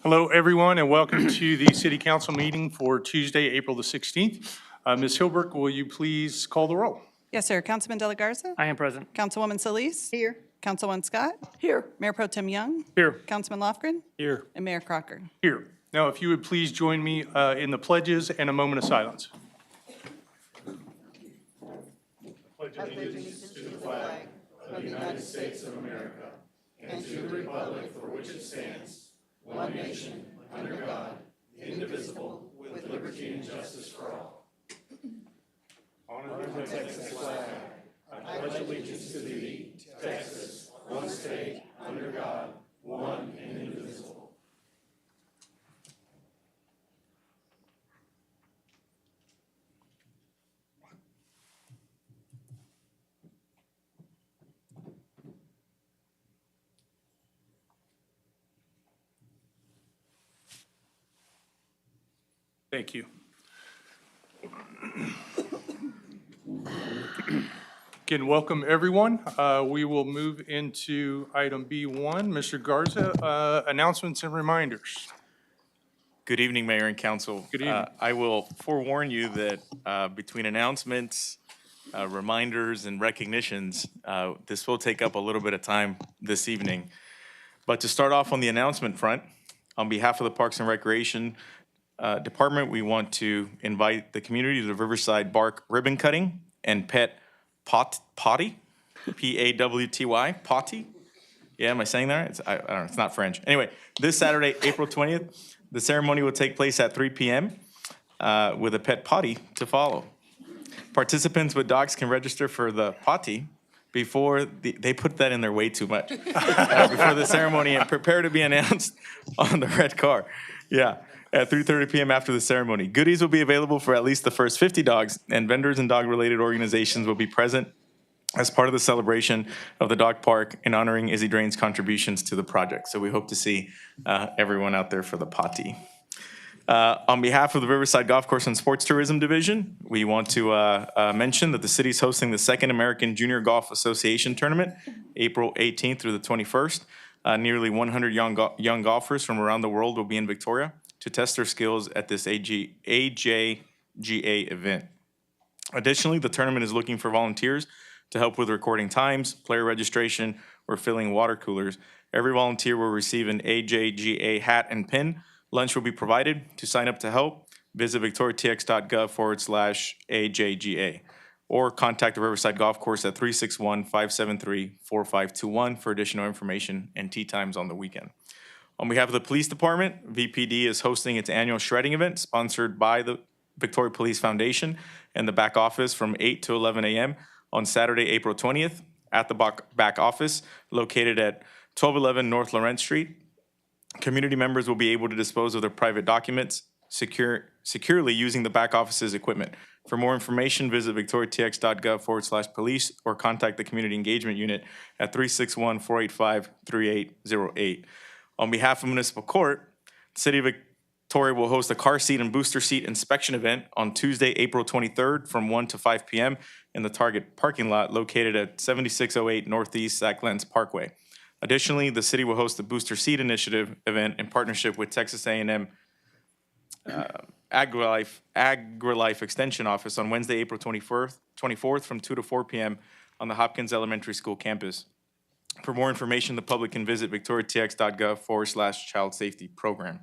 Hello, everyone, and welcome to the City Council meeting for Tuesday, April the 16th. Ms. Hilberg, will you please call the roll? Yes, sir. Councilman De La Garza? I am present. Councilwoman Solis? Here. Councilwoman Scott? Here. Mayor Pro Tem Young? Here. Councilman Lofgren? Here. And Mayor Crocker. Here. Now, if you would please join me in the pledges and a moment of silence. Pledge allegiance to the flag of the United States of America and to the republic for which it stands, one nation, under God, indivisible, with liberty and justice for all. Honor the Texas flag. I pledge allegiance to thee, Texas, one state, under God, one and indivisible. Thank you. Again, welcome, everyone. We will move into item B1. Mr. Garza, announcements and reminders. Good evening, Mayor and Council. Good evening. I will forewarn you that between announcements, reminders, and recognitions, this will take up a little bit of time this evening. But to start off on the announcement front, on behalf of the Parks and Recreation Department, we want to invite the community to the Riverside Bark Ribbon Cutting and Pet Potty, P-A-W-T-Y, Potty. Yeah, am I saying that right? I don't know, it's not French. Anyway, this Saturday, April 20th, the ceremony will take place at 3 p.m. With a pet potty to follow. Participants with dogs can register for the potty before they put that in there way too much. Before the ceremony and prepare to be announced on the red car. Yeah, at 3:30 p.m. after the ceremony. Goodies will be available for at least the first 50 dogs, and vendors and dog-related organizations will be present as part of the celebration of the dog park in honoring Izzy Drain's contributions to the project. So we hope to see everyone out there for the potty. On behalf of the Riverside Golf Course and Sports Tourism Division, we want to mention that the city is hosting the Second American Junior Golf Association Tournament, April 18th through the 21st. Nearly 100 young golfers from around the world will be in Victoria to test their skills at this AJGA event. Additionally, the tournament is looking for volunteers to help with recording times, player registration, or filling water coolers. Every volunteer will receive an AJGA hat and pin. Lunch will be provided. To sign up to help, visit victoriatx.gov/AJGA or contact the Riverside Golf Course at 361-573-4521 for additional information and tee times on the weekend. On behalf of the Police Department, VPD is hosting its annual shredding event sponsored by the Victoria Police Foundation and the back office from 8 to 11 a.m. on Saturday, April 20th at the back office located at 1211 North Lawrence Street. Community members will be able to dispose of their private documents securely using the back office's equipment. For more information, visit victoriatx.gov/police or contact the Community Engagement Unit at 361-485-3808. On behalf of Municipal Court, the City of Victoria will host a car seat and booster seat inspection event on Tuesday, April 23rd from 1 to 5 p.m. in the Target parking lot located at 7608 Northeast Sac Lens Parkway. Additionally, the city will host the Booster Seat Initiative event in partnership with Texas A&M AgriLife Extension Office on Wednesday, April 24th from 2 to 4 p.m. on the Hopkins Elementary School campus. For more information, the public can visit victoriatx.gov/child safety program.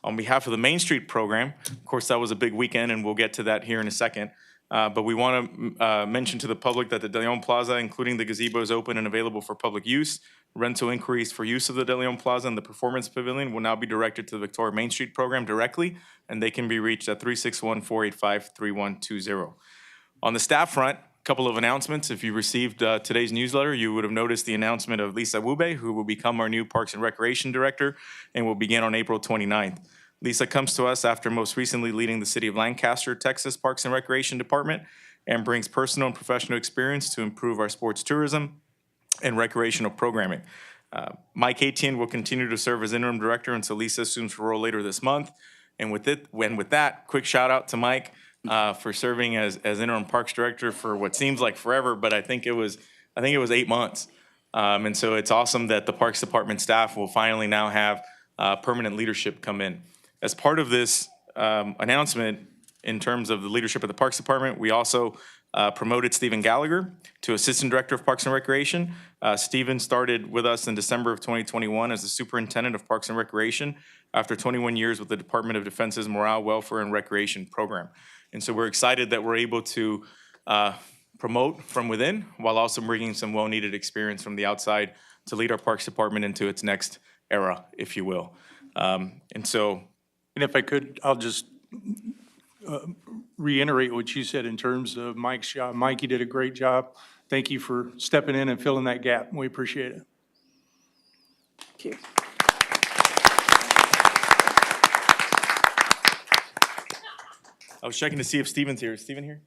On behalf of the Main Street program, of course, that was a big weekend, and we'll get to that here in a second. But we want to mention to the public that the De Leon Plaza, including the gazebo, is open and available for public use. Rental inquiries for use of the De Leon Plaza and the Performance Pavilion will now be directed to the Victoria Main Street program directly, and they can be reached at 361-485-3120. On the staff front, a couple of announcements. If you received today's newsletter, you would have noticed the announcement of Lisa Wube, who will become our new Parks and Recreation Director and will begin on April 29th. Lisa comes to us after most recently leading the City of Lancaster, Texas Parks and Recreation Department and brings personal and professional experience to improve our sports tourism and recreational programming. Mike Etienne will continue to serve as interim director until Lisa assumes her role later this month. And with that, quick shout out to Mike for serving as interim parks director for what seems like forever, but I think it was 8 months. And so it's awesome that the Parks Department staff will finally now have permanent leadership come in. As part of this announcement, in terms of the leadership of the Parks Department, we also promoted Stephen Gallagher to Assistant Director of Parks and Recreation. Stephen started with us in December of 2021 as the Superintendent of Parks and Recreation after 21 years with the Department of Defense's Morale, Welfare, and Recreation program. And so we're excited that we're able to promote from within while also bringing some well-needed experience from the outside to lead our Parks Department into its next era, if you will. And so, And if I could, I'll just reiterate what you said in terms of Mike's job. Mike, you did a great job. Thank you for stepping in and filling that gap. We appreciate it. Thank you. I was checking to see if Stephen's here. Is Stephen here?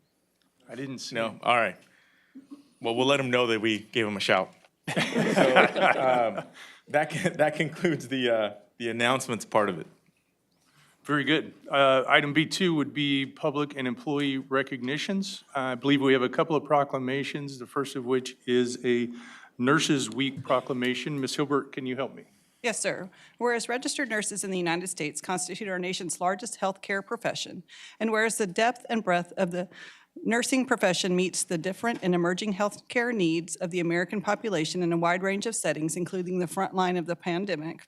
I didn't see. No? All right. Well, we'll let him know that we gave him a shout. So, that concludes the announcements part of it. Very good. Item B2 would be public and employee recognitions. I believe we have a couple of proclamations, the first of which is a Nurses Week proclamation. Ms. Hilbert, can you help me? Yes, sir. Whereas registered nurses in the United States constitute our nation's largest healthcare profession, and whereas the depth and breadth of the nursing profession meets the different and emerging healthcare needs of the American population in a wide range of settings, including the front line of the pandemic,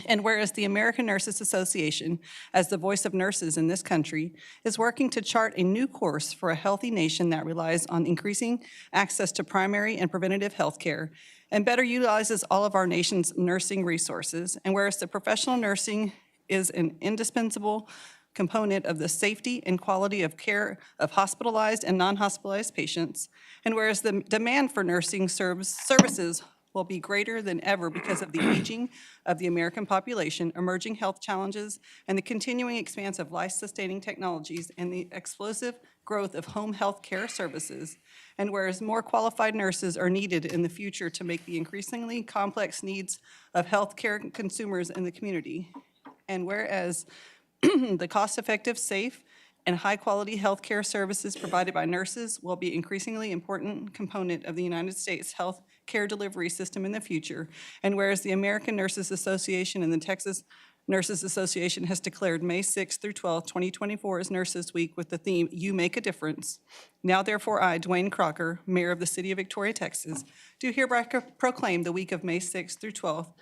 and whereas the American Nurses Association, as the voice of nurses in this country, is working to chart a new course for a healthy nation that relies on increasing access to primary and preventative health care and better utilizes all of our nation's nursing resources, and whereas the professional nursing is an indispensable component of the safety and quality of care of hospitalized and non-hospitalized patients, and whereas the demand for nursing services will be greater than ever because of the aging of the American population, emerging health challenges, and the continuing expanse of life-sustaining technologies and the explosive growth of home health care services. And whereas more qualified nurses are needed in the future to make the increasingly complex needs of healthcare consumers in the community. And whereas the cost-effective, safe, and high-quality healthcare services provided by nurses will be increasingly important component of the United States health care delivery system in the future. And whereas the American Nurses Association and the Texas Nurses Association has declared May 6th through 12th, 2024 as Nurses Week with the theme, You Make a Difference. Now therefore I, Duane Crocker, Mayor of the City of Victoria, Texas, do hereby proclaim the week of May 6th through 12th,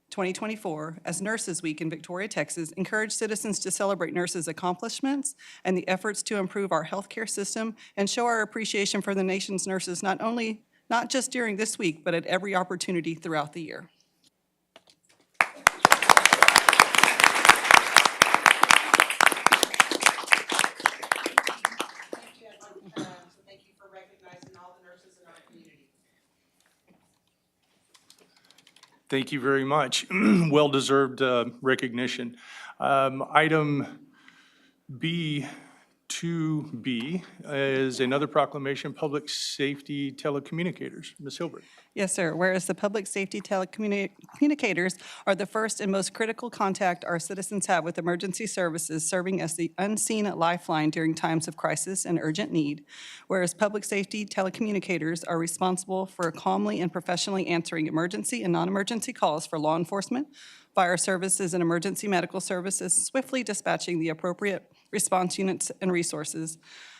2024 as Nurses Week in Victoria, Texas, encourage citizens to celebrate nurses' accomplishments and the efforts to improve our healthcare system and show our appreciation for the nation's nurses not just during this week, but at every opportunity throughout the year. Thank you for recognizing all the nurses in our community. Thank you very much. Well-deserved recognition. Item B2B is another proclamation, Public Safety Telecommunicators. Ms. Hilbert. Yes, sir. Whereas the public safety telecommunicators are the first and most critical contact our citizens have with emergency services, serving as the unseen lifeline during times of crisis and urgent need. Whereas public safety telecommunicators are responsible for calmly and professionally answering emergency and non-emergency calls for law enforcement, fire services, and emergency medical services, swiftly dispatching the appropriate response units and resources.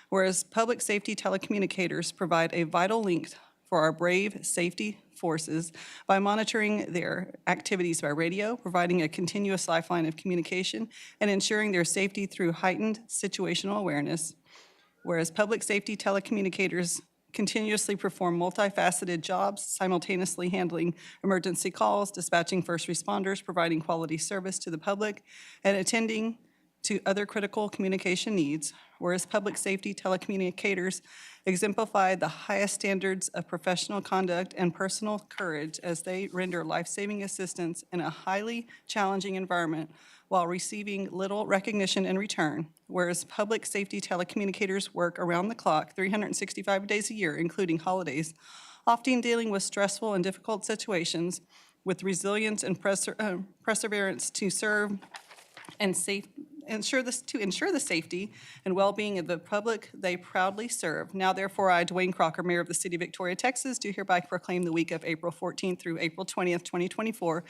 Whereas public safety telecommunicators provide a vital link for our brave safety forces by monitoring their activities by radio, providing a continuous lifeline of communication, and ensuring their safety through heightened situational awareness. Whereas public safety telecommunicators continuously perform multifaceted jobs, simultaneously handling emergency calls, dispatching first responders, providing quality service to the public, and attending to other critical communication needs, whereas public safety telecommunicators exemplify the highest standards of professional conduct and personal courage as they render life-saving assistance in a highly challenging environment while receiving little recognition in return, whereas public safety telecommunicators work around the clock 365 days a year, including holidays, often dealing with stressful and difficult situations with resilience and perseverance to serve and ensure the safety and well-being of the public they proudly serve. Now therefore, I, Duane Crocker, Mayor of the City of Victoria, Texas, do hereby proclaim the week of April 14th through April 20th, 2024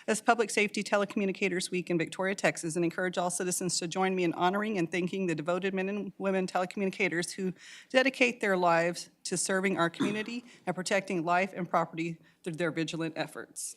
as Public Safety Telecommunicators Week in Victoria, Texas, and encourage all citizens to join me in honoring and thanking the devoted men and women telecommunicators who dedicate their lives to serving our community and protecting life and property through their vigilant efforts.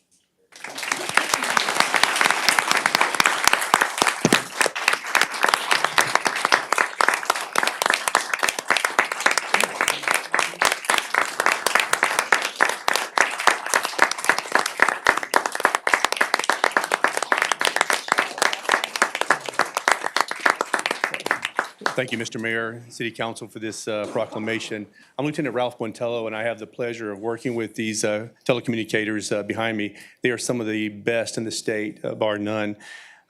Thank you, Mr. Mayor, City Council, for this proclamation. I'm Lieutenant Ralph Buentello, and I have the pleasure of working with these telecommunicators behind me. They are some of the best in the state, bar none.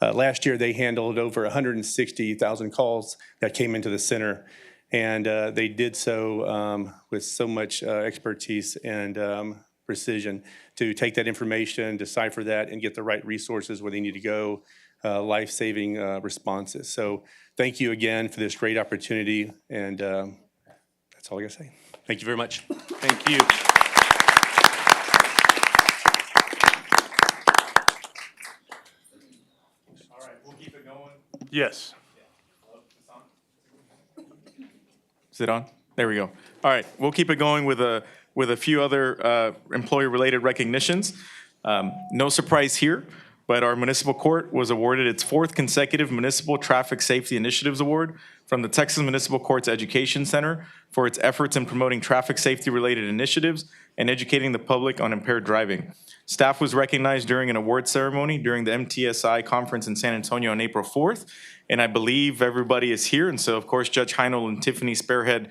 Last year, they handled over 160,000 calls that came into the center, and they did so with so much expertise and precision to take that information, decipher that, and get the right resources where they need to go, life-saving responses. So thank you again for this great opportunity, and that's all I got to say. Thank you very much. Thank you. All right, we'll keep it going. Yes. Is it on? There we go. All right, we'll keep it going with a few other employee-related recognitions. No surprise here, but our municipal court was awarded its 4th consecutive Municipal Traffic Safety Initiatives Award from the Texas Municipal Courts Education Center for its efforts in promoting traffic safety-related initiatives and educating the public on impaired driving. Staff was recognized during an award ceremony during the MTSI conference in San Antonio on April 4th, and I believe everybody is here. And so, of course, Judge Heinel and Tiffany spearhead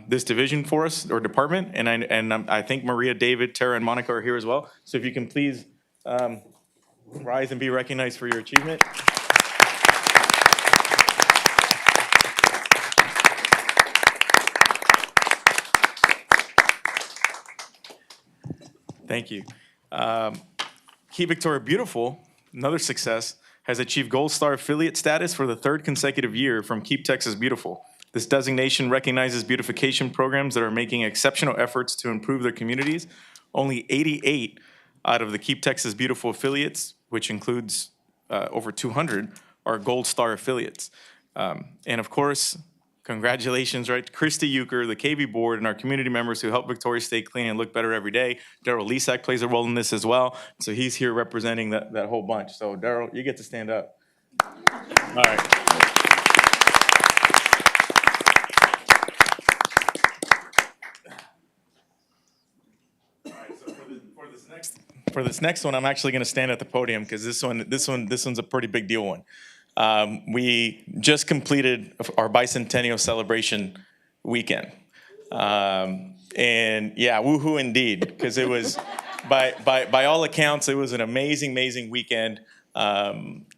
this division for us, or department, and I think Maria, David, Tara, and Monica are here as well. So if you can please rise and be recognized for your achievement. Thank you. Keep Victoria Beautiful, another success, has achieved Gold Star affiliate status for the 3rd consecutive year from Keep Texas Beautiful. This designation recognizes beautification programs that are making exceptional efforts to improve their communities. Only 88 out of the Keep Texas Beautiful affiliates, which includes over 200, are Gold Star affiliates. And of course, congratulations, right? Christy Euchre, the KV board, and our community members who help Victoria stay clean and look better every day. Daryl Lisak plays a role in this as well. So he's here representing that whole bunch. So Daryl, you get to stand up. All right. For this next one, I'm actually going to stand at the podium because this one's a pretty big deal one. We just completed our Bicentennial Celebration weekend, and yeah, woohoo indeed, because it was by all accounts it was an amazing weekend.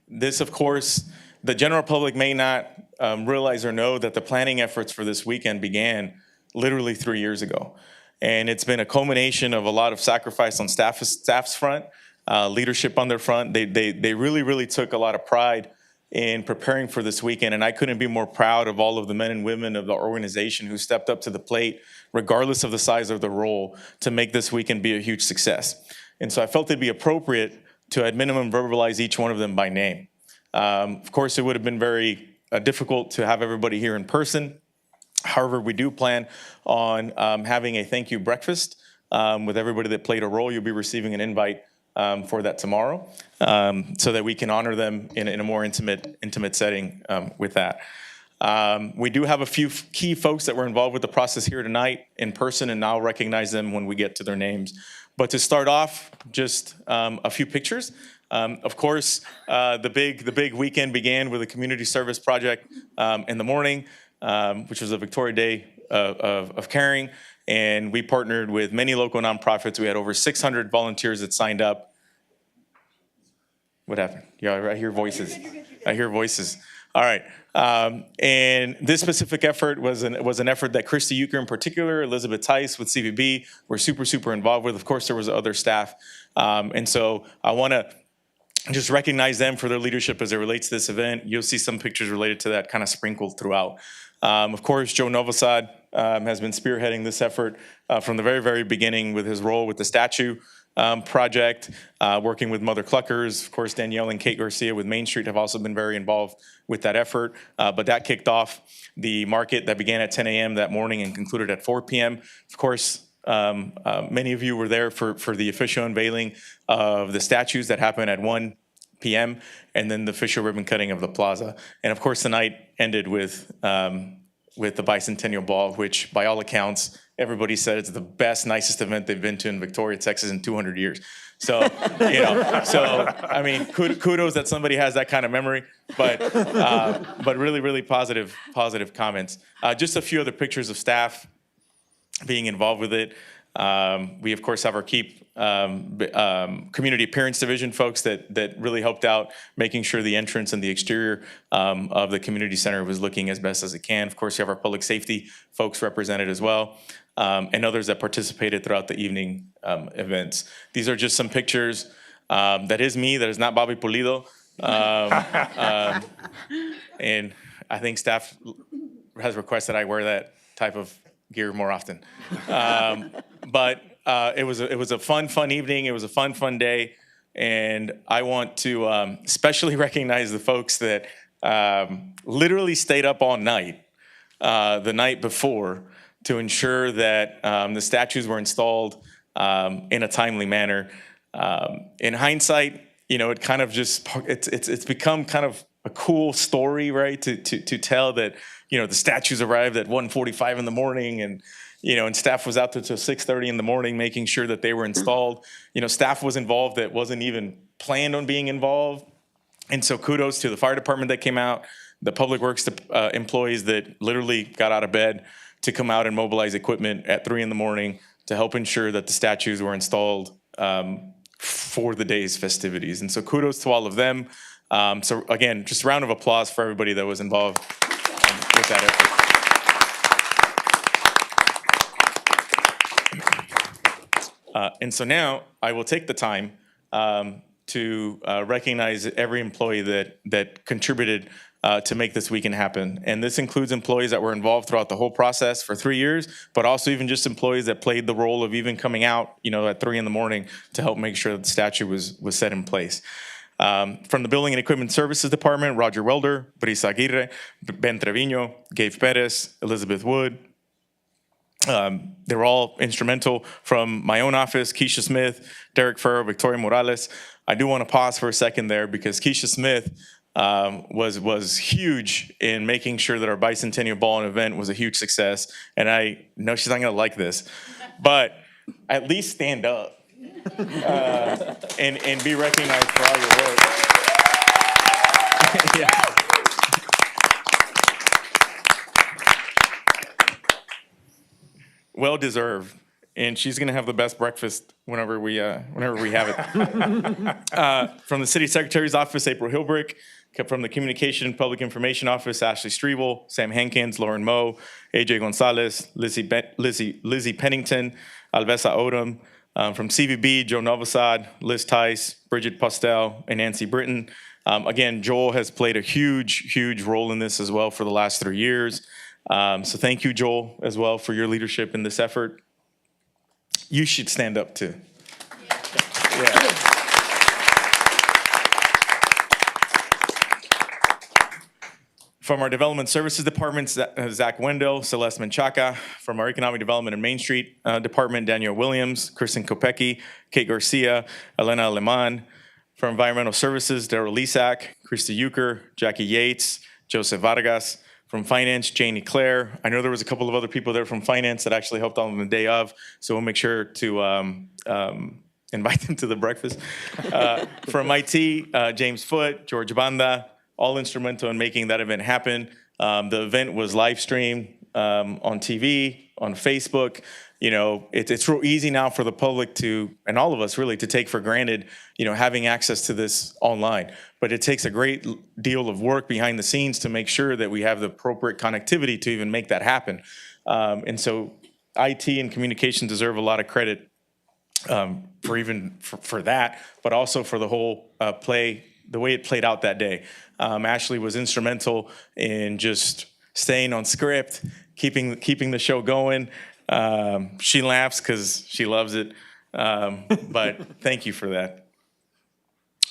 This, of course, the general public may not realize or know that the planning efforts for this weekend began literally 3 years ago. And it's been a culmination of a lot of sacrifice on staff's front, leadership on their front. They really took a lot of pride in preparing for this weekend, and I couldn't be more proud of all of the men and women of the organization who stepped up to the plate, regardless of the size of the role, to make this weekend be a huge success. And so I felt it'd be appropriate to, at minimum, verbalize each one of them by name. Of course, it would have been very difficult to have everybody here in person. However, we do plan on having a thank you breakfast with everybody that played a role. You'll be receiving an invite for that tomorrow, so that we can honor them in a more intimate setting with that. We do have a few key folks that were involved with the process here tonight in person, and I'll recognize them when we get to their names. But to start off, just a few pictures. Of course, the big weekend began with a community service project in the morning, which was a Victoria Day of Caring, and we partnered with many local nonprofits. We had over 600 volunteers that signed up. What happened? Yeah, I hear voices. I hear voices. All right. And this specific effort was an effort that Christy Euchre in particular, Elizabeth Tice with CVB were super involved with. Of course, there was other staff. And so I want to just recognize them for their leadership as it relates to this event. You'll see some pictures related to that kind of sprinkled throughout. Of course, Joe Novosad has been spearheading this effort from the very, very beginning with his role with the statue project, working with Mother Cluckers. Of course, Danielle and Kate Garcia with Main Street have also been very involved with that effort. But that kicked off the market that began at 10 a.m. that morning and concluded at 4 p.m. Of course, many of you were there for the official unveiling of the statues that happened at 1 p.m. and then the official ribbon cutting of the plaza. And of course, the night ended with the Bicentennial Ball, which by all accounts, everybody said it's the best, nicest event they've been to in Victoria, Texas in 200 years. So, I mean, kudos that somebody has that kind of memory, but really, really positive comments. Just a few other pictures of staff being involved with it. We, of course, have our KEEP Community Appearance Division folks that really helped out making sure the entrance and the exterior of the community center was looking as best as it can. Of course, you have our public safety folks represented as well, and others that participated throughout the evening events. These are just some pictures. That is me. That is not Bobby Pulido. And I think staff has requested I wear that type of gear more often. But it was a fun evening. It was a fun day. And I want to especially recognize the folks that literally stayed up all night the night before to ensure that the statues were installed in a timely manner. In hindsight, it kind of just, it's become kind of a cool story, right? To tell that, the statues arrived at 1:45 in the morning and staff was out there till 6:30 in the morning making sure that they were installed. Staff was involved that wasn't even planned on being involved. And so kudos to the fire department that came out, the public works employees that literally got out of bed to come out and mobilize equipment at 3 in the morning to help ensure that the statues were installed for the day's festivities. And so kudos to all of them. So again, just a round of applause for everybody that was involved with that effort. And so now I will take the time to recognize every employee that contributed to make this weekend happen. And this includes employees that were involved throughout the whole process for 3 years, but also even just employees that played the role of even coming out, at 3 in the morning to help make sure that the statue was set in place. From the Building and Equipment Services Department, Roger Welder, Brisa Aguirre, Ben Trevino, Gabe Perez, Elizabeth Wood. They were all instrumental. From my own office, Keisha Smith, Derek Ferro, Victoria Morales. I do want to pause for a second there because Keisha Smith was huge in making sure that our Bicentennial Ball and event was a huge success. And I know she's not going to like this, but at least stand up and be recognized for all your work. Yeah. Well deserved, and she's going to have the best breakfast whenever we have it. From the City Secretary's office, April Hilbrick. From the Communication and Public Information Office, Ashley Strevel, Sam Hankins, Lauren Moe, AJ Gonzalez, Lizzie Pennington, Alvesa Odom. From CVB, Joe Novosad, Liz Tice, Bridget Postel, and Nancy Britton. Again, Joel has played a huge role in this as well for the last 3 years. So thank you, Joel, as well, for your leadership in this effort. You should stand up, too. Yeah. From our Development Services Department, Zach Wendell, Celeste Menchaca. From our Economic Development and Main Street Department, Daniel Williams, Kristen Kopecki, Kate Garcia, Elena Aleman. From Environmental Services, Daryl Lisak, Krista Euchre, Jackie Yates, Joseph Vargas. From Finance, Janie Claire. I know there was a couple of other people there from Finance that actually helped on the day of, so we'll make sure to invite them to the breakfast. From IT, James Foote, George Banda, all instrumental in making that event happen. The event was live streamed on TV, on Facebook. It's real easy now for the public to, and all of us really, to take for granted, having access to this online. But it takes a great deal of work behind the scenes to make sure that we have the appropriate connectivity to even make that happen. And so IT and communication deserve a lot of credit for that, but also for the whole the way it played out that day. Ashley was instrumental in just staying on script, keeping the show going. She laughs because she loves it, but thank you for that.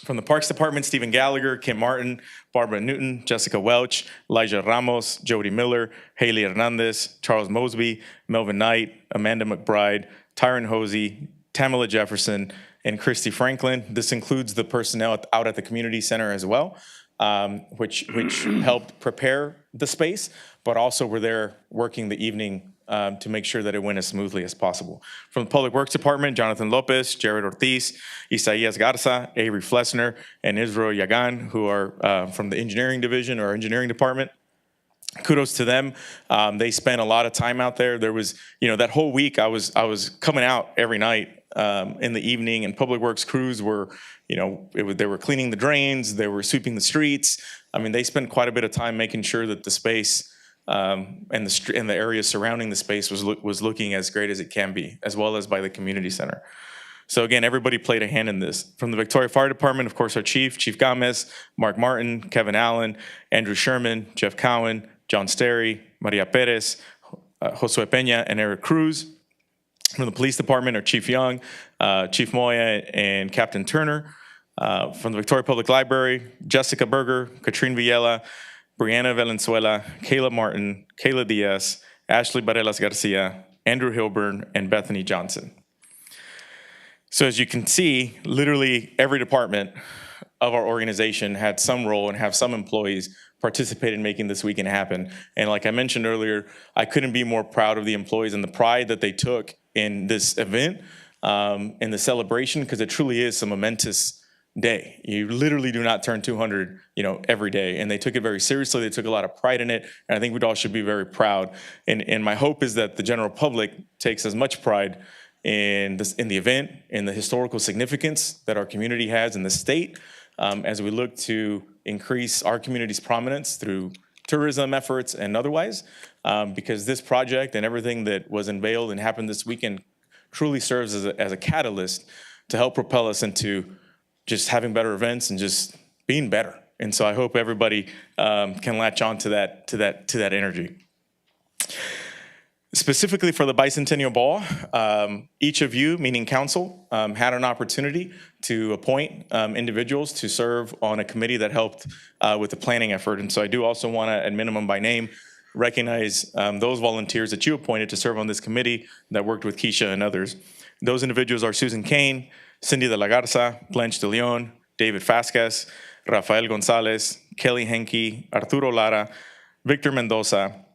From the Parks Department, Stephen Gallagher, Kim Martin, Barbara Newton, Jessica Welch, Elijah Ramos, Jody Miller, Haley Hernandez, Charles Mosby, Melvin Knight, Amanda McBride, Tyron Hosey, Tamala Jefferson, and Christy Franklin. This includes the personnel out at the community center as well, which helped prepare the space, but also were there working the evening to make sure that it went as smoothly as possible. From the Public Works Department, Jonathan Lopez, Jared Ortiz, Isaias Garza, Avery Flessner, and Israel Yagan, who are from the engineering division or engineering department. Kudos to them. They spent a lot of time out there. There was, that whole week I was coming out every night in the evening, and Public Works crews were, they were cleaning the drains, they were sweeping the streets. I mean, they spent quite a bit of time making sure that the space and the area surrounding the space was looking as great as it can be, as well as by the community center. So again, everybody played a hand in this. From the Victoria Fire Department, of course, our Chief Gomez, Mark Martin, Kevin Allen, Andrew Sherman, Jeff Cowan, John Sterry, Maria Perez, Josue Peña, and Eric Cruz. From the Police Department, our Chief Young, Chief Moya, and Captain Turner. From the Victoria Public Library, Jessica Berger, Katrine Villela, Brianna Valenzuela, Kayla Martin, Kayla Diaz, Ashley Barelas Garcia, Andrew Hilburn, and Bethany Johnson. So as you can see, literally every department of our organization had some role and have some employees participate in making this weekend happen. And like I mentioned earlier, I couldn't be more proud of the employees and the pride that they took in this event, in the celebration, because it truly is a momentous day. You literally do not turn 200, every day. And they took it very seriously. They took a lot of pride in it. And I think we all should be very proud. And my hope is that the general public takes as much pride in the event, in the historical significance that our community has in the state, as we look to increase our community's prominence through tourism efforts and otherwise, because this project and everything that was unveiled and happened this weekend truly serves as a catalyst to help propel us into just having better events and just being better. And so I hope everybody can latch on to that energy. Specifically for the Bicentennial Ball, each of you, meaning council, had an opportunity to appoint individuals to serve on a committee that helped with the planning effort. And so I do also want to, at minimum by name, recognize those volunteers that you appointed to serve on this committee that worked with Keisha and others. Those individuals are Susan Kane, Cindy de la Garza, Blanche de Leon, David Vasquez, Rafael Gonzalez, Kelly Henke, Arturo Lara, Victor Mendoza,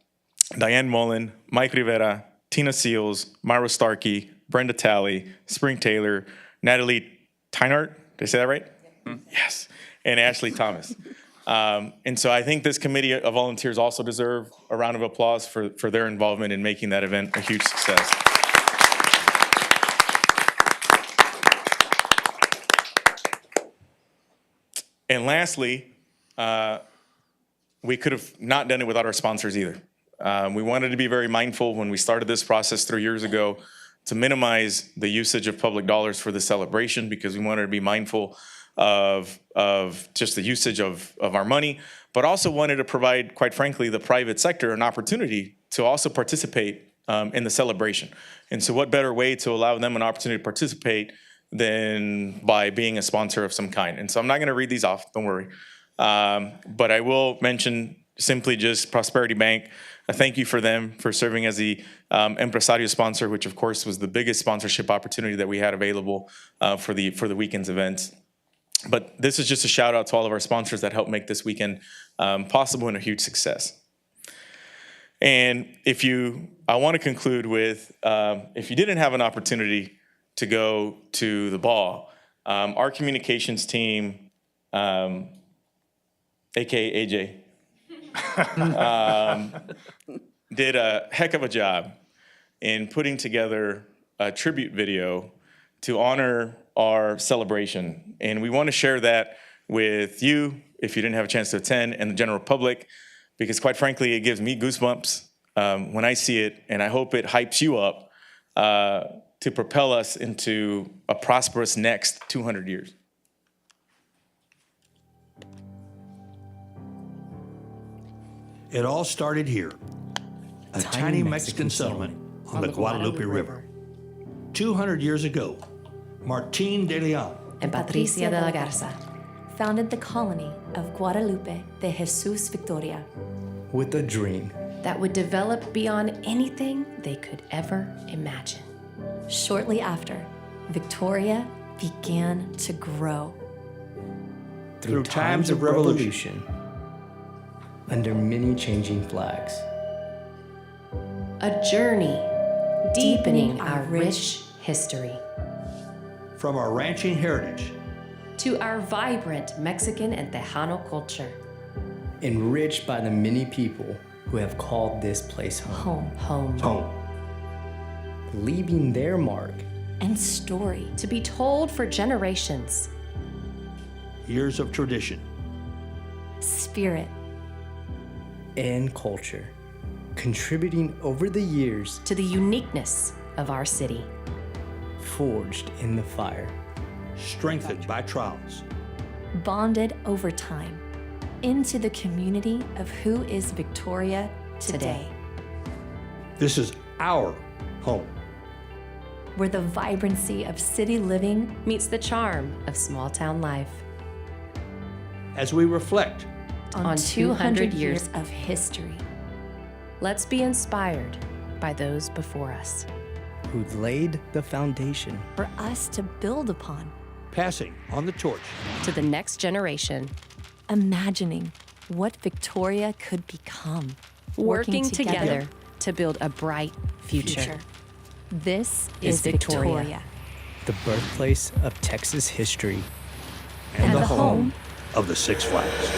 Diane Mullen, Mike Rivera, Tina Seals, Myra Starkey, Brenda Talley, Spring Taylor, Natalie Tynart, did I say that right? Mm-hmm. Yes, and Ashley Thomas. And so I think this committee of volunteers also deserve a round of applause for their involvement in making that event a huge success. And lastly, we could have not done it without our sponsors either. We wanted to be very mindful when we started this process 3 years ago to minimize the usage of public dollars for the celebration, because we wanted to be mindful of just the usage of our money, but also wanted to provide, quite frankly, the private sector an opportunity to also participate in the celebration. And so what better way to allow them an opportunity to participate than by being a sponsor of some kind. And so I'm not going to read these off, don't worry. But I will mention simply just Prosperity Bank. Thank you for them for serving as the Empresario sponsor, which of course was the biggest sponsorship opportunity that we had available for the weekend's event. But this is just a shout out to all of our sponsors that helped make this weekend possible and a huge success. And I want to conclude with, if you didn't have an opportunity to go to the ball, our communications team, AKA AJ, did a heck of a job in putting together a tribute video to honor our celebration. And we want to share that with you, if you didn't have a chance to attend, and the general public, because quite frankly, it gives me goosebumps when I see it, and I hope it hypes you up to propel us into a prosperous next 200 years. It all started here, a tiny Mexican settlement on the Guadalupe River. 200 years ago, Martín de León and Patricia de la Garza founded the colony of Guadalupe de Jesús Victoria with a dream that would develop beyond anything they could ever imagine. Shortly after, Victoria began to grow. through times of revolution, under many changing flags. A journey deepening our rich history from our ranching heritage to our vibrant Mexican and Tejano culture. Enriched by the many people who have called this place home. home. Leaving their mark And story to be told for generations. Years of tradition, Spirit and culture, contributing over the years, to the uniqueness of our city. forged in the fire. strengthened by trials. Bonded over time into the community of who is Victoria today, This is our home. where the vibrancy of city living meets the charm of small town life. As we reflect On 200 years of history, let's be inspired by those before us, Who laid the foundation for us to build upon, passing on the torch, to the next generation, imagining what Victoria could become, working together to build a bright future. This is Victoria, the birthplace of Texas history. and the home of the Six Flags.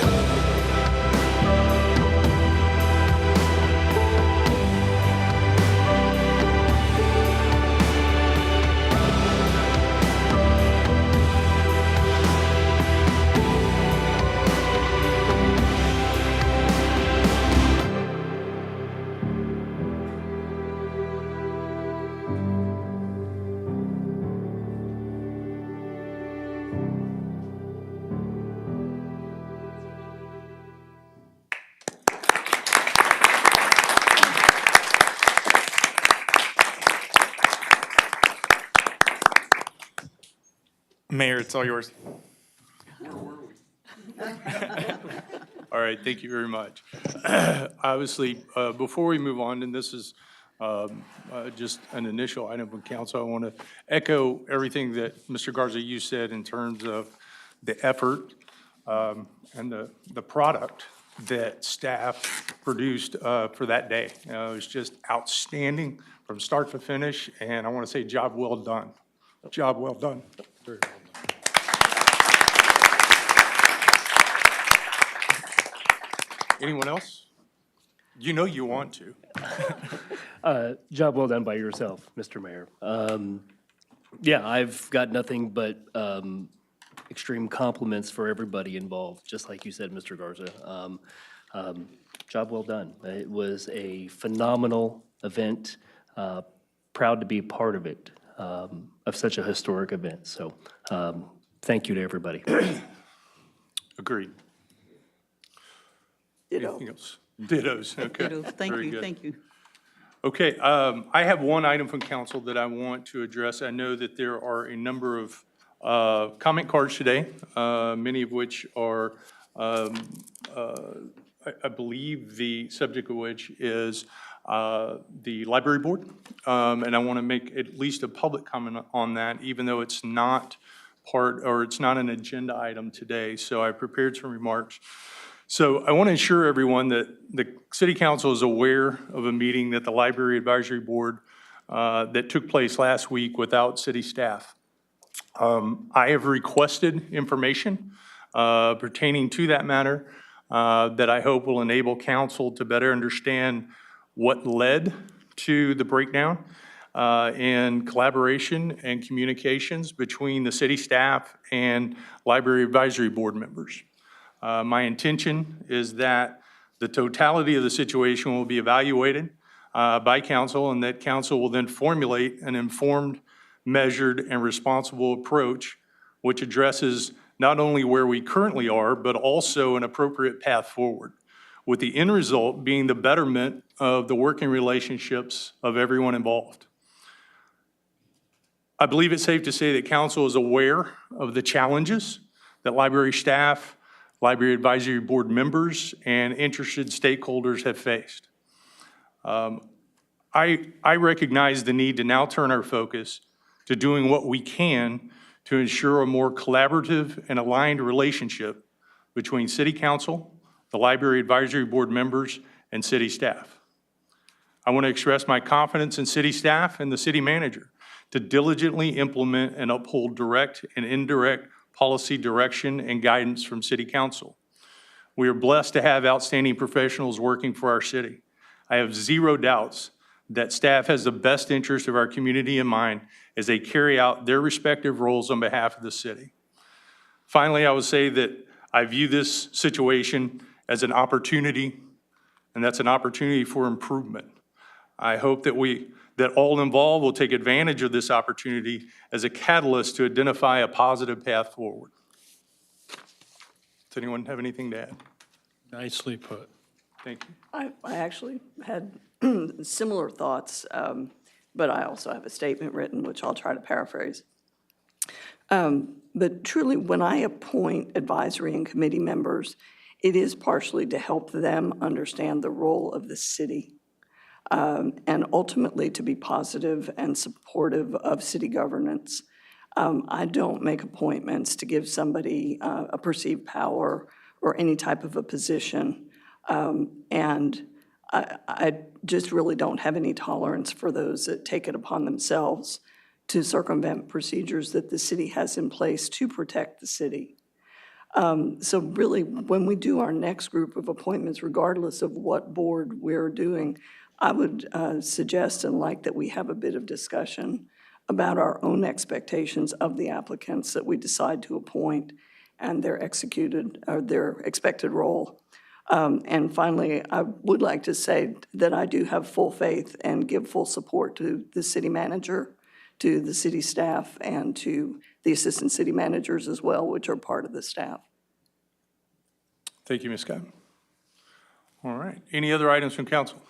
Mayor, it's all yours. All right, thank you very much. Obviously, before we move on, and this is just an initial item from council, I want to echo everything that Mr. Garza, you said in terms of the effort and the product that staff produced for that day. It was just outstanding from start to finish, and I want to say job well done. Job well done. Very well done. Anyone else? You know you want to. Job well done by yourself, Mr. Mayor. Yeah, I've got nothing but extreme compliments for everybody involved, just like you said, Mr. Garza. Job well done. It was a phenomenal event. Proud to be part of it, of such a historic event. So thank you to everybody. Agreed. Ditto. Anything else? Dittos, okay. Ditto. Thank Very you, good. thank you. Okay, I have one item from council that I want to address. I know that there are a number of comment cards today, many of which are, I believe the subject of which is the library board. And I want to make at least a public comment on that, even though it's not part, or it's not an agenda item today. So I prepared some remarks. So I want to assure everyone that the city council is aware of a meeting that the Library Advisory Board that took place last week without city staff. I have requested information pertaining to that matter that I hope will enable council to better understand what led to the breakdown in collaboration and communications between the city staff and Library Advisory Board members. My intention is that the totality of the situation will be evaluated by council, and that council will then formulate an informed measured, and responsible approach, which addresses not only where we currently are, but also an appropriate path forward, with the end result being the betterment of the working relationships of everyone involved. I believe it's safe to say that council is aware of the challenges that library staff, library advisory board members, and interested stakeholders have faced. I recognize the need to now turn our focus to doing what we can to ensure a more collaborative and aligned relationship between City Council, the Library Advisory Board members, and city staff. I want to express my confidence in city staff and the city manager to diligently implement and uphold direct and indirect policy direction and guidance from City Council. We are blessed to have outstanding professionals working for our city. I have zero doubts that staff has the best interest of our community in mind as they carry out their respective roles on behalf of the city. Finally, I would say that I view this situation as an opportunity, and that's an opportunity for improvement. I hope that all involved will take advantage of this opportunity as a catalyst to identify a positive path forward. Does anyone have anything to add? Nicely put. Thank you. I actually had similar thoughts, but I also have a statement written, which I'll try to paraphrase. But truly, when I appoint advisory and committee members, it is partially to help them understand the role of the city, and ultimately to be positive and supportive of city governance. I don't make appointments to give somebody a perceived power or any type of a position. And I just really don't have any tolerance for those that take it upon themselves to circumvent procedures that the city has in place to protect the city. So really, when we do our next group of appointments, regardless of what board we're doing, I would suggest and like that we have a bit of discussion about our own expectations of the applicants that we decide to appoint and their expected role. And finally, I would like to say that I do have full faith and give full support to the city manager, to the city staff, and to the assistant city managers as well, which are part of the staff. Thank you, Ms. Scott. All right. Any other items from council?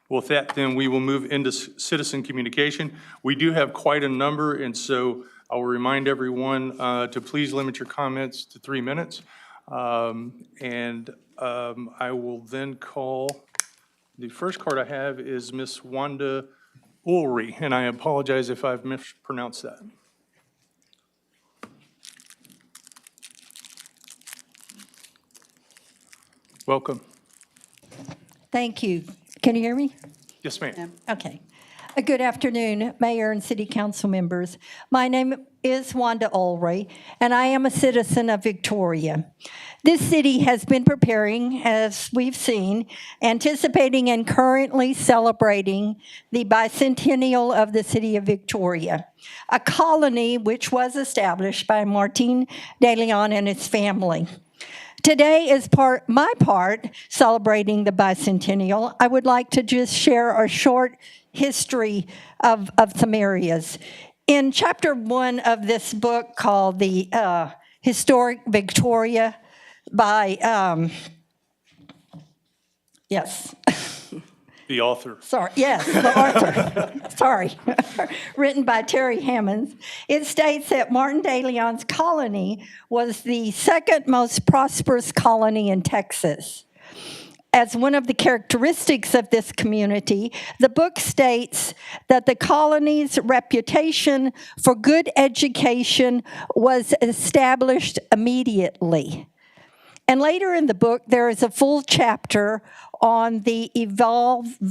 With that, then we will move into citizen communication. We do have quite a number, and so I will remind everyone to please limit your comments to 3 minutes. I will then call, the first card I have is Ms. Wanda Ulrey, and I apologize if I've mispronounced that. Welcome. Thank you. Can you hear me? Yes, ma'am. Okay. Good afternoon, Mayor and City Council members. My name is Wanda Ulrey, and I am a citizen of Victoria. This city has been preparing, as we've seen, anticipating and currently celebrating the bicentennial of the city of Victoria, a colony which was established by Martin de Leon and his family. Today is my part celebrating the bicentennial. I would like to just share a short history of some areas. In chapter 1 of this book called The Historic Victoria by, yes. The author. Sorry, yes, the author. Sorry. Written by Terry Hammonds. It states that Martin de Leon's colony was the second most prosperous colony in Texas. As one of the characteristics of this community, the book states that the colony's reputation for good education was established immediately. And later in the book, there is a full chapter on the evolving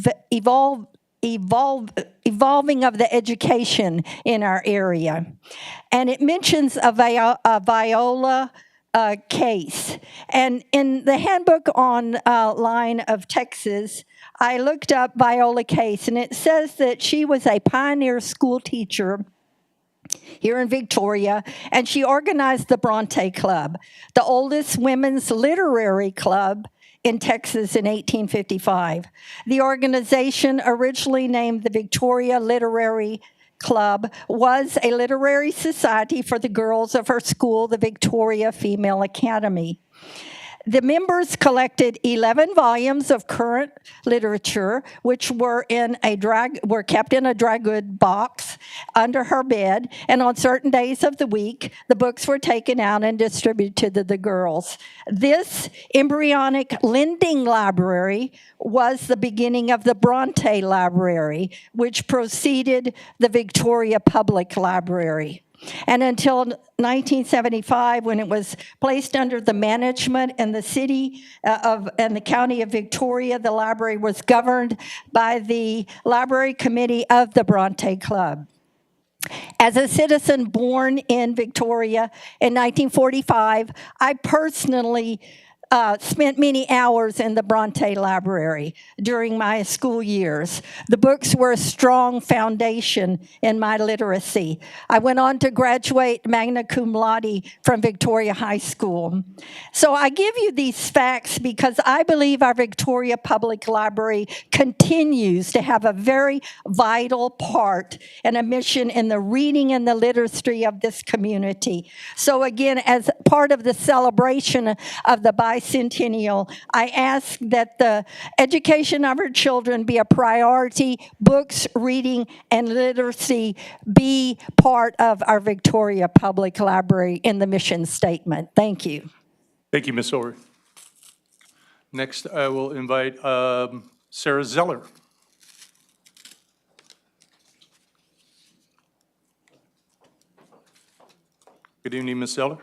of the education in our area. And it mentions a Viola case. And in the handbook on line of Texas, I looked up Viola Case, and it says that she was a pioneer school teacher here in Victoria, and she organized the Bronte Club, the oldest women's literary club in Texas in 1855. The organization, originally named the Victoria Literary Club was a literary society for the girls of her school, the Victoria Female Academy. The members collected 11 volumes of current literature, which were kept in a dry good box under her bed, and on certain days of the week, the books were taken out and distributed to the girls. This embryonic lending library was the beginning of the Bronte Library, which preceded the Victoria Public Library. And until 1975, when it was placed under the management in the city and the county of Victoria, the library was governed by the Library Committee of the Bronte Club. As a citizen born in Victoria in 1945, I personally spent many hours in the Bronte Library during my school years. The books were a strong foundation in my literacy. I went on to graduate magna cum laude from Victoria High School. So I give you these facts because I believe our Victoria Public Library continues to have a very vital part and a mission in the reading and the literacy of this community. So again, as part of the celebration of the Bicentennial, I ask that the education of our children be a priority, books, reading, and literacy be part of our Victoria Public Library in the mission statement. Thank you. Thank you, Ms. Ulrich. Next, I will invite Sarah Zeller. Good evening, Ms. Zeller.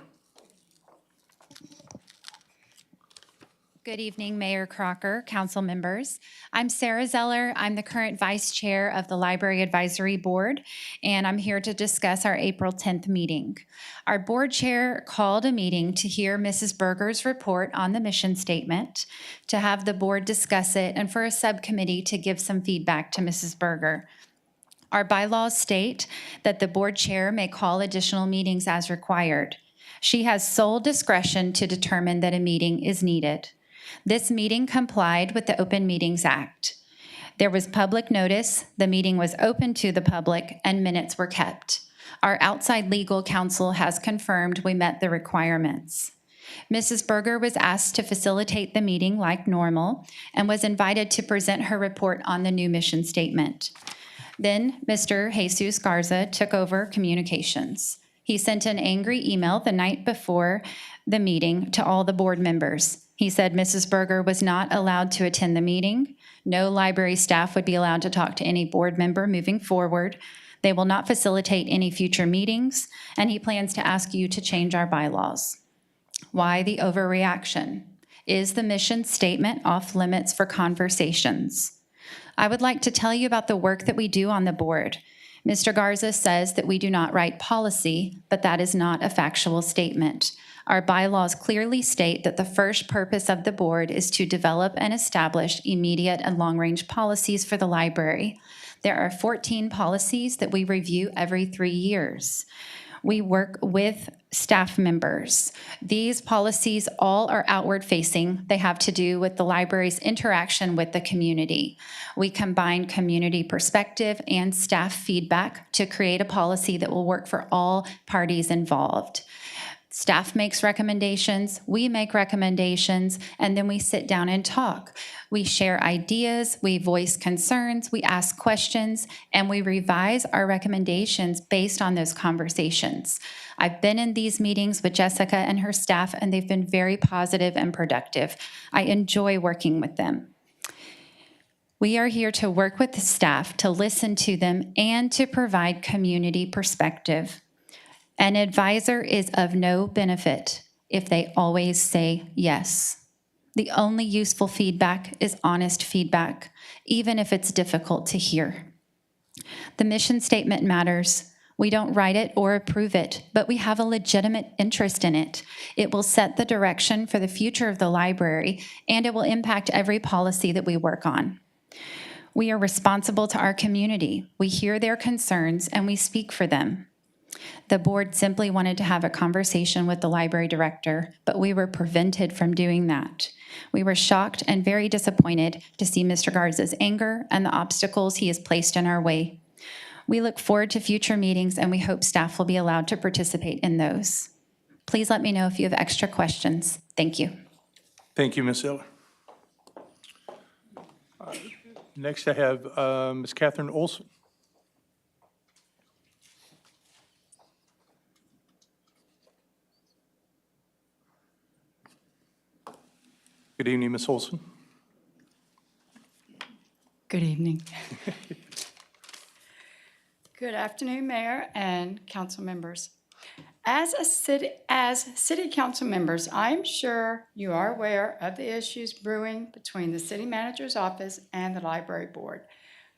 Good evening, Mayor Crocker, council members. I'm Sarah Zeller. I'm the current vice chair of the Library Advisory Board, and I'm here to discuss our April 10th meeting. Our board chair called a meeting to hear Mrs. Berger's report on the mission statement, to have the board discuss it, and for a subcommittee to give some feedback to Mrs. Berger. Our bylaws state that the board chair may call additional meetings as required. She has sole discretion to determine that a meeting is needed. This meeting complied with the Open Meetings Act. There was public notice, the meeting was open to the public, and minutes were kept. Our outside legal counsel has confirmed we met the requirements. Mrs. Berger was asked to facilitate the meeting like normal and was invited to present her report on the new mission statement. Then Mr. Jesús Garza took over communications. He sent an angry email the night before the meeting to all the board members. He said Mrs. Berger was not allowed to attend the meeting. No library staff would be allowed to talk to any board member moving forward. They will not facilitate any future meetings, and he plans to ask you to change our bylaws. Why the overreaction? Is the mission statement off limits for conversations? I would like to tell you about the work that we do on the board. Mr. Garza says that we do not write policy, but that is not a factual statement. Our bylaws clearly state that the first purpose of the board is to develop and establish immediate and long-range policies for the library. There are 14 policies that we review every 3 years. We work with staff members. These policies all are outward-facing. They have to do with the library's interaction with the community. We combine community perspective and staff feedback to create a policy that will work for all parties involved. Staff makes recommendations, we make recommendations, and then we sit down and talk. We share ideas, we voice concerns, we ask questions, and we revise our recommendations based on those conversations. I've been in these meetings with Jessica and her staff, and they've been very positive and productive. I enjoy working with them. We are here to work with the staff, to listen to them, and to provide community perspective. An advisor is of no benefit if they always say yes. The only useful feedback is honest feedback, even if it's difficult to hear. The mission statement matters. We don't write it or approve it, but we have a legitimate interest in it. It will set the direction for the future of the library, and it will impact every policy that we work on. We are responsible to our community. We hear their concerns, and we speak for them. The board simply wanted to have a conversation with the library director, but we were prevented from doing that. We were shocked and very disappointed to see Mr. Garza's anger and the obstacles he has placed in our way. We look forward to future meetings, and we hope staff will be allowed to participate in those. Please let me know if you have extra questions. Thank you. Thank you, Ms. Eller. Next, I have Ms. Catherine Olson. Good evening, Ms. Olson. Good evening. Good afternoon, Mayor and council members. As city council members, I'm sure you are aware of the issues brewing between the city manager's office and the library board.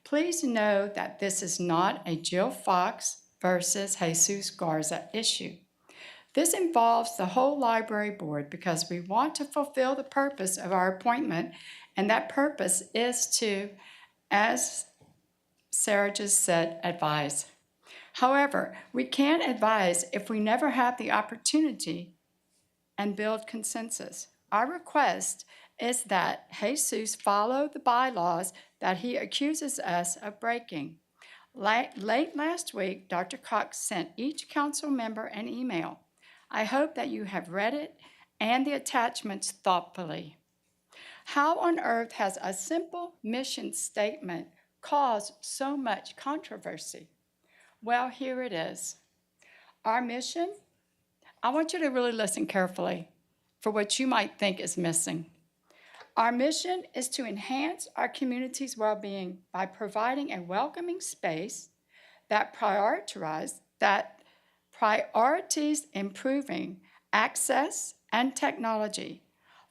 Please know that this is not a Jill Fox versus Jesus Garza issue. This involves the whole library board because we want to fulfill the purpose of our appointment, and that purpose is to, as Sarah just said, advise. However, we can't advise if we never have the opportunity and build consensus. Our request is that Jesus follow the bylaws that he accuses us of breaking. Late last week, Dr. Cox sent each council member an email. I hope that you have read it and the attachments thoughtfully. How on earth has a simple mission statement caused so much controversy? Well, here it is. Our mission, I want you to really listen carefully for what you might think is missing. Our mission is to enhance our community's well-being by providing a welcoming space that priorities improving access and technology,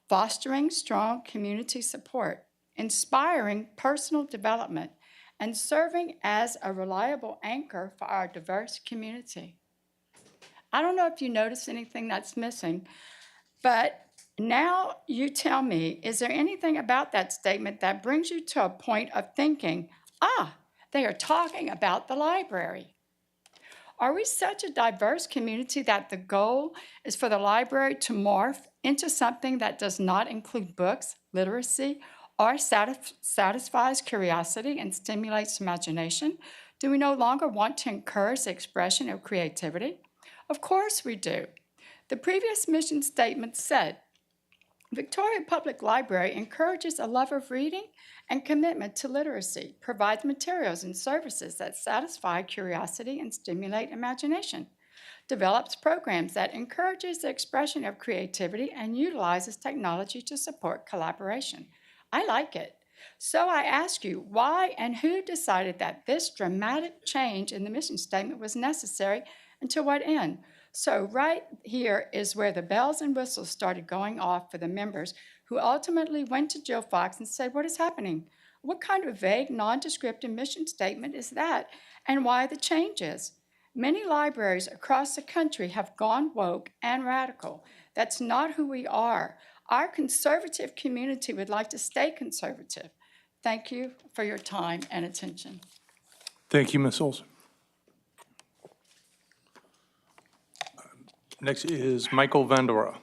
fostering strong community support, inspiring personal development, and serving as a reliable anchor for our diverse community. I don't know if you notice anything that's missing, but now you tell me, is there anything about that statement that brings you to a point of thinking, they are talking about the library? Are we such a diverse community that the goal is for the library to morph into something that does not include books, literacy, or satisfies curiosity and stimulates imagination? Do we no longer want to encourage the expression of creativity? Of course we do. The previous mission statement said, Victoria Public Library encourages a love of reading and commitment to literacy, provides materials and services that satisfy curiosity and stimulate imagination, develops programs that encourages the expression of creativity and utilizes technology to support collaboration. I like it. So I ask you, why and who decided that this dramatic change in the mission statement was necessary and to what end? So right here is where the bells and whistles started going off for the members who ultimately went to Jill Fox and said, what is happening? What kind of vague, non-descriptive mission statement is that, and why the changes? Many libraries across the country have gone woke and radical. That's not who we are. Our conservative community would like to stay conservative. Thank you for your time and attention. Thank you, Ms. Olson. Next is Michael Vandora.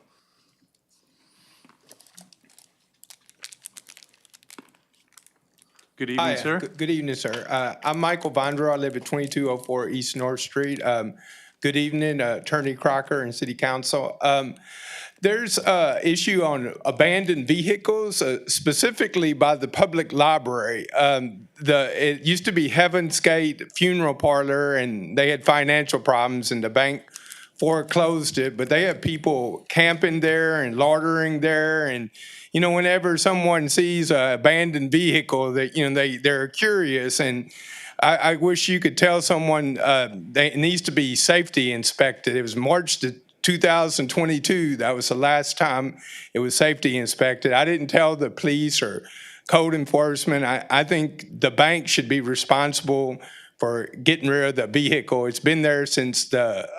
Good evening, sir. Good evening, sir. I'm Michael Vandora. I live at 2204 East North Street. Good evening, Attorney Crocker and City Council. There's an issue on abandoned vehicles, specifically by the public library. It used to be Heaven's Gate Funeral Parlor, and they had financial problems, and the bank foreclosed it. But they have people camping there and loitering there, and whenever someone sees an abandoned vehicle, they're curious. And I wish you could tell someone it needs to be safety inspected. It was March 2022, that was the last time it was safety inspected. I didn't tell the police or code enforcement. I think the bank should be responsible for getting rid of the vehicle. It's been there since the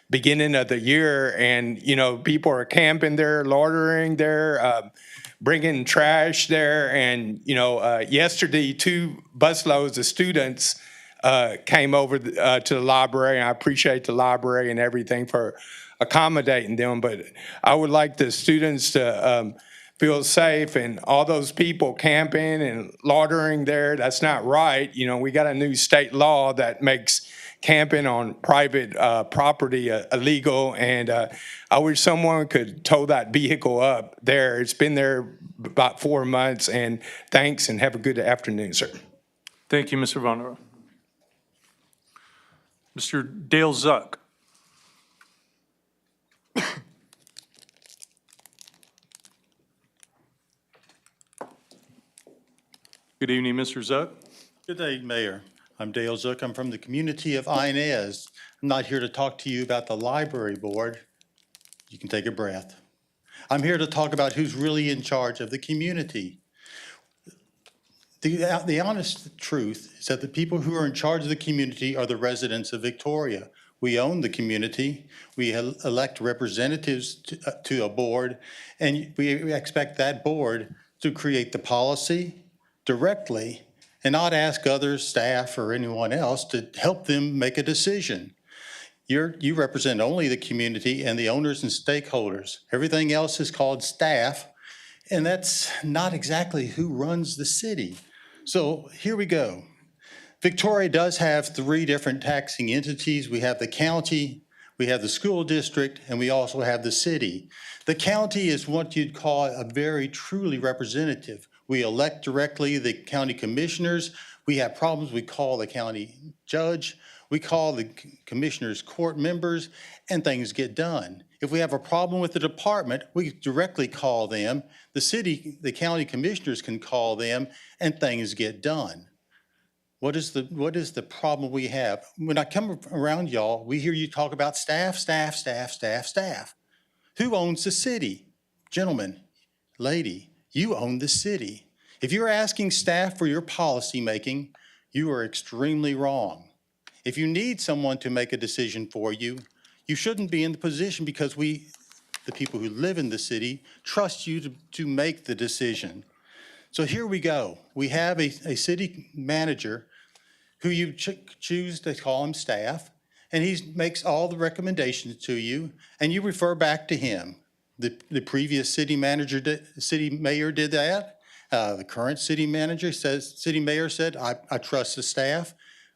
beginning of the year, and people are camping there, loitering there, bringing trash there. And yesterday 2 busloads of students came over to the library, and I appreciate the library and everything for accommodating them. But I would like the students to feel safe, and all those people camping and loitering there, that's not right. You know, we got a new state law that makes camping on private property illegal, and I wish someone could tow that vehicle up there. It's been there about 4 months, and thanks, and have a good afternoon, sir. Thank you, Mr. Vonderau. Mr. Dale Zuck. Good evening, Mr. Zuck. Good day, Mayor. I'm Dale Zook. I'm from the community of Inez. I'm not here to talk to you about the library board. You can take a breath. I'm here to talk about who's really in charge of the community. The honest truth is that the people who are in charge of the community are the residents of Victoria. We own the community. We elect representatives to a board, and we expect that board to create the policy directly and not ask other staff or anyone else to help them make a decision. You represent only the community and the owners and stakeholders. Everything else is called staff, and that's not exactly who runs the city. So here we go. Victoria does have 3 different taxing entities. We have the county, we have the school district, and we also have the city. The county is what you'd call a very truly representative. We elect directly the county commissioners. We have problems, we call the county judge. We call the commissioners court members, and things get done. If we have a problem with the department, we directly call them. The county commissioners can call them, and things get done. What is the problem we have? When I come around y'all, we hear you talk about staff. Who owns the city? Gentlemen, lady, you own the city. If you're asking staff for your policy making, you are extremely wrong. If you need someone to make a decision for you, you shouldn't be in the position because we, the people who live in the city, trust you to make the decision. So here we go. We have a city manager who you choose to call him staff, and he makes all the recommendations to you, and you refer back to him. The previous city mayor did that. The current city mayor said, I trust the staff.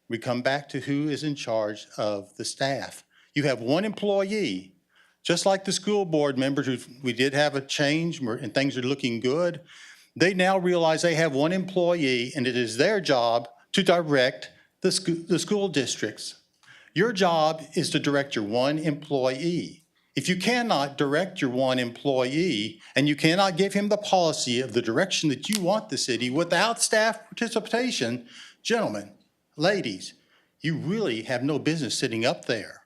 We come back to who is in charge of the staff. You have one employee, just like the school board members, we did have a change and things are looking good. They now realize they have one employee, and it is their job to direct the school districts. Your job is to direct your one employee. If you cannot direct your one employee and you cannot give him the policy of the direction that you want the city without staff participation, gentlemen, ladies, you really have no business sitting up there.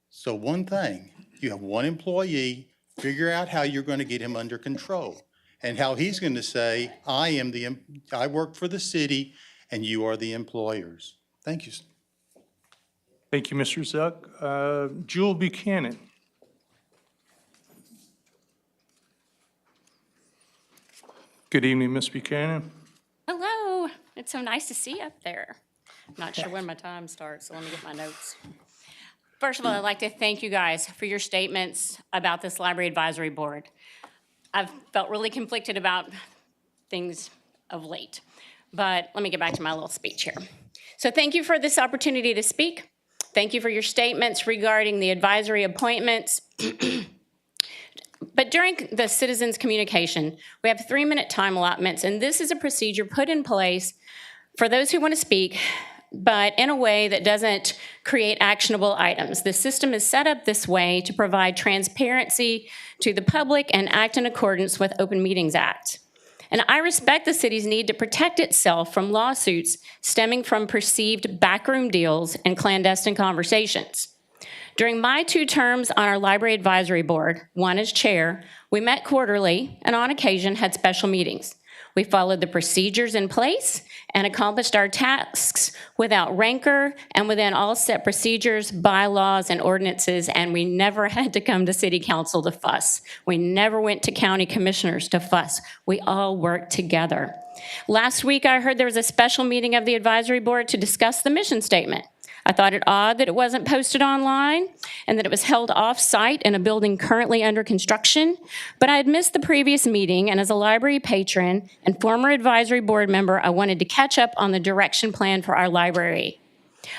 So one thing, you have one employee, figure out how you're going to get him under control and how he's going to say, I work for the city and you are the employers. Thank you. Thank you, Mr. Zuck. Jewel Buchanan. Good evening, Ms. Buchanan. Hello. It's so nice to see you up there. I'm not sure when my time starts, so let me get my notes. First of all, I'd like to thank you guys for your statements about this Library Advisory Board. I've felt really conflicted about things of late, but let me get back to my little speech here. So thank you for this opportunity to speak. Thank you for your statements regarding the advisory appointments. But during the citizens' communication, we have 3-minute time allotments, and this is a procedure put in place for those who want to speak, but in a way that doesn't create actionable items. The system is set up this way to provide transparency to the public and act in accordance with Open Meetings Act. And I respect the city's need to protect itself from lawsuits stemming from perceived backroom deals and clandestine conversations. During my 2 terms on our Library Advisory Board, one as chair, we met quarterly and on occasion had special meetings. We followed the procedures in place and accomplished our tasks without rancor and within all set procedures, bylaws, and ordinances, and we never had to come to city council to fuss. We never went to county commissioners to fuss. We all worked together. Last week, I heard there was a special meeting of the advisory board to discuss the mission statement. I thought it odd that it wasn't posted online and that it was held off-site in a building currently under construction, but I had missed the previous meeting, and as a library patron and former advisory board member, I wanted to catch up on the direction plan for our library.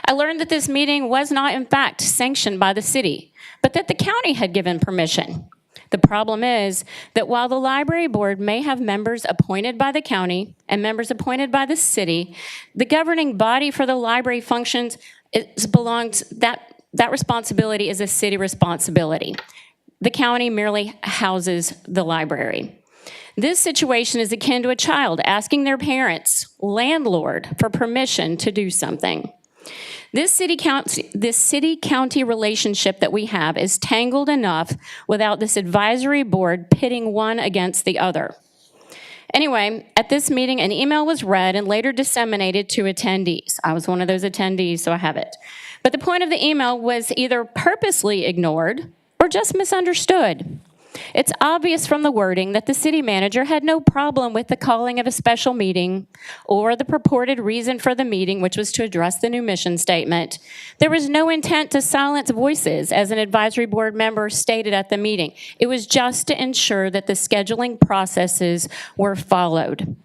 I learned that this meeting was not, in fact, sanctioned by the city, but that the county had given permission. The problem is that while the library board may have members appointed by the county and members appointed by the city, the governing body for the library functions that responsibility is a city responsibility. The county merely houses the library. This situation is akin to a child asking their parents, landlord, for permission to do something. This city-county relationship that we have is tangled enough without this advisory board pitting one against the other. Anyway, at this meeting, an email was read and later disseminated to attendees. I was one of those attendees, so I have it. But the point of the email was either purposely ignored or just misunderstood. It's obvious from the wording that the city manager had no problem with the calling of a special meeting or the purported reason for the meeting, which was to address the new mission statement. There was no intent to silence voices, as an advisory board member stated at the meeting. It was just to ensure that the scheduling processes were followed.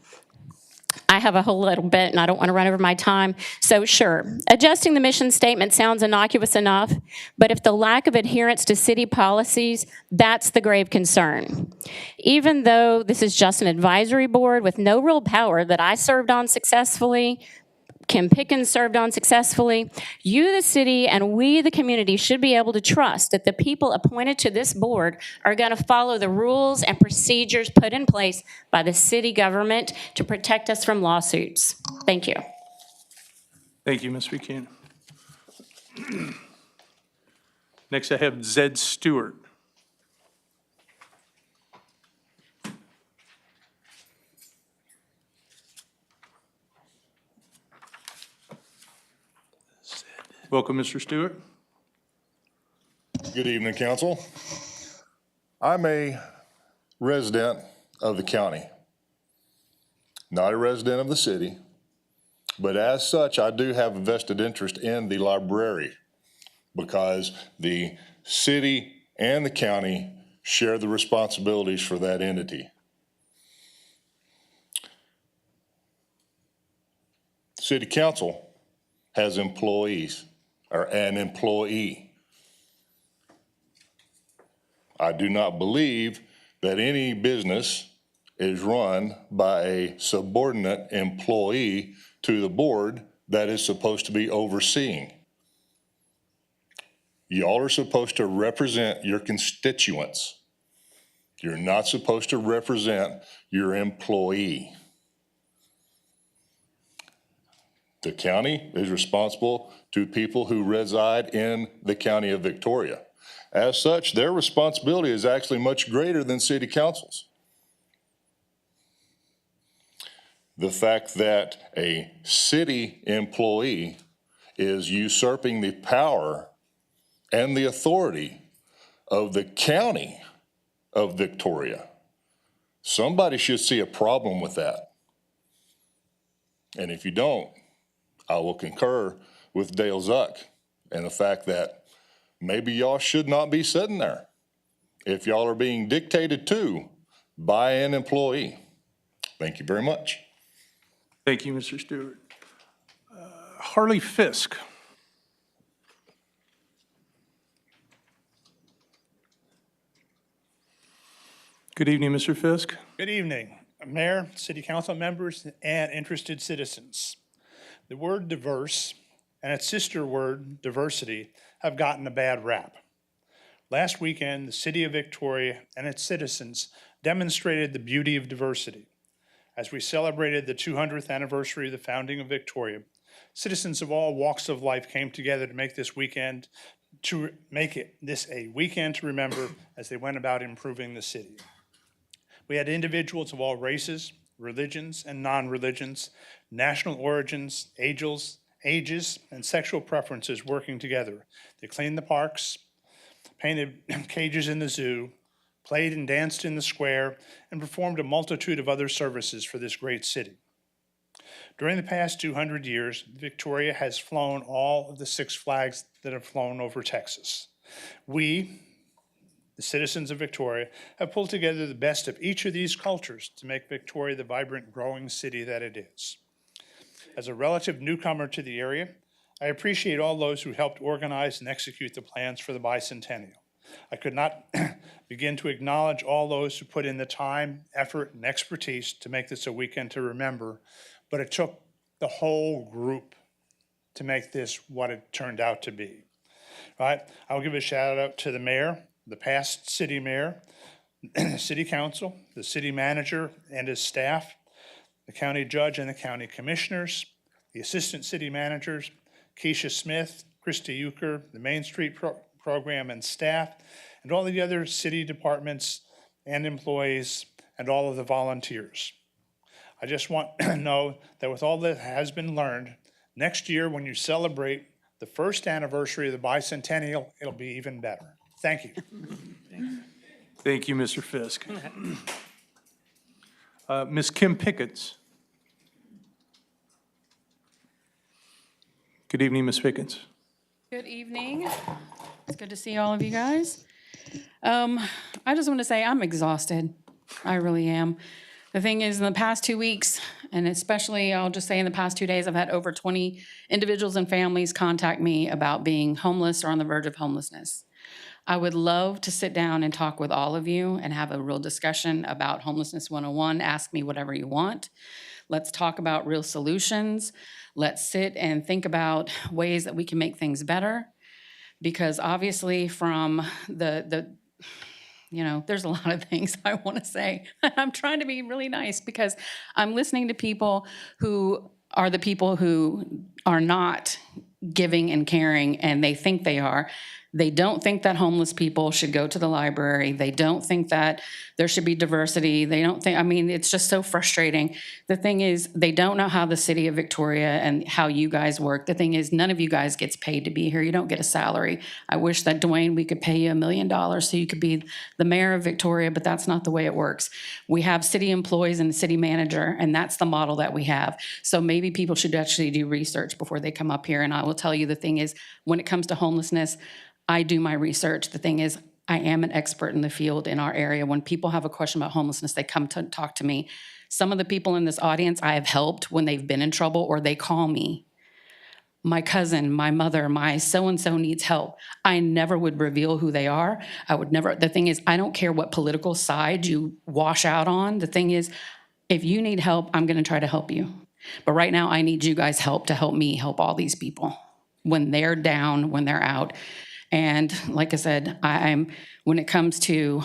I have a whole little bit, and I don't want to run over my time. So sure, adjusting the mission statement sounds innocuous enough, but if the lack of adherence to city policies, that's the grave concern. Even though this is just an advisory board with no real power that I served on successfully, Kim Pickens served on successfully, you, the city, and we, the community, should be able to trust that the people appointed to this board are going to follow the rules and procedures put in place by the city government to protect us from lawsuits. Thank you. Thank you, Ms. Buchanan. Next, I have Zed Stewart. Welcome, Mr. Stewart. Good evening, council. I'm a resident of the county, not a resident of the city, but as such, I do have a vested interest in the library because the city and the county share the responsibilities for that entity. City council has employees, or an employee. I do not believe that any business is run by a subordinate employee to the board that is supposed to be overseeing. Y'all are supposed to represent your constituents. You're not supposed to represent your employee. The county is responsible to people who reside in the county of Victoria. As such, their responsibility is actually much greater than city council's. The fact that a city employee is usurping the power and the authority of the county of Victoria, somebody should see a problem with that. And if you don't, I will concur with Dale Zuck and the fact that maybe y'all should not be sitting there if y'all are being dictated to by an employee. Thank you very much. Thank you, Mr. Stewart. Harley Fisk. Good evening, Mr. Fisk. Good evening, Mayor, City Council members, and interested citizens. The word diverse and its sister word diversity have gotten a bad rap. Last weekend, the City of Victoria and its citizens demonstrated the beauty of diversity. As we celebrated the 200th anniversary of the founding of Victoria, citizens of all walks of life came together to make this weekend, to make this a weekend to remember as they went about improving the city. We had individuals of all races, religions and non-religions, national origins, ages, and sexual preferences working together. They cleaned the parks, painted cages in the zoo, played and danced in the square, and performed a multitude of other services for this great city. During the past 200 years, Victoria has flown all of the 6 flags that have flown over Texas. We, the citizens of Victoria, have pulled together the best of each of these cultures to make Victoria the vibrant, growing city that it is. As a relative newcomer to the area, I appreciate all those who helped organize and execute the plans for the bicentennial. I could not begin to acknowledge all those who put in the time, effort, and expertise to make this a weekend to remember, but it took the whole group to make this what it turned out to be. Right? I'll give a shout out to the mayor, the past city mayor, the city council, the city manager and his staff, the county judge and the county commissioners, the assistant city managers, Keisha Smith, Christy Euchre, the Main Street program and staff, and all the other city departments and employees, and all of the volunteers. I just want to know that with all that has been learned, next year when you celebrate the first anniversary of the bicentennial, it'll be even better. Thank you. Thank you, Mr. Fisk. Ms. Kim Pickens. Good evening, Ms. Pickens. Good evening. It's good to see all of you guys. I just want to say I'm exhausted. I really am. The thing is, in the past 2 weeks, and especially I'll just say in the past 2 days, I've had over 20 individuals and families contact me about being homeless or on the verge of homelessness. I would love to sit down and talk with all of you and have a real discussion about Homelessness 101. Ask me whatever you want. Let's talk about real solutions. Let's sit and think about ways that we can make things better. Because obviously from there's a lot of things I want to say. I'm trying to be really nice because I'm listening to people who are the people who are not giving and caring, and they think they are. They don't think that homeless people should go to the library. They don't think that there should be diversity. They don't think, it's just so frustrating. The thing is, they don't know how the city of Victoria and how you guys work. The thing is, none of you guys gets paid to be here. You don't get a salary. I wish that, Duane, we could pay you $1 million so you could be the mayor of Victoria, but that's not the way it works. We have city employees and a city manager, and that's the model that we have. So maybe people should actually do research before they come up here. And I will tell you, the thing is, when it comes to homelessness, I do my research. The thing is, I am an expert in the field in our area. When people have a question about homelessness, they come to talk to me. Some of the people in this audience I have helped when they've been in trouble, or they call me. My cousin, my mother, my so-and-so needs help. I never would reveal who they are. I would never. The thing is, I don't care what political side you wash out on. The thing is, if you need help, I'm going to try to help you. But right now, I need you guys' help to help me help all these people when they're down, when they're out. And like I said, when it comes to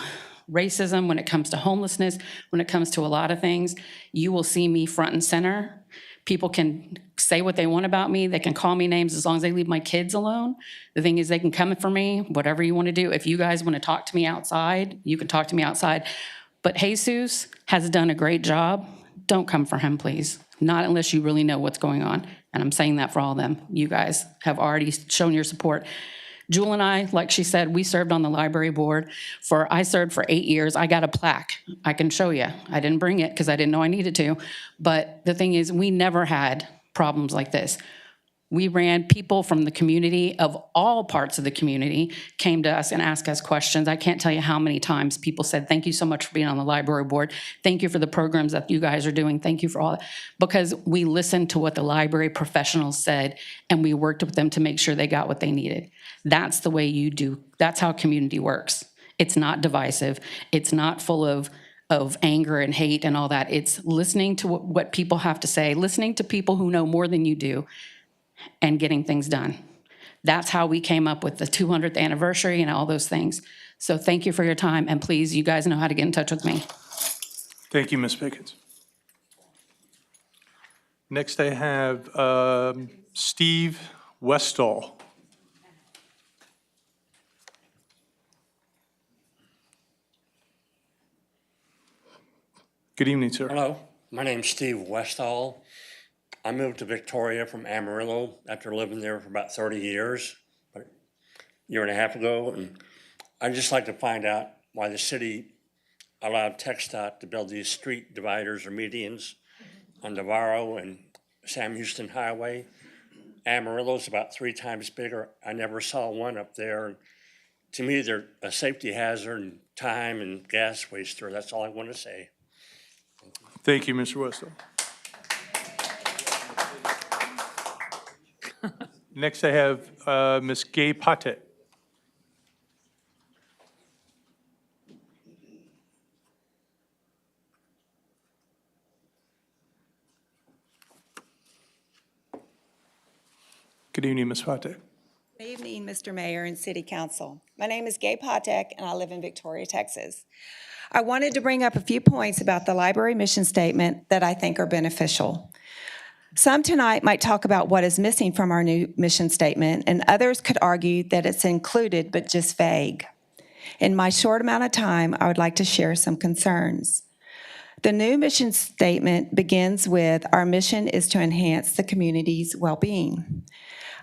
racism, when it comes to homelessness, when it comes to a lot of things, you will see me front and center. People can say what they want about me. They can call me names as long as they leave my kids alone. The thing is, they can come for me, whatever you want to do. If you guys want to talk to me outside, you can talk to me outside. But Jesus has done a great job. Don't come for him, please. Not unless you really know what's going on. And I'm saying that for all of them. You guys have already shown your support. Jewel and I, like she said, we served on the library board. I served for 8 years. I got a plaque. I can show you. I didn't bring it because I didn't know I needed to. But the thing is, we never had problems like this. We ran, people from the community, of all parts of the community, came to us and asked us questions. I can't tell you how many times people said, thank you so much for being on the library board. Thank you for the programs that you guys are doing. Thank you for all that. Because we listened to what the library professionals said, and we worked with them to make sure they got what they needed. That's the way you do. That's how community works. It's not divisive. It's not full of anger and hate and all that. It's listening to what people have to say, listening to people who know more than you do, and getting things done. That's how we came up with the 200th anniversary and all those things. So thank you for your time, and please, you guys know how to get in touch with me. Thank you, Ms. Pickens. Next, I have Steve Westall. Good evening, sir. Hello, my name's Steve Westall. I moved to Victoria from Amarillo after living there for about 30 years, about a year and a half ago. And I'd just like to find out why the city allowed TxDOT to build these street dividers or medians on Navarro and Sam Houston Highway. Amarillo's about 3 times bigger. I never saw one up there. To me, they're a safety hazard and time and gas waster. That's all I want to say. Thank you, Mr. Westall. Next, I have Ms. Gay Patet. Good evening, Ms. Patek. Good evening, Mr. Mayor and City Council. My name is Gay Patek, and I live in Victoria, Texas. I wanted to bring up a few points about the library mission statement that I think are beneficial. Some tonight might talk about what is missing from our new mission statement, and others could argue that it's included but just vague. In my short amount of time, I would like to share some concerns. The new mission statement begins with, "Our mission is to enhance the community's well-being."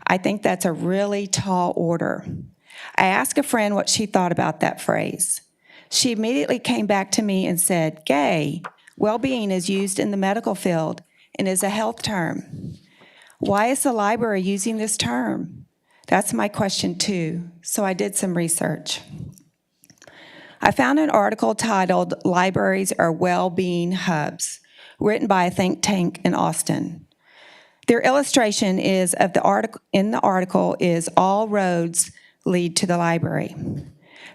I think that's a really tall order. I asked a friend what she thought about that phrase. She immediately came back to me and said, "Gay, well-being is used in the medical field and is a health term. Why is the library using this term?" That's my question too, so I did some research. I found an article titled "Libraries Are Well-Being Hubs," written by a think tank in Austin. Their illustration is of the article in the article is "All roads lead to the library."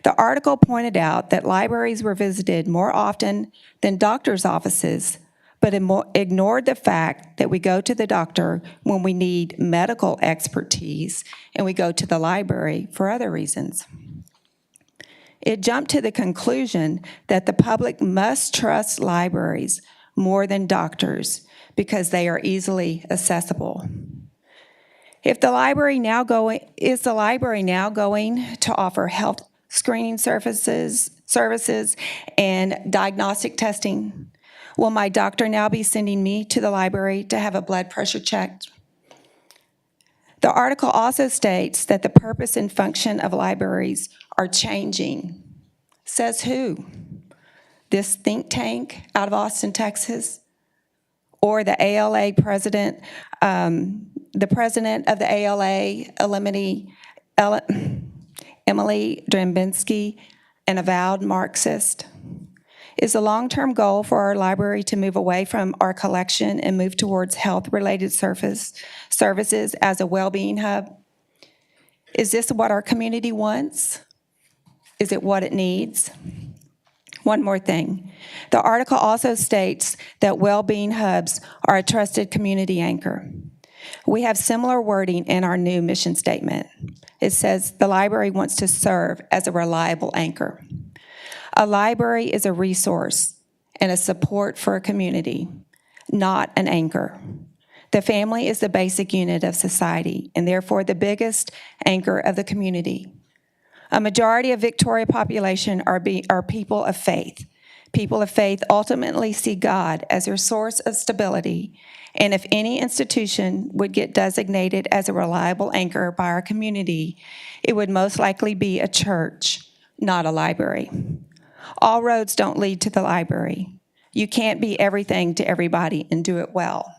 The article pointed out that libraries were visited more often than doctors' offices, but ignored the fact that we go to the doctor when we need medical expertise and we go to the library for other reasons. It jumped to the conclusion that the public must trust libraries more than doctors because they are easily accessible. Is the library now going to offer health screening services and diagnostic testing? Will my doctor now be sending me to the library to have a blood pressure checked? The article also states that the purpose and function of libraries are changing. Says who? This think tank out of Austin, Texas? Or the ALA president, the president of the ALA, Emily Drabinski, an avowed Marxist? Is the long-term goal for our library to move away from our collection and move towards health-related services as a well-being hub? Is this what our community wants? Is it what it needs? One more thing. The article also states that well-being hubs are a trusted community anchor. We have similar wording in our new mission statement. It says the library wants to serve as a reliable anchor. A library is a resource and a support for a community, not an anchor. The family is the basic unit of society and therefore the biggest anchor of the community. A majority of Victoria population are people of faith. People of faith ultimately see God as their source of stability, and if any institution would get designated as a reliable anchor by our community, it would most likely be a church, not a library. All roads don't lead to the library. You can't be everything to everybody and do it well.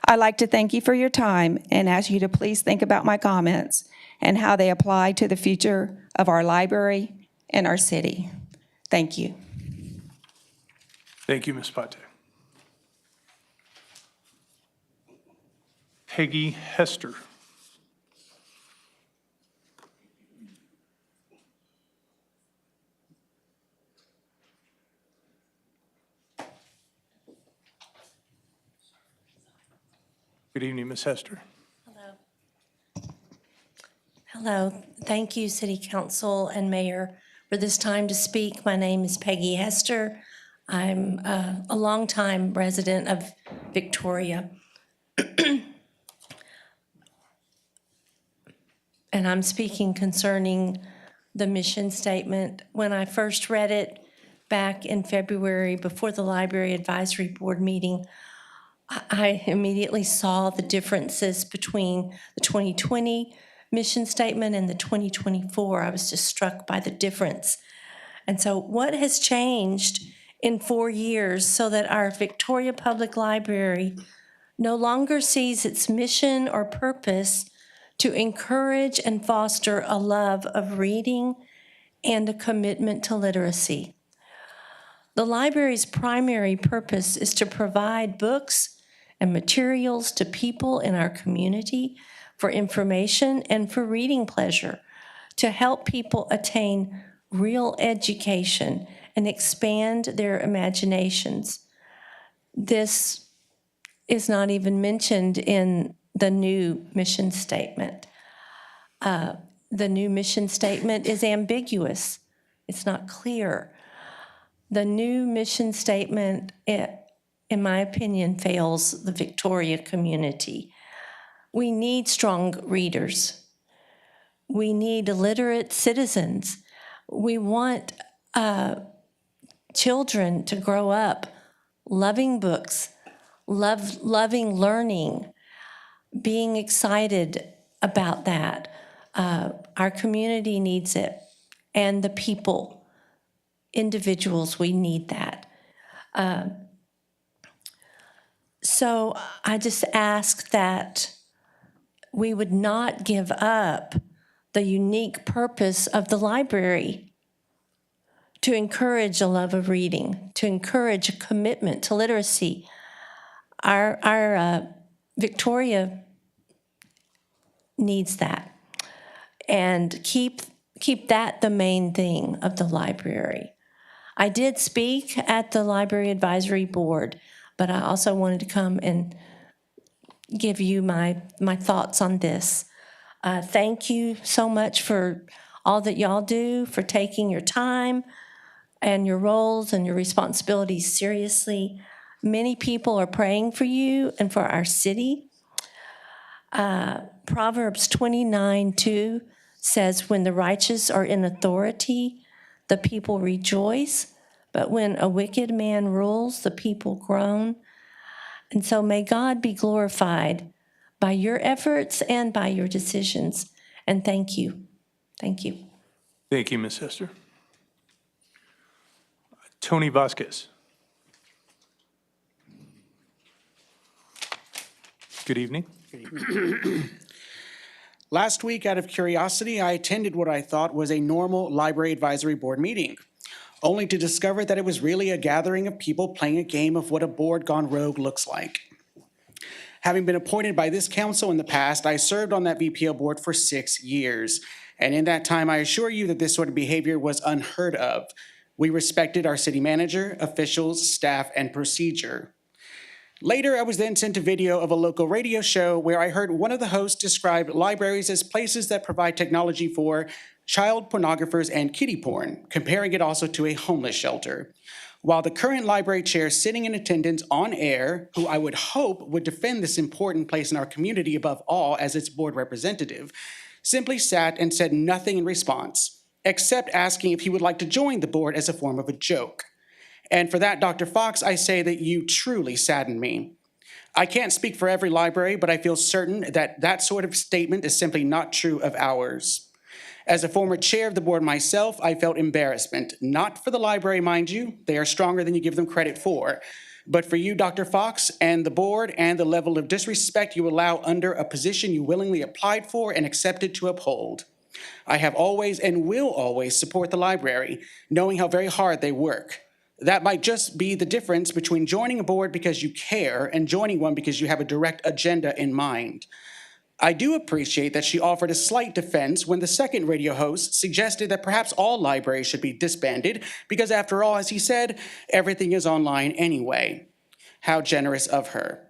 I'd like to thank you for your time and ask you to please think about my comments and how they apply to the future of our library and our city. Thank you. Thank you, Ms. Patek. Peggy Hester. Good evening, Ms. Hester. Hello. Thank you, City Council and Mayor, for this time to speak. My name is Peggy Hester. I'm a longtime resident of Victoria. And I'm speaking concerning the mission statement. When I first read it back in February before the Library Advisory Board meeting, I immediately saw the differences between the 2020 mission statement and the 2024. I was just struck by the difference. And so what has changed in 4 years so that our Victoria Public Library no longer sees its mission or purpose to encourage and foster a love of reading and a commitment to literacy. The library's primary purpose is to provide books and materials to people in our community for information and for reading pleasure, to help people attain real education and expand their imaginations. This is not even mentioned in the new mission statement. The new mission statement is ambiguous. It's not clear. The new mission statement, in my opinion, fails the Victoria community. We need strong readers. We need literate citizens. We want children to grow up loving books, loving learning, being excited about that. Our community needs it, and the people, individuals, we need that. So I just ask that we would not give up the unique purpose of the library to encourage a love of reading, to encourage a commitment to literacy. Our Victoria needs that. And keep that the main thing of the library. I did speak at the Library Advisory Board, but I also wanted to come and give you my thoughts on this. Thank you so much for all that y'all do, for taking your time and your roles and your responsibilities seriously. Many people are praying for you and for our city. Proverbs 29:2 says, when the righteous are in authority, the people rejoice, but when a wicked man rules, the people groan. And so may God be glorified by your efforts and by your decisions. And thank you. Thank you. Thank you, Ms. Hester. Tony Vasquez. Good evening. Last week, out of curiosity, I attended what I thought was a normal Library Advisory Board meeting, only to discover that it was really a gathering of people playing a game of what a board gone rogue looks like. Having been appointed by this council in the past, I served on that VPO board for 6 years. And in that time, I assure you that this sort of behavior was unheard of. We respected our city manager, officials, staff, and procedure. Later, I was then sent a video of a local radio show where I heard one of the hosts describe libraries as places that provide technology for child pornographers and kiddie porn, comparing it also to a homeless shelter. While the current library chair sitting in attendance on air, who I would hope would defend this important place in our community above all as its board representative, simply sat and said nothing in response, except asking if he would like to join the board as a form of a joke. And for that, Dr. Fox, I say that you truly sadden me. I can't speak for every library, but I feel certain that that sort of statement is simply not true of ours. As a former chair of the board myself, I felt embarrassment, not for the library, mind you, they are stronger than you give them credit for, but for you, Dr. Fox, and the board, and the level of disrespect you allow under a position you willingly applied for and accepted to uphold. I have always and will always support the library, knowing how very hard they work. That might just be the difference between joining a board because you care and joining one because you have a direct agenda in mind. I do appreciate that she offered a slight defense when the second radio host suggested that perhaps all libraries should be disbanded because, after all, as he said, everything is online anyway. How generous of her.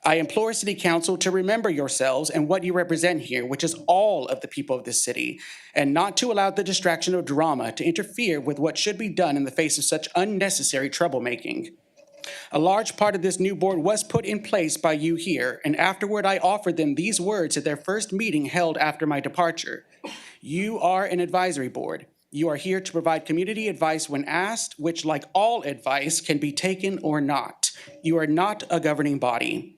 I implore City Council to remember yourselves and what you represent here, which is all of the people of this city, and not to allow the distraction of drama to interfere with what should be done in the face of such unnecessary troublemaking. A large part of this new board was put in place by you here, and afterward I offered them these words at their first meeting held after my departure. You are an advisory board. You are here to provide community advice when asked, which, like all advice, can be taken or not. You are not a governing body.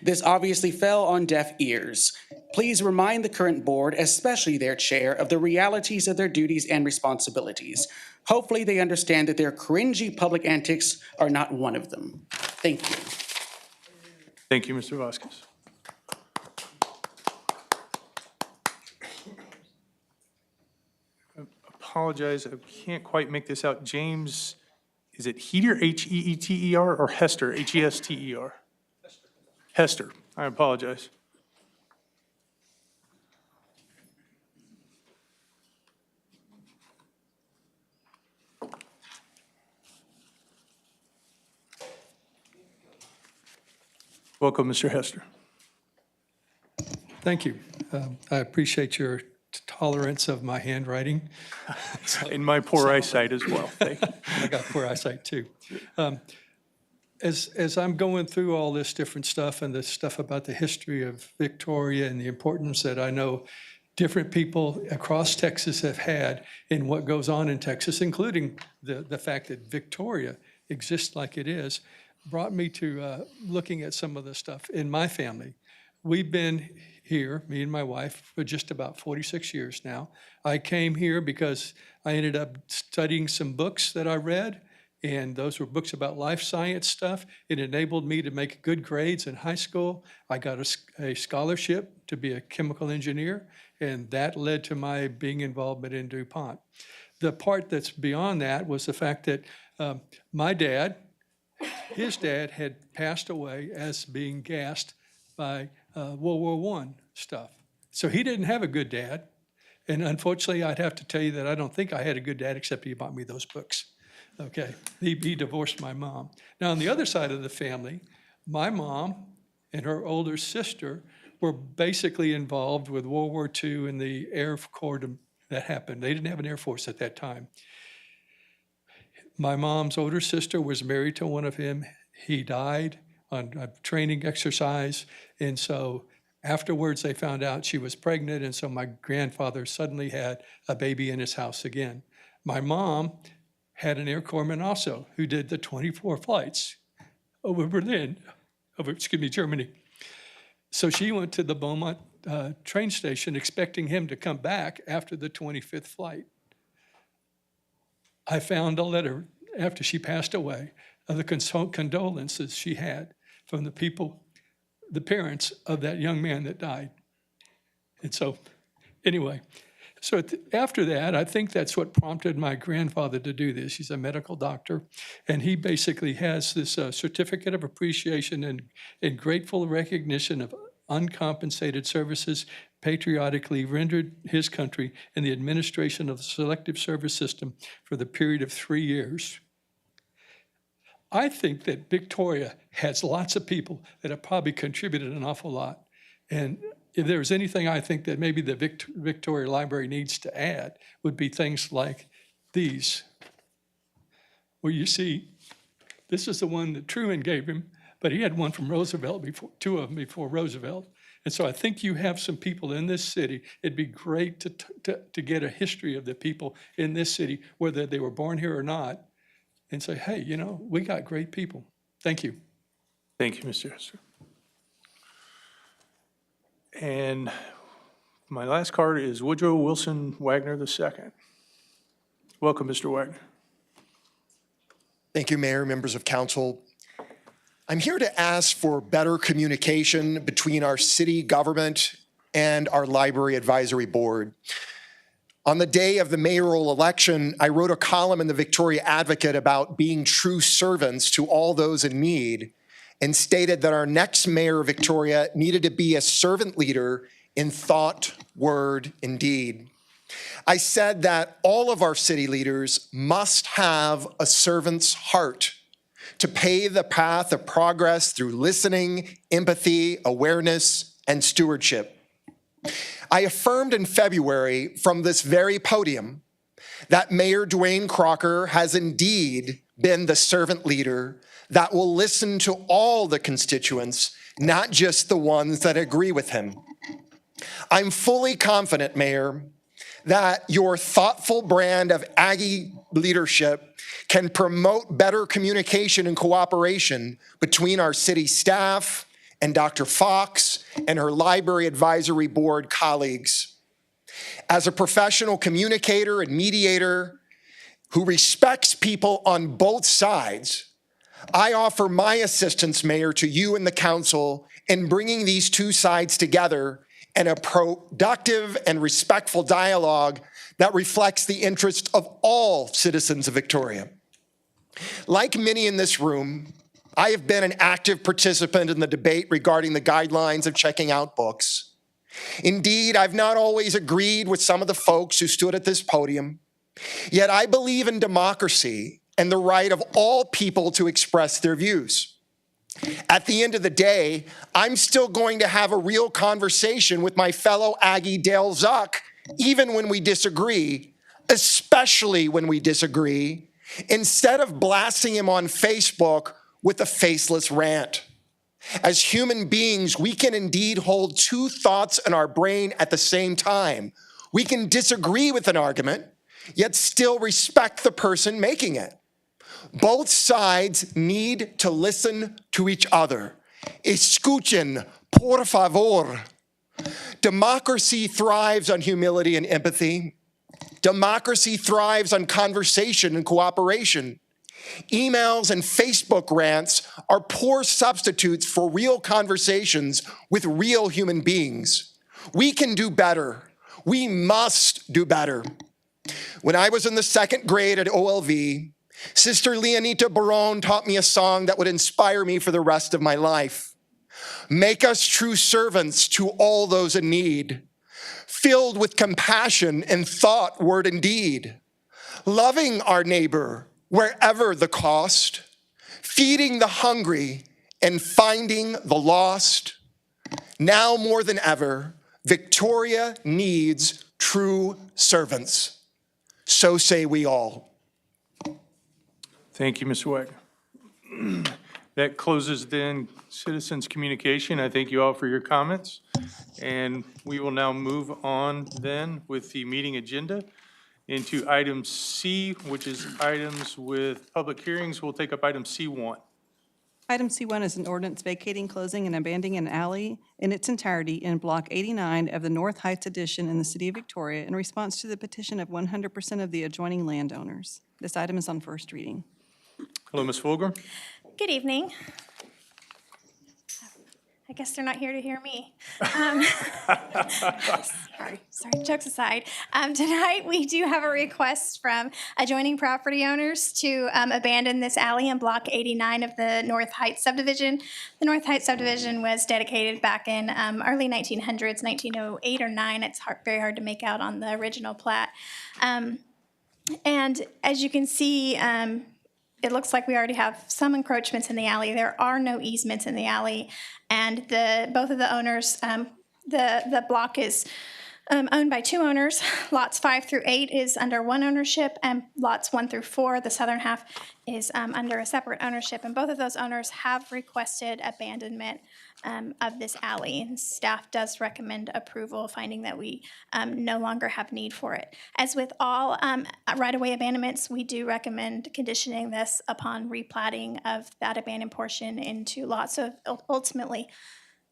This obviously fell on deaf ears. Please remind the current board, especially their chair, of the realities of their duties and responsibilities. Hopefully they understand that their cringy public antics are not one of them. Thank you. Thank you, Mr. Vasquez. I apologize, I can't quite make this out. James, is it Heater, H-E-E-T-E-R, or Hester, H-E-S-T-E-R? Hester, I apologize. Welcome, Mr. Hester. Thank you. I appreciate your tolerance of my handwriting. And my poor eyesight as well. Thank you. I got poor eyesight too. As I'm going through all this different stuff and the stuff about the history of Victoria and the importance that I know different people across Texas have had in what goes on in Texas, including the fact that Victoria exists like it is, brought me to looking at some of the stuff in my family. We've been here, me and my wife, for just about 46 years now. I came here because I ended up studying some books that I read, and those were books about life science stuff. It enabled me to make good grades in high school. I got a scholarship to be a chemical engineer, and that led to my being involvement in DuPont. The part that's beyond that was the fact that my dad, his dad had passed away as being gassed by World War I stuff. So he didn't have a good dad. And unfortunately, I'd have to tell you that I don't think I had a good dad, except he bought me those books. Okay, he divorced my mom. Now, on the other side of the family, my mom and her older sister were basically involved with World War II and the Air Corps that happened. They didn't have an Air Force at that time. My mom's older sister was married to one of him. He died on a training exercise. And so afterwards, they found out she was pregnant. And so my grandfather suddenly had a baby in his house again. My mom had an Air Corpsman also who did the 24 flights over Germany. So she went to the Beaumont train station expecting him to come back after the 25th flight. I found a letter after she passed away of the condolences she had from the people, the parents of that young man that died. And so, anyway, so after that, I think that's what prompted my grandfather to do this. He's a medical doctor, and he basically has this certificate of appreciation and grateful recognition of uncompensated services patriotically rendered his country in the administration of the Selective Service System for the period of 3 years. I think that Victoria has lots of people that have probably contributed an awful lot. And if there's anything I think that maybe the Victoria Library needs to add would be things like these, where you see, this is the one that Truman gave him, but he had one from Roosevelt before, two of them before Roosevelt. And so I think you have some people in this city. It'd be great to get a history of the people in this city, whether they were born here or not, and say, hey, you know, we got great people. Thank you. Thank you, Mr. Hester. And my last card is Woodrow Wilson Wagner II. Welcome, Mr. Wagner. Thank you, Mayor, members of council. I'm here to ask for better communication between our city government and our library advisory board. On the day of the mayoral election, I wrote a column in the Victoria Advocate about being true servants to all those in need, and stated that our next mayor of Victoria needed to be a servant leader in thought, word, and deed. I said that all of our city leaders must have a servant's heart to pave the path of progress through listening, empathy, awareness, and stewardship. I affirmed in February from this very podium that Mayor Duane Crocker has indeed been the servant leader that will listen to all the constituents, not just the ones that agree with him. I'm fully confident, Mayor, that your thoughtful brand of Aggie leadership can promote better communication and cooperation between our city staff and Dr. Fox and her library advisory board colleagues. As a professional communicator and mediator who respects people on both sides, I offer my assistance, Mayor, to you and the council in bringing these two sides together in a productive and respectful dialogue that reflects the interest of all citizens of Victoria. Like many in this room, I have been an active participant in the debate regarding the guidelines of checking out books. Indeed, I've not always agreed with some of the folks who stood at this podium, yet I believe in democracy and the right of all people to express their views. At the end of the day, I'm still going to have a real conversation with my fellow Aggie Dale Zuck, even when we disagree, especially when we disagree, instead of blasting him on Facebook with a faceless rant. As human beings, we can indeed hold two thoughts in our brain at the same time. We can disagree with an argument, yet still respect the person making it. Both sides need to listen to each other. Escuchen, por favor. Democracy thrives on humility and empathy. Democracy thrives on conversation and cooperation. Emails and Facebook rants are poor substitutes for real conversations with real human beings. We can do better. We must do better. When I was in the second grade at OLV, Sister Leonita Barone taught me a song that would inspire me for the rest of my life. Make us true servants to all those in need, filled with compassion in thought, word, and deed, loving our neighbor wherever the cost, feeding the hungry and finding the lost. Now more than ever, Victoria needs true servants. So say we all. Thank you, Ms. Weck. That closes then citizens' communication. I thank you all for your comments. And we will now move on then with the meeting agenda into item C, which is items with public hearings. We'll take up item C1. Item C1 is an ordinance vacating, closing, and abandoning an alley in its entirety in Block 89 of the North Heights Addition in the City of Victoria in response to the petition of 100% of the adjoining landowners. This item is on first reading. Hello, Ms. Fulger. Good evening. I guess they're not here to hear me. Sorry, jokes aside. Tonight, we do have a request from adjoining property owners to abandon this alley in Block 89 of the North Heights subdivision. The North Heights subdivision was dedicated back in early 1900s, 1908 or 9. It's very hard to make out on the original plat. And as you can see, it looks like we already have some encroachments in the alley. There are no easements in the alley, and both of the owners, the block is owned by two owners. Lots 5 through 8 is under one ownership, and lots 1 through 4, the southern half, is under a separate ownership. And both of those owners have requested abandonment of this alley, and staff does recommend approval, finding that we no longer have need for it. As with all right-of-way abandonments, we do recommend conditioning this upon replatting of that abandoned portion into lots. So ultimately,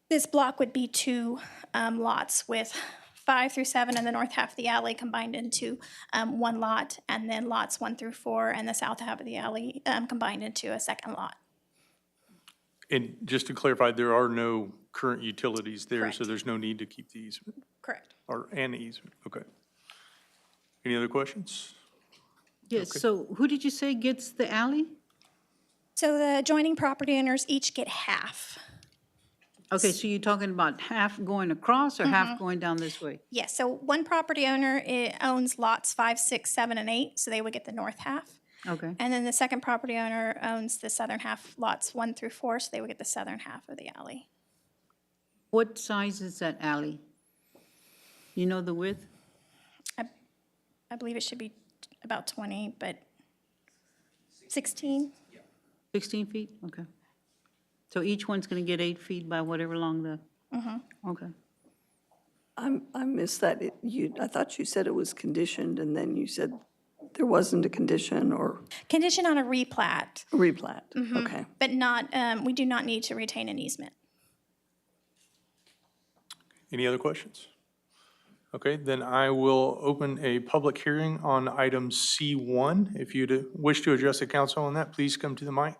this block would be 2 lots with 5 through 7 in the north half of the alley combined into 1 lot, and then lots 1 through 4 in the south half of the alley combined into a second lot. And just to clarify, there are no current utilities there, Correct. so there's no need to keep the easement. Correct. Or an easement, okay. Any other questions? Yes, Okay. so who did you say gets the alley? So the adjoining property owners each get half. Okay, so you're talking about half going across or half going down this way? Yes, so one property owner owns lots 5, 6, 7, and 8, so they would get the north half. Okay. And then the second property owner owns the southern half, lots 1 through 4, so they would get the southern half of the alley. What size is that alley? You know the width? I believe it should be about 20, but 16. 16 feet? Okay. So each one's going to get 8 feet by whatever long the, okay. I missed that. I thought you said it was conditioned, and then you said there wasn't a condition or Condition on a replat. replat. Mhm. Okay. But not, we do not need to retain an easement. Any other questions? Okay, then I will open a public hearing on item C1. If you wish to address the council on that, please come to the mic.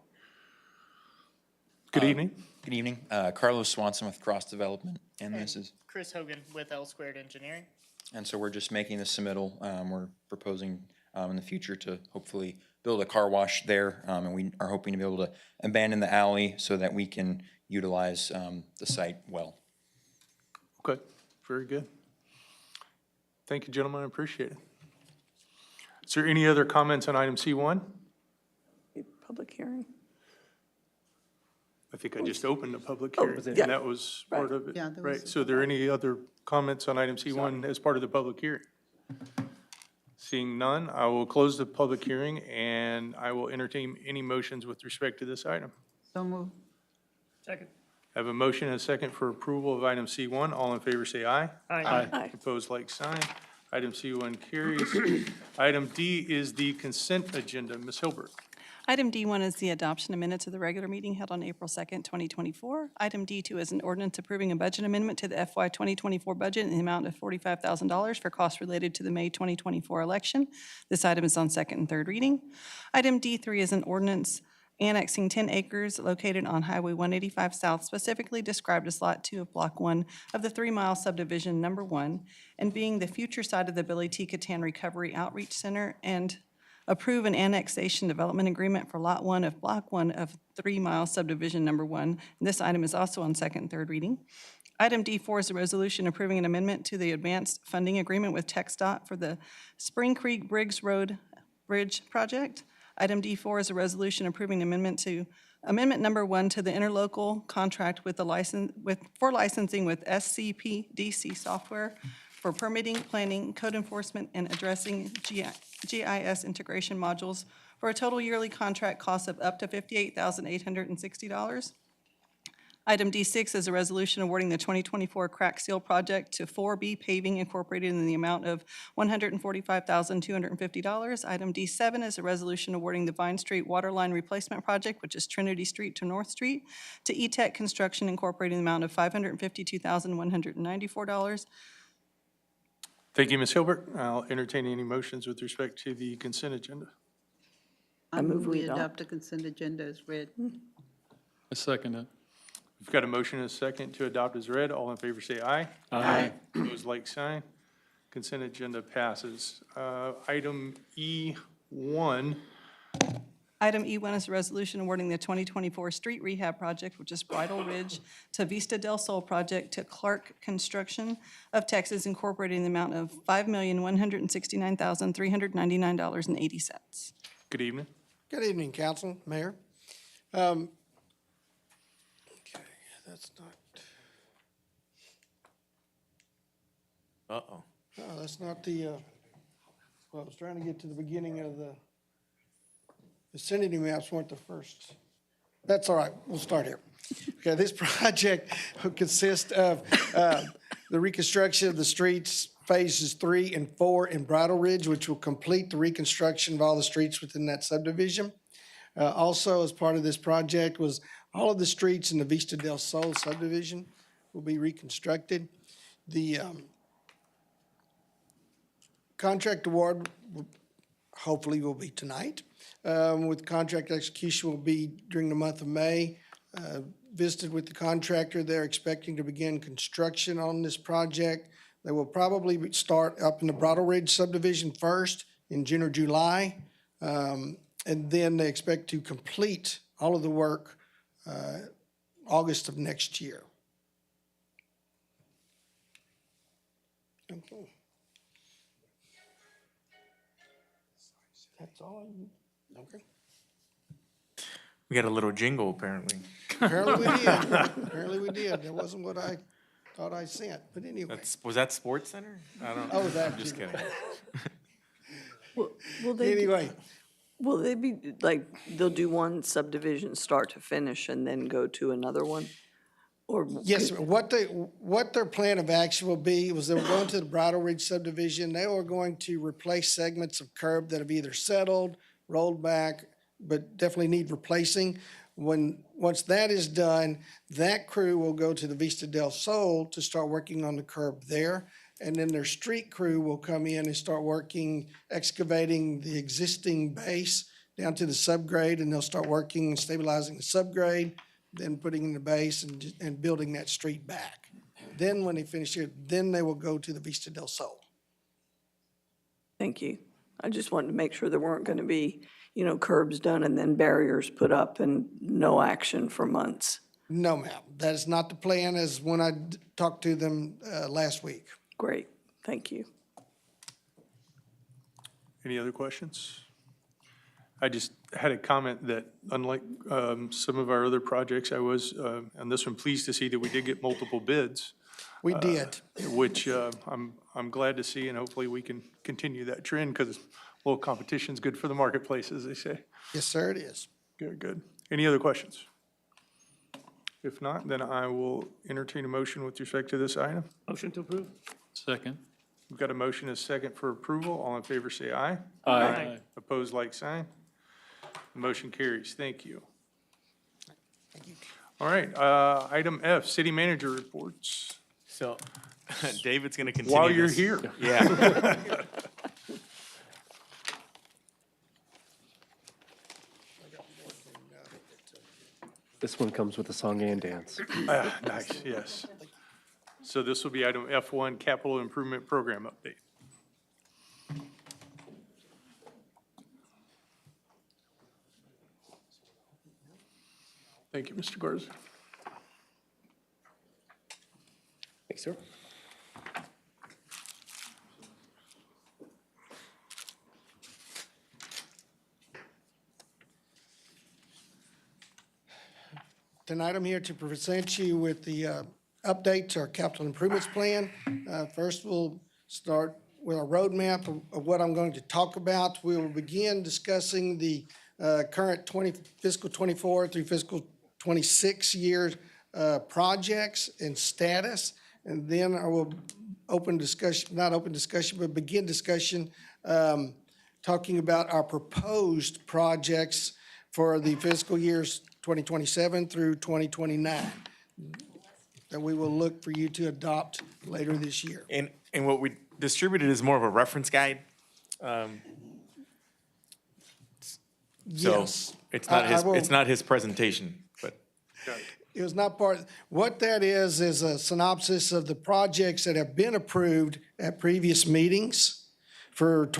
Good evening. Good evening. Carlos Swanson with Cross Development, and this is, Chris Hogan with L Squared Engineering. and so we're just making this submittal. We're proposing in the future to hopefully build a car wash there, and we are hoping to be able to abandon the alley so that we can utilize the site well. Okay, very good. Thank you, gentlemen, I appreciate it. Is there any other comments on item C1? Public hearing. I think I just opened a public Oh, hearing, and yeah. that was part of it. Yeah, there Right, was- so are there any other comments on item C1 as part of the public hearing? Seeing none, I will close the public hearing, and I will entertain any motions with respect to this item. So move. Second. I have a motion and a second for approval of item C1. All in favor, say aye. Aye. Aye. Opposed, like sign. Item C1 carries. Item D is the consent agenda. Ms. Hilbert. Item D1 is the adoption of minutes of the regular meeting held on April 2nd, 2024. Item D2 is an ordinance approving a budget amendment to the FY 2024 budget in the amount of $45,000 for costs related to the May 2024 election. This item is on second and third reading. Item D3 is an ordinance annexing 10 acres located on Highway 185 South, specifically described as Lot 2 of Block 1 of the 3-mile subdivision number 1, and being the future site of the Billy T. Catan Recovery Outreach Center, and approve an annexation development agreement for Lot 1 of Block 1 of 3-mile subdivision number 1. And this item is also on second and third reading. Item D4 is a resolution approving an amendment to the advanced funding agreement with TxDOT for the Spring Creek Briggs Road Bridge project. Item D4 is a resolution approving amendment number 1 to the interlocal contract with for licensing with SCPDC software for permitting, planning, code enforcement, and addressing GIS integration modules for a total yearly contract cost of up to $58,860. Item D6 is a resolution awarding the 2024 crack seal project to 4B Paving Incorporated in the amount of $145,250. Item D7 is a resolution awarding the Vine Street Waterline Replacement Project, which is Trinity Street to North Street, to E-Tech Construction Incorporated in the amount of $552,194. Thank you, Ms. Hilbert. I'll entertain any motions with respect to the consent agenda. I move we adopt the consent agenda as read. I second it. We've got a motion and a second to adopt as read. All in favor, say aye. Aye. Opposed, like sign. Consent agenda passes. Item E1. Item E1 is a resolution awarding the 2024 street rehab project, which is Bridle Ridge to Vista del Sol project to Clark Construction of Texas Incorporated in the amount of $5,169,399.80. Good evening. Good evening, Council, Mayor. That's not. Uh-oh. No, that's not the, well, I was trying to get to the beginning of the vicinity maps weren't the first. That's all right, we'll start here. Okay, this project consists of the reconstruction of the streets, phases 3 and 4 in Bridle Ridge, which will complete the reconstruction of all the streets within that subdivision. Also, as part of this project was all of the streets in the Vista del Sol subdivision will be reconstructed. The contract award hopefully will be tonight. With contract execution will be during the month of May. Visited with the contractor. They're expecting to begin construction on this project. They will probably start up in the Bridle Ridge subdivision first in June or July. And then they expect to complete all of the work August of next year. Okay. That's all. Okay. We got a little jingle, apparently. Apparently we did. Apparently we did. That wasn't what I thought I sent, but anyway. Was that Sports Center? I don't Oh, know. that I'm just too. kidding. Will they? Anyway. Will they be, like, they'll do one subdivision start to finish and then go to another one? Or Yes, sir. What their plan of action will be was they were going to the Bridle Ridge subdivision. They were going to replace segments of curb that have either settled, rolled back, but definitely need replacing. Once that is done, that crew will go to the Vista del Sol to start working on the curb there. And then their street crew will come in and start working, excavating the existing base down to the subgrade, and they'll start working and stabilizing the subgrade, then putting in the base and building that street back. Then when they finish here, then they will go to the Vista del Sol. Thank you. I just wanted to make sure there weren't going to be, curbs done and then barriers put up and no action for months. No, ma'am. That is not the plan as when I talked to them last week. Great, thank you. Any other questions? I just had a comment that unlike some of our other projects, I was, on this one, pleased to see that we did get multiple bids. We did. Which I'm glad to see, and hopefully we can continue that trend because a little competition's good for the marketplace, as they say. Yes, sir, it is. Good, good. Any other questions? If not, then I will entertain a motion with respect to this item. Motion to approve. Second. We've got a motion and a second for approval. All in favor, say aye. Aye. Opposed, like sign. The motion carries. Thank you. All right, item F, city manager reports. So David's going to continue While you're this. here. Yeah. This one comes with a song and dance. Nice, yes. So this will be item F1, capital improvement program update. Thank you, Mr. Garza. Thanks, sir. Tonight, I'm here to present you with the update to our capital improvements plan. First, we'll start with a roadmap of what I'm going to talk about. We will begin discussing the current fiscal 24 through fiscal 26 year projects and status. And then I will begin discussion talking about our proposed projects for the fiscal years 2027 through 2029 that we will look for you to adopt later this year. And what we distributed is more of a reference guide. Yes. It's not his presentation, but. It was not part, what that is a synopsis of the projects that have been approved at previous meetings for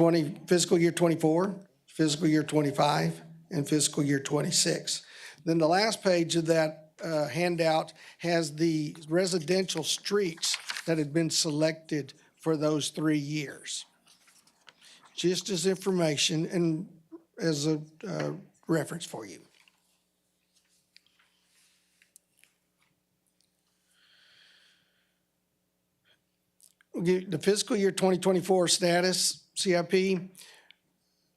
fiscal year 24, fiscal year 25, and fiscal year 26. Then the last page of that handout has the residential streets that had been selected for those 3 years. Just as information and as a reference for you. The fiscal year 2024 status, CIP,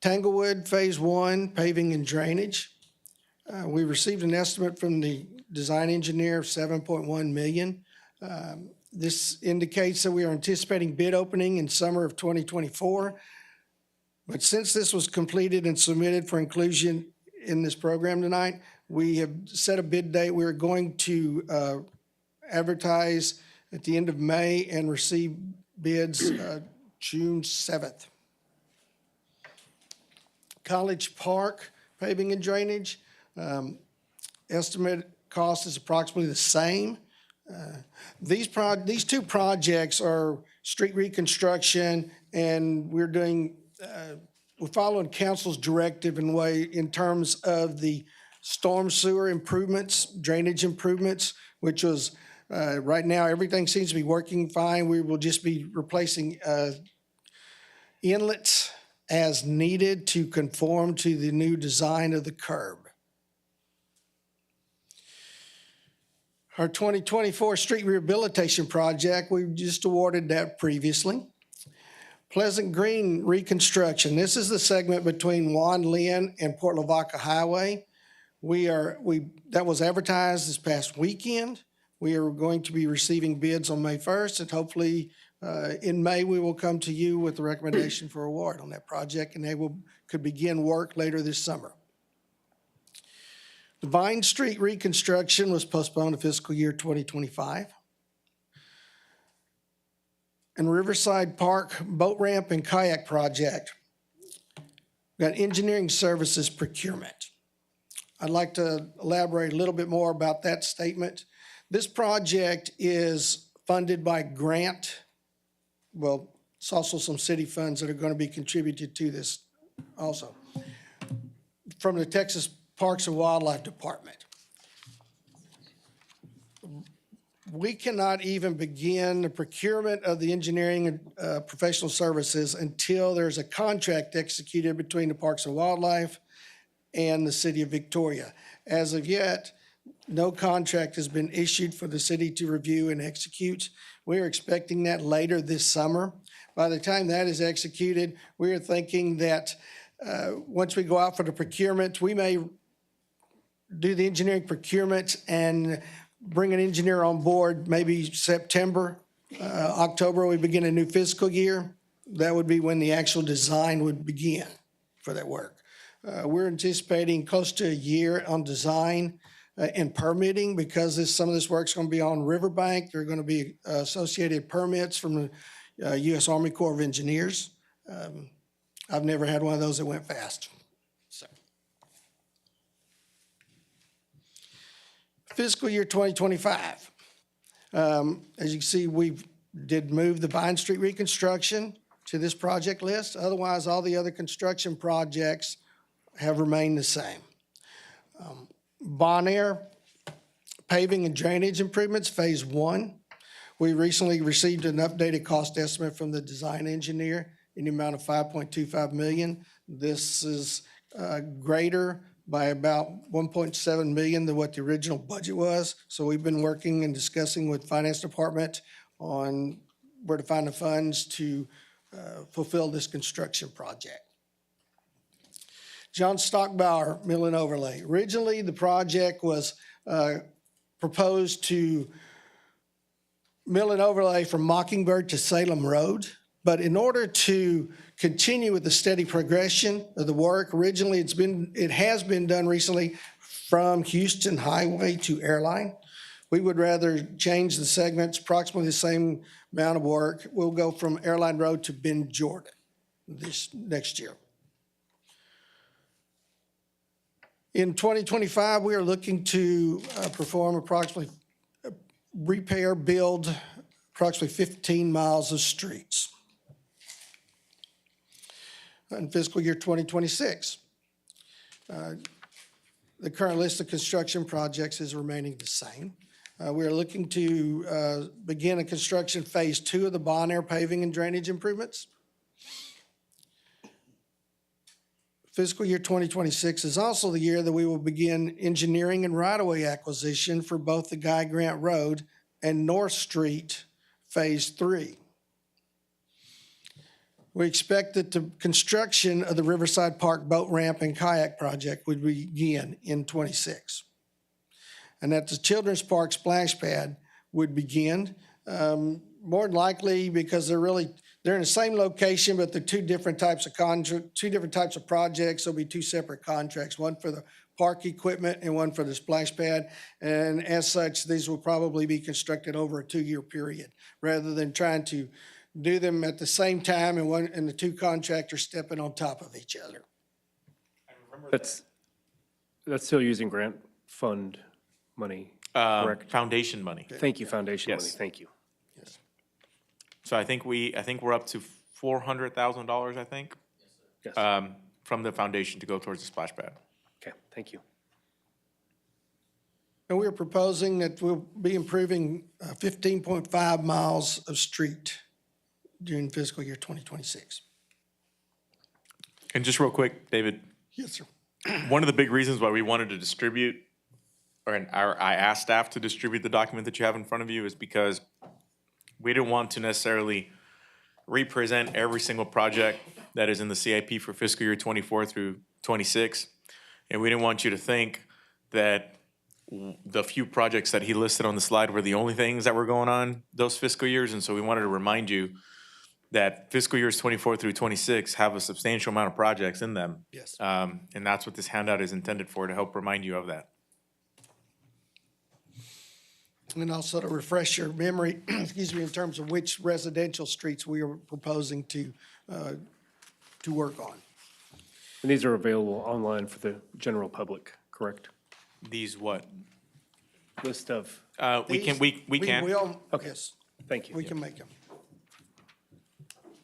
Tanglewood Phase 1, paving and drainage. We received an estimate from the design engineer of $7.1 million. This indicates that we are anticipating bid opening in summer of 2024. But since this was completed and submitted for inclusion in this program tonight, we have set a bid date. We're going to advertise at the end of May and receive bids June 7th. College Park paving and drainage. Estimated cost is approximately the same. These two projects are street reconstruction, and we're following council's directive in terms of the storm sewer improvements, drainage improvements, which was right now everything seems to be working fine. We will just be replacing inlets as needed to conform to the new design of the curb. Our 2024 street rehabilitation project, we just awarded that previously. Pleasant Green reconstruction. This is the segment between Juan Lynn and Port Lavaca Highway. That was advertised this past weekend. We are going to be receiving bids on May 1st, and hopefully in May we will come to you with a recommendation for award on that project, and they could begin work later this summer. The Vine Street reconstruction was postponed to fiscal year 2025. And Riverside Park boat ramp and kayak project. We've got engineering services procurement. I'd like to elaborate a little bit more about that statement. This project is funded by grant. Well, it's also some city funds that are going to be contributed to this also, from the Texas Parks and Wildlife Department. We cannot even begin the procurement of the engineering and professional services until there's a contract executed between the Parks and Wildlife and the city of Victoria. As of yet, no contract has been issued for the city to review and execute. We are expecting that later this summer. By the time that is executed, we are thinking that once we go out for the procurement, we may do the engineering procurement and bring an engineer on board maybe September, October, we begin a new fiscal year. That would be when the actual design would begin for that work. We're anticipating close to a year on design and permitting because some of this work's going to be on riverbank. There are going to be associated permits from the U.S. Army Corps of Engineers. I've never had one of those that went fast. So. Fiscal year 2025. As you can see, we did move the Vine Street reconstruction to this project list. Otherwise, all the other construction projects have remained the same. Bon Air paving and drainage improvements, phase 1. We recently received an updated cost estimate from the design engineer in the amount of $5.25 million. This is greater by about $1.7 million than what the original budget was. So we've been working and discussing with Finance Department on where to find the funds to fulfill this construction project. John Stockbauer Mill and Overlay. Originally, the project was proposed to mill and overlay from Mockingbird to Salem Road. But in order to continue with the steady progression of the work, originally it has been done recently from Houston Highway to Airline. We would rather change the segments, approximately the same amount of work. We'll go from Airline Road to Bend, Jordan this next year. In 2025, we are looking to perform approximately build approximately 15 miles of streets. In fiscal year 2026, the current list of construction projects is remaining the same. We are looking to begin a construction phase 2 of the Bon Air paving and drainage improvements. Fiscal year 2026 is also the year that we will begin engineering and right-of-way acquisition for both the Guy Grant Road and North Street Phase 3. We expect that the construction of the Riverside Park Boat Ramp and Kayak Project would begin in 26. And that the Children's Park Splash Pad would begin, more than likely because they're in the same location, but they're two different types of projects. There'll be two separate contracts, one for the park equipment and one for the splash pad. And as such, these will probably be constructed over a 2-year period rather than trying to do them at the same time and the two contractors stepping on top of each other. That's still using grant fund money, correct? Foundation money. Thank you, foundation money, Yes. thank you. So I think we're up to $400,000, I think. Yes. From the foundation to go towards the splash pad. Okay, thank you. And we're proposing that we'll be improving 15.5 miles of street during fiscal year 2026. And just real quick, David. Yes, sir. One of the big reasons why we wanted to distribute, I asked staff to distribute the document that you have in front of you is because we didn't want to necessarily represent every single project that is in the CIP for fiscal year 24 through 26. And we didn't want you to think that the few projects that he listed on the slide were the only things that were going on those fiscal years. And so we wanted to remind you that fiscal years 24 through 26 have a substantial amount of projects in them. Yes. And that's what this handout is intended for, to help remind you of that. And also to refresh your memory, excuse me, in terms of which residential streets we are proposing to work on. And these are available online for the general public Correct. These what? List of. We can, we can. will, Okay. yes, Thank you. we can make them.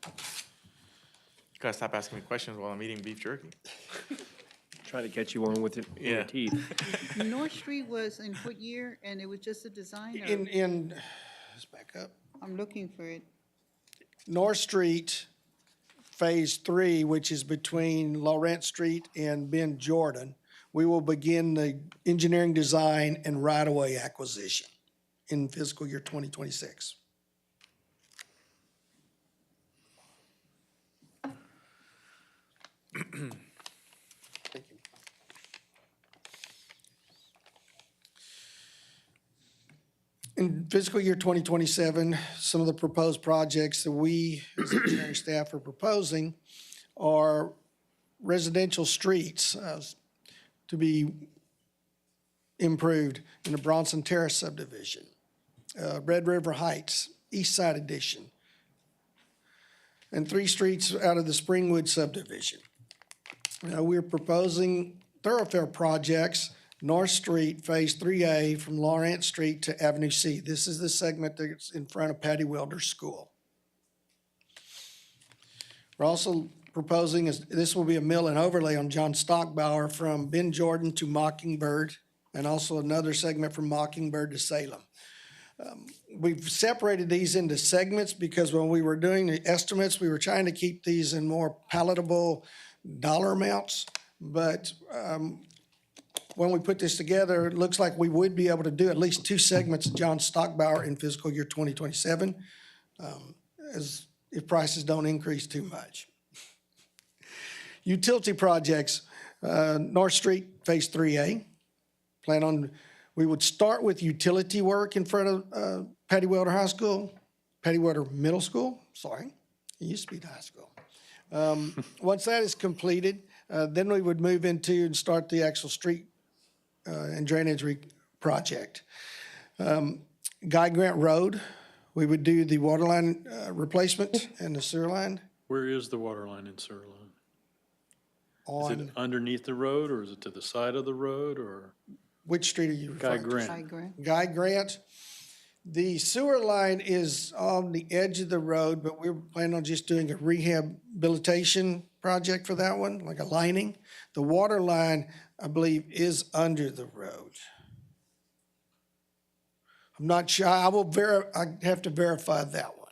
You gotta stop asking me questions while I'm eating beef jerky. Try to get you one with your teeth. North Street was in what year? And it was just a design? or- Let's back up. I'm looking for it. North Street, Phase 3, which is between Lawrence Street and Ben Jordan, we will begin the engineering design and right-of-way acquisition in fiscal year 2026. In fiscal year 2027, some of the proposed projects that we, as engineering staff, are proposing are residential streets to be improved in the Bronson Terrace subdivision, Red River Heights, East Side Edition, and 3 streets out of the Springwood subdivision. We're proposing thoroughfare projects, North Street, Phase 3A, from Lawrence Street to Avenue C. This is the segment that's in front of Patty Wilder School. We're also proposing, this will be a mill and overlay on John Stockbauer from Ben Jordan to Mockingbird, and also another segment from Mockingbird to Salem. We've separated these into segments because when we were doing the estimates, we were trying to keep these in more palatable dollar amounts. But when we put this together, it looks like we would be able to do at least 2 segments of John Stockbauer in fiscal year 2027, as if prices don't increase too much. Utility projects, North Street, Phase 3A. We would start with utility work in front of Patty Wilder High School, Patty Wilder Middle School, sorry, it used to be the high school. Once that is completed, then we would move into and start the actual street and drainage project. Guy Grant Road, we would do the water line replacement and the sewer line. Where is the water line and sewer line? Is it On, underneath the road, or is it to the side of the road, or? which street are you Guy referring to? Grant. Guy Grant. Guy Grant. The sewer line is on the edge of the road, but we're planning on just doing a rehabilitation project for that one, like a lining. The water line, I believe, is under the road. I'm not sure, I have to verify that one.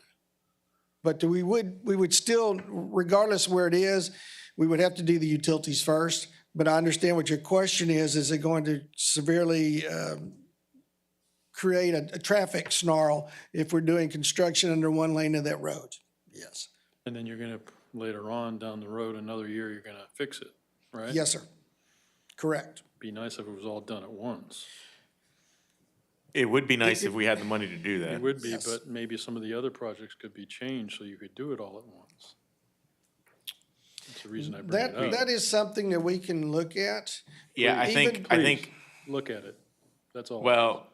But we would still, regardless of where it is, we would have to do the utilities first. But I understand what your question is it going to severely create a traffic snarl if we're doing construction under one lane of that road? Yes. And then you're gonna, later on down the road, another year, you're gonna fix it, right? Yes, sir. Correct. Be nice if it was all done at once. It would be nice if we had the money to do that. It would be, but maybe some of the other projects could be changed so you could do it all at once. That's the reason I bring it up. That is something that we can look at. Yeah, I think, Look at it. That's all. well,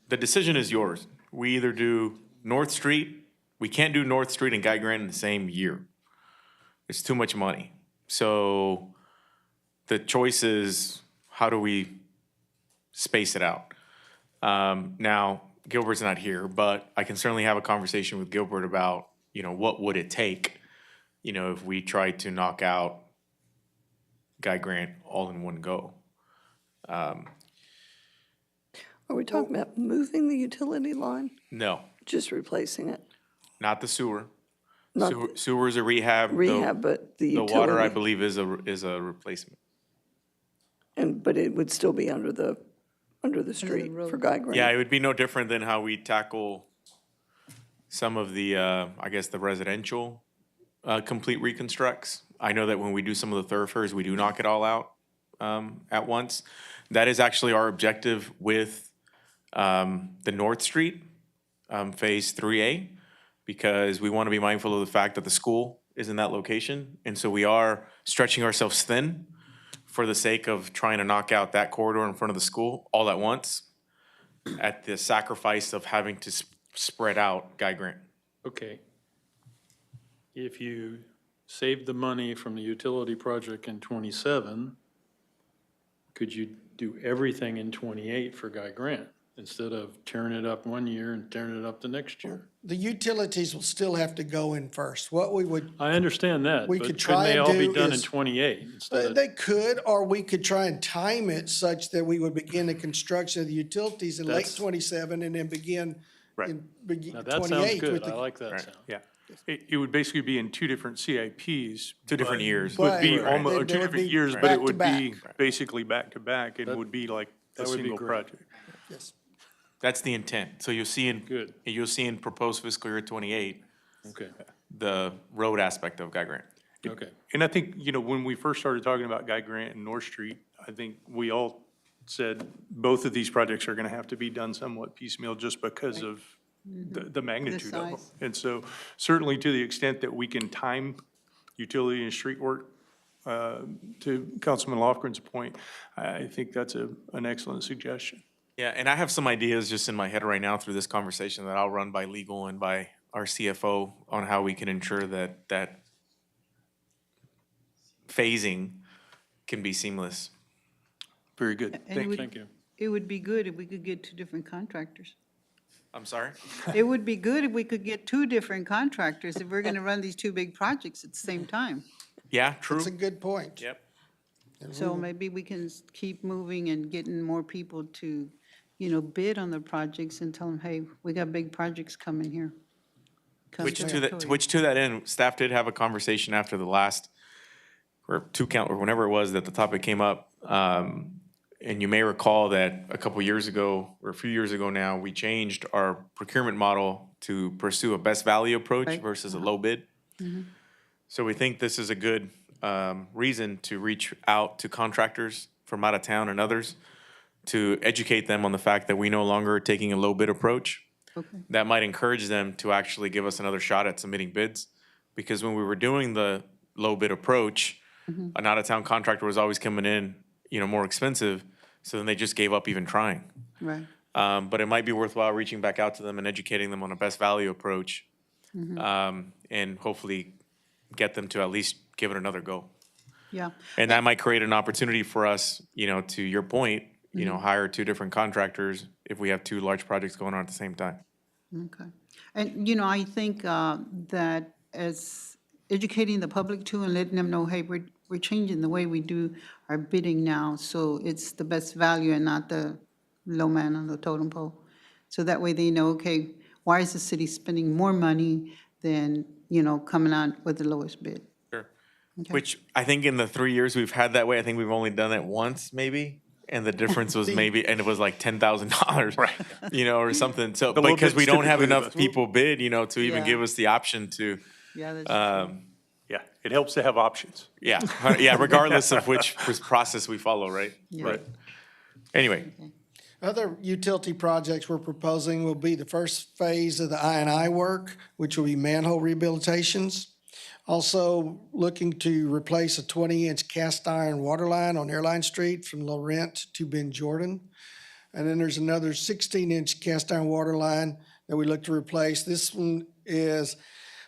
the decision is yours. We either do North Street, we can't do North Street and Guy Grant in the same year. It's too much money. So the choice is, how do we space it out? Now, Gilbert's not here, but I can certainly have a conversation with Gilbert about, what would it take, if we tried to knock out Guy Grant all in one go. Are we talking about moving the utility line? No, Just replacing it? not the sewer. Not Sewer is a rehab. Rehab, but the The water, I utility. believe, is a replacement. But it would still be under the street for Guy Grant? Yeah, it would be no different than how we tackle some of the, I guess, the residential complete reconstructs. I know that when we do some of the thoroughfares, we do knock it all out at once. That is actually our objective with the North Street Phase 3A, because we want to be mindful of the fact that the school is in that location. And so we are stretching ourselves thin for the sake of trying to knock out that corridor in front of the school all at once, at the sacrifice of having to spread out Guy Grant. Okay. If you save the money from the utility project in '27, could you do everything in 28 for Guy Grant instead of tearing it up one year and tearing it up the next year. The utilities will still have to go in first. What we would, I understand that, We but could couldn't try they and all be do done in is- 28 instead of? they could, or we could try and time it such that we would begin the construction of the utilities in late That's- 27 and then begin Right. in Now, that sounds 28 with good. the. I like that sound. Yeah. It would basically be in two different CIPs. Two different years. Would be But almost, there or two would different be years, but it would be back-to-back. basically back to back and would be like a that would be single great. project. Yes. That's the intent. So you'll see Good. you'll see in proposed fiscal year 28, Okay, the road aspect of Guy Grant. okay. And I think, when we first started talking about Guy Grant and North Street, I think we all said both of these projects are gonna have to be done somewhat piecemeal just because of the magnitude of them. size. And so certainly to the extent that we can time utility and street work, to Councilman Lofgren's point, I think that's an excellent suggestion. Yeah, and I have some ideas just in my head right now through this conversation that I'll run by legal and by our CFO on how we can ensure that phasing can be seamless. Very good. And Thank you. Thank you. It would be good if we could get two different contractors. I'm sorry? It would be good if we could get two different contractors if we're gonna run these two big projects at the same time. Yeah, true. That's a good point. Yep. So maybe we can keep moving and getting more people to, bid on the projects and tell them, hey, we got big projects coming here. Come Which Victoria. to that end, staff did have a conversation after the last, or whenever it was that the topic came up. And you may recall that a couple years ago, or a few years ago now, we changed our procurement model to pursue a best value approach Right. versus a low bid. So we think this is a good reason to reach out to contractors from out of town and others to educate them on the fact that we no longer are taking a low bid approach. Okay. That might encourage them to actually give us another shot at submitting bids. Because when we were doing the low bid approach, an out of town contractor was always coming in, more expensive. So then they just gave up even trying. Right. But it might be worthwhile reaching back out to them and educating them on a best value approach. And hopefully get them to at least give it another go. Yeah. And that might create an opportunity for us, to your point, hire two different contractors if we have two large projects going on at the same time. Okay. And, I think that as educating the public too and letting them know, hey, we're changing the way we do our bidding now, so it's the best value and not the low man on the totem pole. So that way they know, okay, why is the city spending more money than, coming out with the lowest bid? Sure. Okay. Which I think in the 3 years we've had that way, I think we've only done it once maybe. And the difference was and it was like $10,000. Right. Or something. So, The low because we bid's don't have typically the enough best. people bid, to even Yeah. give us the option to, Yeah, that's true. Yeah, it helps to have options. yeah, regardless of which process we follow, right? Yeah. But anyway, Other utility projects we're proposing will be the first phase of the I&I work, which will be manhole rehabilitations. Also looking to replace a 20-inch cast iron water line on Airline Street from Laurent to Ben Jordan. And then there's another 16-inch cast iron water line that we look to replace. This one is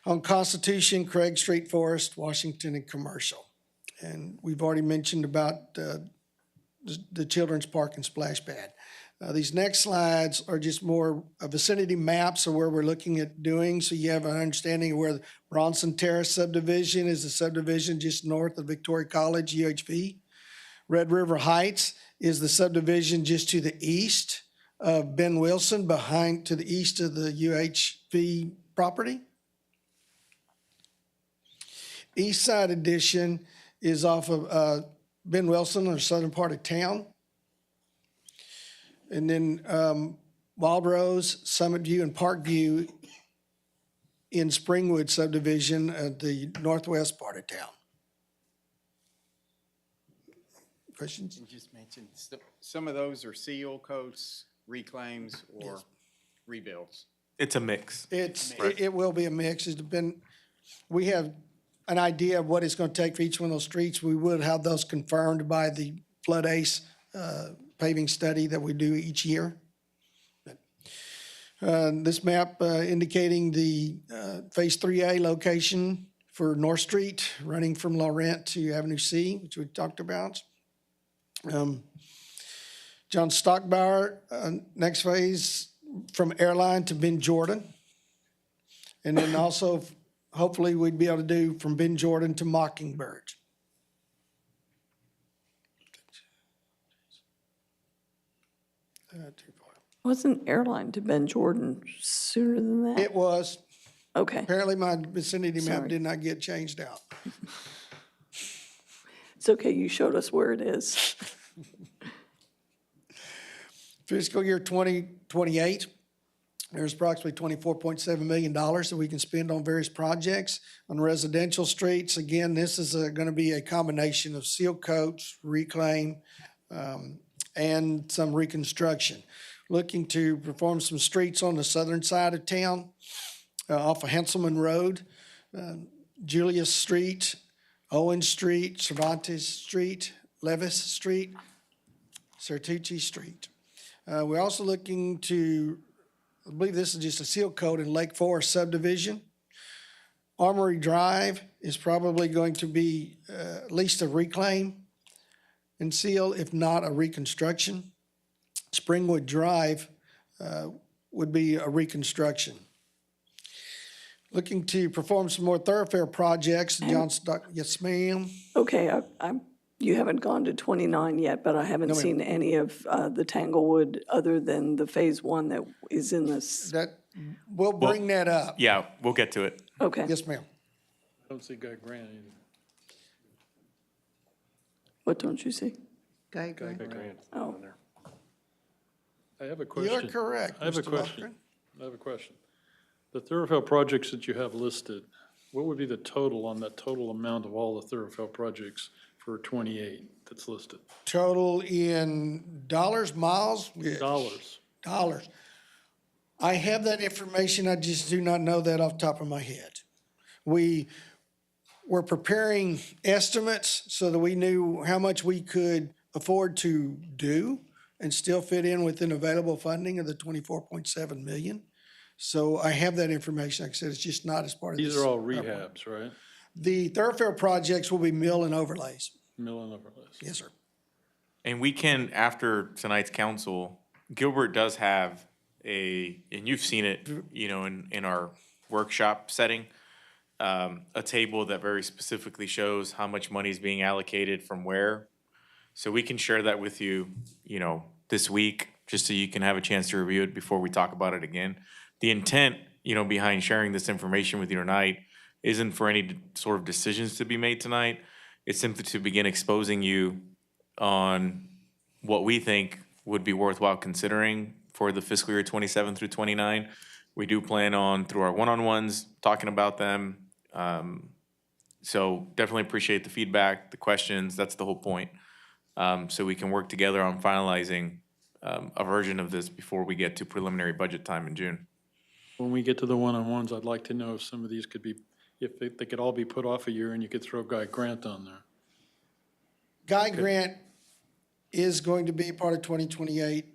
on Constitution, Craig Street, Forest, Washington, and Commercial. And we've already mentioned about the Children's Park and Splash Pad. These next slides are just more vicinity maps of where we're looking at doing, so you have an understanding of where the Bronson Terrace subdivision is, the subdivision just north of Victoria College, UHV. Red River Heights is the subdivision just to the east of Ben Wilson, to the east of the UHV property. East Side Addition is off of Ben Wilson, or southern part of town. And then Wild Rose, Summit View, and Park View in Springwood subdivision at the northwest part of town. Questions? You just mentioned, some of those are seal coats, reclaims, or rebuilds. it's a mix. It will be a mix. We have an idea of what it's going to take for each one of those streets. We would have those confirmed by the Flood ACE paving study that we do each year. This map indicating the Phase 3A location for North Street, running from Laurent to Avenue C, which we talked about. John Stockbauer, next phase from Airline to Ben Jordan. And then also, hopefully, we'd be able to do from Ben Jordan to Mockingbird. Wasn't Airline to Ben Jordan sooner than that? It was. Okay. Apparently, my vicinity map Sorry. did not get changed out. It's okay, you showed us where it is. Fiscal year 2028, there's approximately $24.7 million that we can spend on various projects. On residential streets, again, this is going to be a combination of seal coats, reclaim, and some reconstruction. Looking to perform some streets on the southern side of town, off of Henselman Road, Julius Street, Owen Street, Cervantes Street, Levis Street, Sertucci Street. We're also looking to, I believe this is just a seal coat in Lake Forest subdivision. Armory Drive is probably going to be at least a reclaim and seal, if not a reconstruction. Springwood Drive would be a reconstruction. Looking to perform some more thoroughfare projects. John Stock, yes, ma'am. Okay, you haven't gone to 29 yet, but I haven't seen any of the Tanglewood other than the phase one that is in this. We'll bring that up. Yeah, we'll get to it. Okay. Yes, ma'am. I don't see Guy Grant either. What don't you see? Guy Guy Grant. Grant. Oh. I have a question. You're correct, I have a Mr. question. Lofgren. I have a question. The thoroughfare projects that you have listed, what would be the total on that total amount of all the thoroughfare projects for 28 that's listed? Total in dollars, miles? Dollars. Dollars. I have that information, I just do not know that off the top of my head. We were preparing estimates so that we knew how much we could afford to do and still fit in within available funding of the 24.7 million. So I have that information. Like I said, it's just not as part of this. These are all rehabs, right? The thoroughfare projects will be mill and overlays. Mill and overlays. Yes, sir. And we can, after tonight's council, Gilbert does have and you've seen it, in our workshop setting, a table that very specifically shows how much money is being allocated from where. So we can share that with you, this week, just so you can have a chance to review it before we talk about it again. The intent, behind sharing this information with you tonight isn't for any sort of decisions to be made tonight. It's simply to begin exposing you on what we think would be worthwhile considering for the fiscal year 27 through 29. We do plan on, through our one-on-ones, talking about them. So definitely appreciate the feedback, the questions. That's the whole point. So we can work together on finalizing a version of this before we get to preliminary budget time in June. When we get to the one-on-ones, I'd like to know if some of these could be, if they could all be put off a year and you could throw Guy Grant on there. Guy Grant is going to be part of 2028.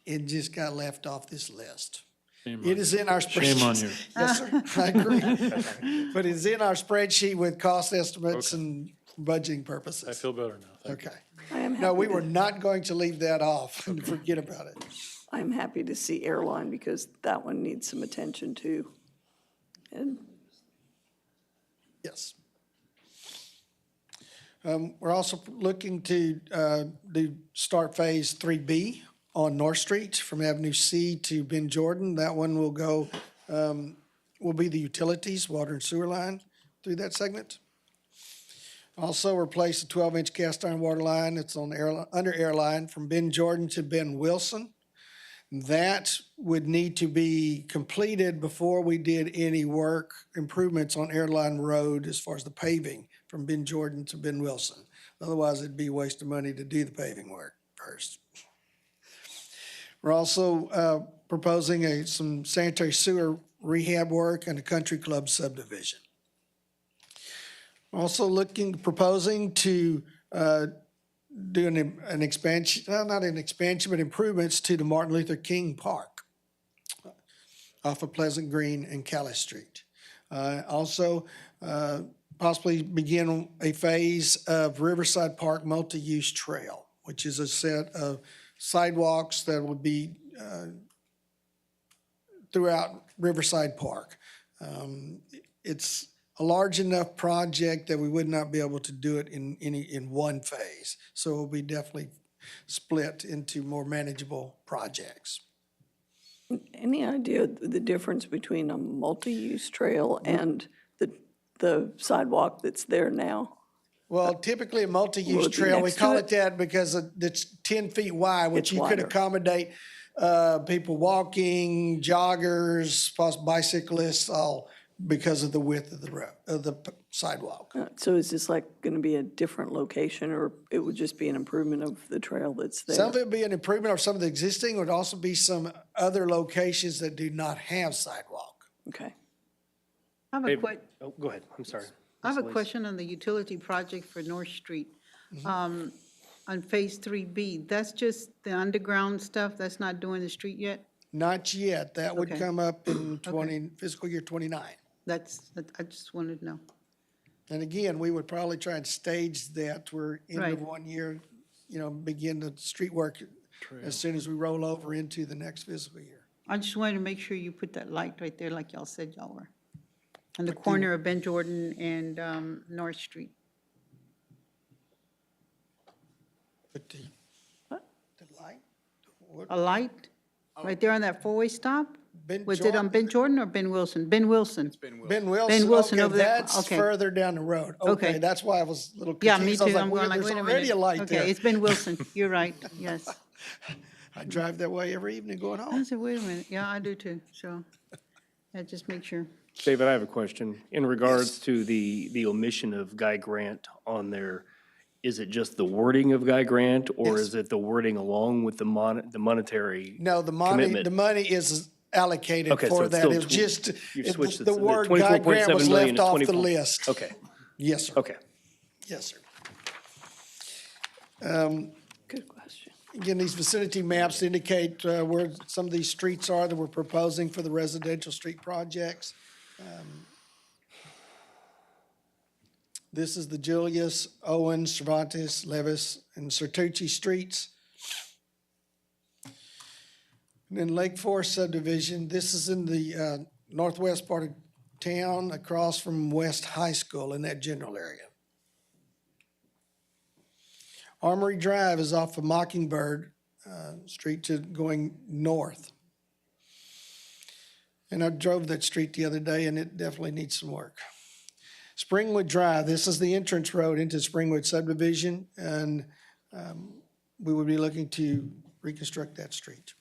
It just got left off this list. It is in our spreadsheet. Shame on you. Yes, sir, I agree. But it's in our spreadsheet with cost estimates and budgeting purposes. I feel better now. Thank you. Okay. No, we were not going to leave that off and forget about it. I'm happy to see Airline because that one needs some attention too. And Yes. We're also looking to start Phase 3B on North Street from Avenue C to Ben Jordan. That one will go, will be the utilities, water and sewer line through that segment. Also replace a 12-inch cast iron water line that's on under Airline from Ben Jordan to Ben Wilson. That would need to be completed before we did any work improvements on Airline Road as far as the paving from Ben Jordan to Ben Wilson. Otherwise, it'd be a waste of money to do the paving work first. We're also proposing some sanitary sewer rehab work and a country club subdivision. Also proposing to do an expansion, not an expansion, but improvements to the Martin Luther King Park off of Pleasant Green and Callis Street. Also, possibly begin a phase of Riverside Park multi-use trail, which is a set of sidewalks that would be throughout Riverside Park. It's a large enough project that we would not be able to do it in one phase. So it will be definitely split into more manageable projects. Any idea the difference between a multi-use trail and the sidewalk that's there now? Well, typically a multi-use Will it be trail, we next to call it? it that because it's 10 feet wide, which It's you could wider. accommodate people walking, joggers, possibly bicyclists, all because of the width of the road, of the sidewalk. So is this like going to be a different location, or it would just be an improvement of the trail that's there? Some of it would be an improvement of some of the existing, would also be some other locations that do not have sidewalk. Okay. I have a Oh, go ahead, I'm sorry. I have a Ms. Elise. question on the utility project for North Street. On Phase 3B, that's just the underground stuff, that's not doing the street yet? Not yet, that would Okay. come up in fiscal year 29. I just wanted to know. And again, we would probably try and stage that, we're end of Right. 1 year, begin the street work as soon as we roll over into the next fiscal year. I just wanted to make sure you put that light right there like y'all said y'all were. On the corner of Ben Jordan and North Street. But the light? A light? Right there on that four-way stop? Ben Was it on Ben Jordan or Ben Wilson? Ben Wilson. Ben Wilson, Ben Wilson okay, over there. that's Okay. further down the road. Okay, Okay. that's why I was a little Yeah, confused. me I was too. like, I'm well, going like, there's wait a already minute. a light there. Okay, it's Ben Wilson. You're right, yes. I drive that way every evening going I home. said, wait a minute. Yeah, I do too. So, just make sure. David, I have a question. In regards to the omission of Guy Grant on there, is it just the wording of Guy Grant, or Yes. is it the wording along with the monetary? No, the commitment? money is allocated Okay, so for it's that. still It was just, you've switched it, the so the word Guy Grant was 24.7 million left to off the 24 list. Okay, Yes, sir. okay. Yes, sir. Good question. Again, these vicinity maps indicate where some of these streets are that we're proposing for the residential street projects. This is the Julius, Owens, Cervantes, Levis, and Sertucci streets. And then Lake Forest subdivision, this is in the northwest part of town, across from West High School in that general area. Armory Drive is off of Mockingbird Street to going north. And I drove that street the other day, and it definitely needs some work. Springwood Drive, this is the entrance road into Springwood subdivision, and we would be looking to reconstruct that street.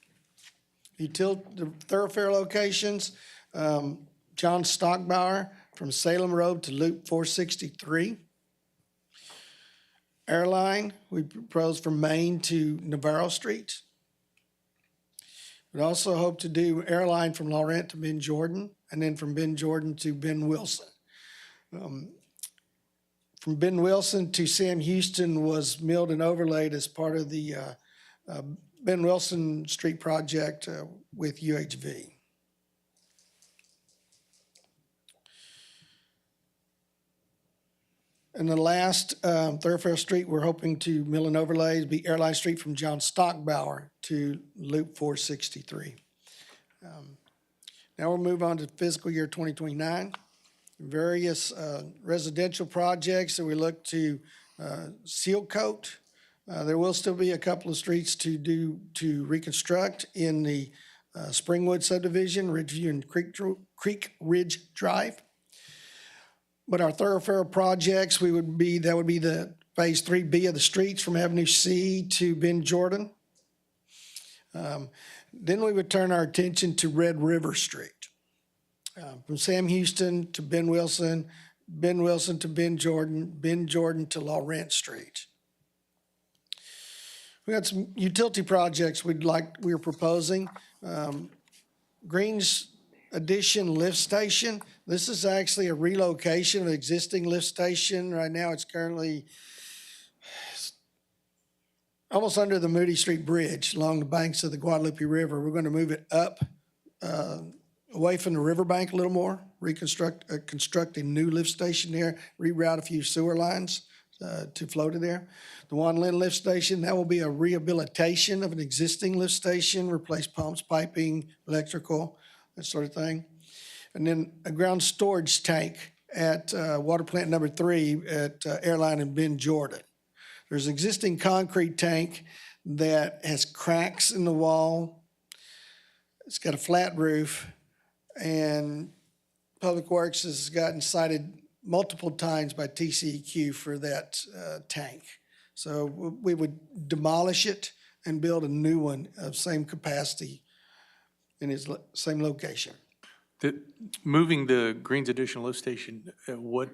The thoroughfare locations, John Stockbauer from Salem Road to Loop 463. Airline, we propose from Main to Navarro Street. We'd also hope to do Airline from Laurent to Ben Jordan, and then from Ben Jordan to Ben Wilson. From Ben Wilson to Sam Houston was milled and overlaid as part of the Ben Wilson Street project with UHV. And the last thoroughfare street we're hoping to mill and overlay is be Airline Street from John Stockbauer to Loop 463. Now we'll move on to fiscal year 2029. Various residential projects that we look to seal coat. There will still be a couple of streets to reconstruct in the Springwood subdivision, Ridgeview and Creek Ridge Drive. But our thoroughfare projects, that would be the Phase 3B of the streets from Avenue C to Ben Jordan. Then we would turn our attention to Red River Street. From Sam Houston to Ben Wilson to Ben Jordan to Laurent Street. We got some utility projects we're proposing. Greens Addition Lift Station. This is actually a relocation of an existing lift station. Right now, it's currently almost under the Moody Street Bridge along the banks of the Guadalupe River. We're going to move it up away from the riverbank a little more, construct a new lift station there, reroute a few sewer lines. to flow to there. The Juan Lynn Lift Station, that will be a rehabilitation of an existing lift station, replace pumps, piping, electrical, that sort of thing. And then a ground storage tank at water plant number 3 at Airline in Bend, Jordan. There's an existing concrete tank that has cracks in the wall. It's got a flat roof, and Public Works has gotten cited multiple times by TCEQ for that tank. So we would demolish it and build a new one of same capacity in its same location. Moving the Greens Additional Lift Station, what,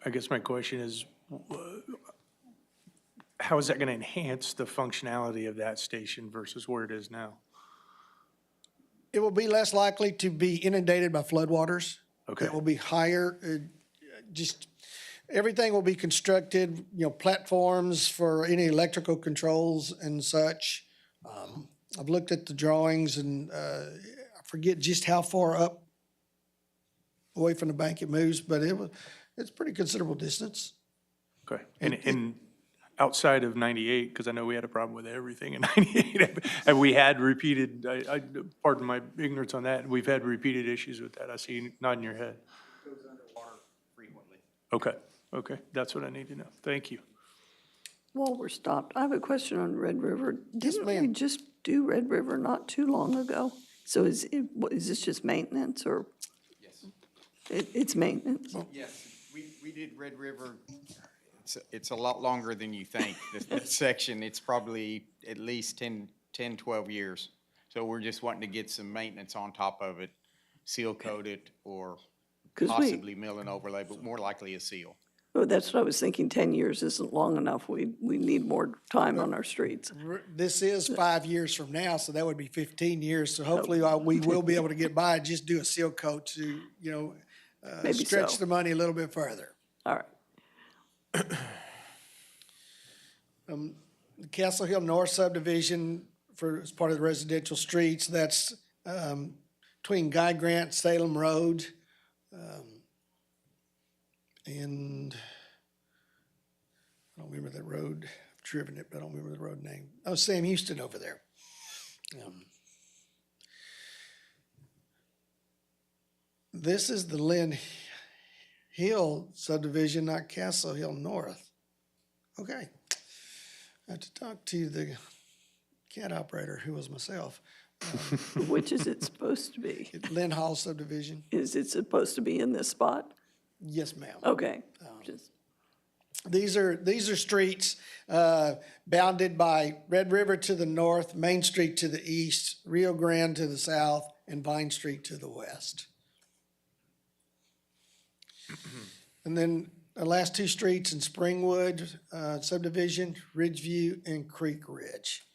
I guess my question is, how is that going to enhance the functionality of that station versus where it is now? It will be less likely to be inundated by floodwaters. Okay. It will be higher, just everything will be constructed, platforms for any electrical controls and such. I've looked at the drawings and I forget just how far up away from the bank it moves, but it's pretty considerable distance. Okay. And outside of 98, because I know we had a problem with everything in 98, and we had repeated, I pardon my ignorance on that, we've had repeated issues with that. I see you nodding your head. It goes underwater frequently. Okay, that's what I need to know. Thank you. While we're stopped, I have a question on Red River. Yes, Didn't we ma'am. just do Red River not too long ago? So is this just maintenance or? Yes. It's maintenance? Yes, we did Red River. It's a lot longer than you think. This section, it's probably at least 10, 12 years. So we're just wanting to get some maintenance on top of it, seal coat it, or possibly mill and overlay, but more likely a seal. Oh, that's what I was thinking. 10 years isn't long enough. We need more time on our streets. This is 5 years from now, so that would be 15 years. So hopefully we will be able to get by and just do a seal coat to, Maybe stretch so. the money a little bit further. All right. The Castle Hill North subdivision as part of the residential streets, that's between Guy Grant, Salem Road, and I don't remember that road. I've driven it, but I don't remember the road name. Oh, Sam Houston over there. This is the Lynn Hill subdivision, not Castle Hill North. Okay. I have to talk to the CAD operator, who was myself. Which is it supposed to be? Lynn Hall subdivision. Is it supposed to be in this spot? Yes, ma'am. Okay. These are streets bounded by Red River to the north, Main Street to the east, Rio Grande to the south, and Vine Street to the west. And then the last 2 streets in Springwood subdivision, Ridgeview and Creek Ridge.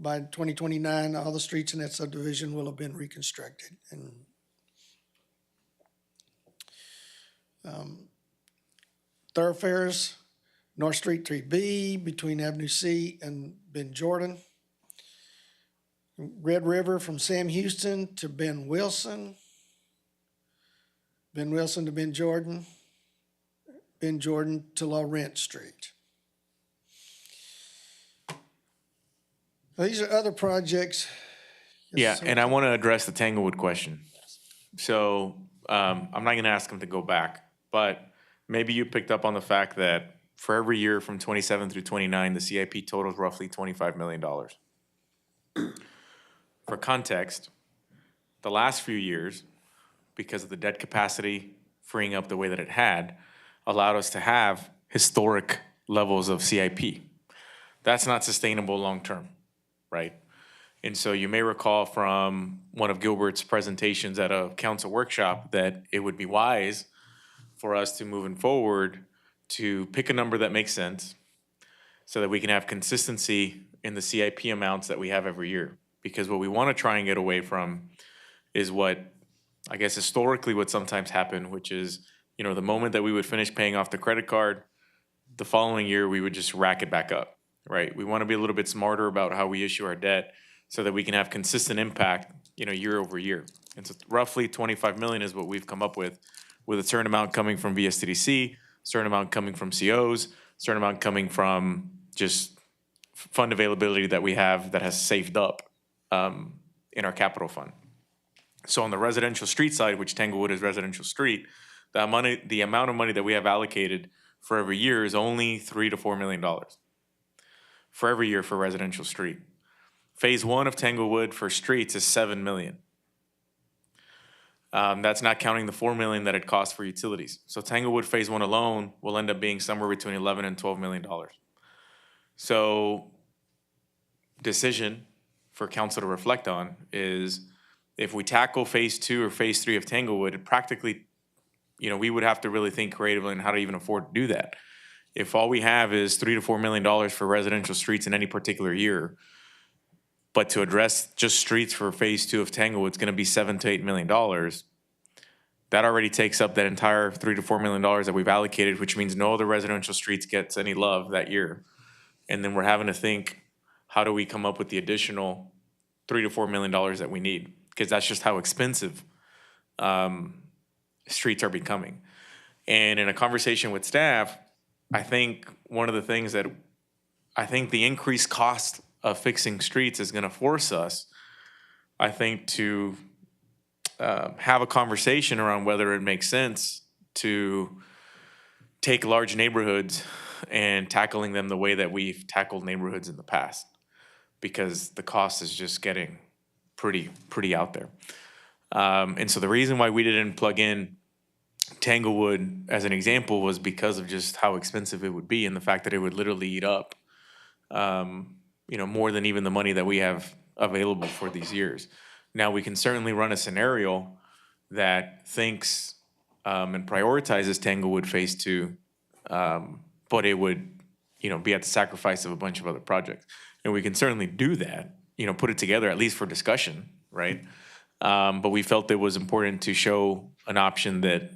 By 2029, all the streets in that subdivision will have been reconstructed. And thoroughfares, North Street 3B between Avenue C and Ben Jordan. Red River from Sam Houston to Ben Wilson. Ben Wilson to Ben Jordan. Ben Jordan to Laurent Street. These are other projects. Yeah, and I want to address the Tanglewood question. So I'm not going to ask him to go back, but maybe you picked up on the fact that for every year from 27 through 29, the CIP totals roughly $25 million. For context, the last few years, because of the debt capacity freeing up the way that it had, allowed us to have historic levels of CIP. That's not sustainable long-term, right? And so you may recall from one of Gilbert's presentations at a council workshop that it would be wise for us to moving forward to pick a number that makes sense so that we can have consistency in the CIP amounts that we have every year. Because what we want to try and get away from is what, I guess historically what sometimes happened, which is, you know, the moment that we would finish paying off the credit card, the following year we would just rack it back up, right? We want to be a little bit smarter about how we issue our debt so that we can have consistent impact, you know, year over year. And so roughly 25 million is what we've come up with a certain amount coming from VSTDC, certain amount coming from COs, certain amount coming from just fund availability that we have that has saved up in our capital fund. So on the residential street side, which Tanglewood is residential street, the amount of money that we have allocated for every year is only $3 to $4 million for every year for residential street. Phase 1 of Tanglewood for streets is $7 million. That's not counting the $4 million that it costs for utilities. So Tanglewood Phase 1 alone will end up being somewhere between $11 and $12 million. So decision for council to reflect on is if we tackle Phase 2 or Phase 3 of Tanglewood, it practically, we would have to really think creatively on how to even afford to do that. If all we have is $3 to $4 million for residential streets in any particular year, but to address just streets for Phase 2 of Tanglewood, it's going to be $7 to $8 million. That already takes up that entire $3 to $4 million that we've allocated, which means no other residential streets gets any love that year. And then we're having to think, how do we come up with the additional $3 to $4 million that we need? Because that's just how expensive streets are becoming. And in a conversation with staff, I think one of the things that I think the increased cost of fixing streets is going to force us, I think, to have a conversation around whether it makes sense to take large neighborhoods and tackling them the way that we've tackled neighborhoods in the past, because the cost is just getting pretty out there. And so the reason why we didn't plug in Tanglewood as an example was because of just how expensive it would be and the fact that it would literally eat up, more than even the money that we have available for these years. Now, we can certainly run a scenario that thinks and prioritizes Tanglewood Phase 2, but it would, be at the sacrifice of a bunch of other projects. And we can certainly do that, put it together at least for discussion, right? But we felt it was important to show an option that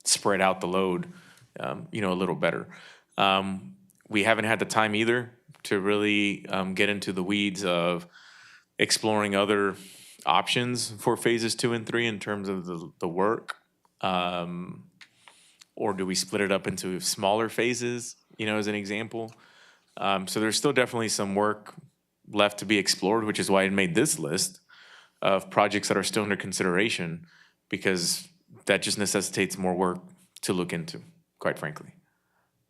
spread out the load, a little better. We haven't had the time either to really get into the weeds of exploring other options for phases 2 and 3 in terms of the work. Or do we split it up into smaller phases, as an example? So there's still definitely some work left to be explored, which is why I made this list of projects that are still under consideration, because that just necessitates more work to look into, quite frankly.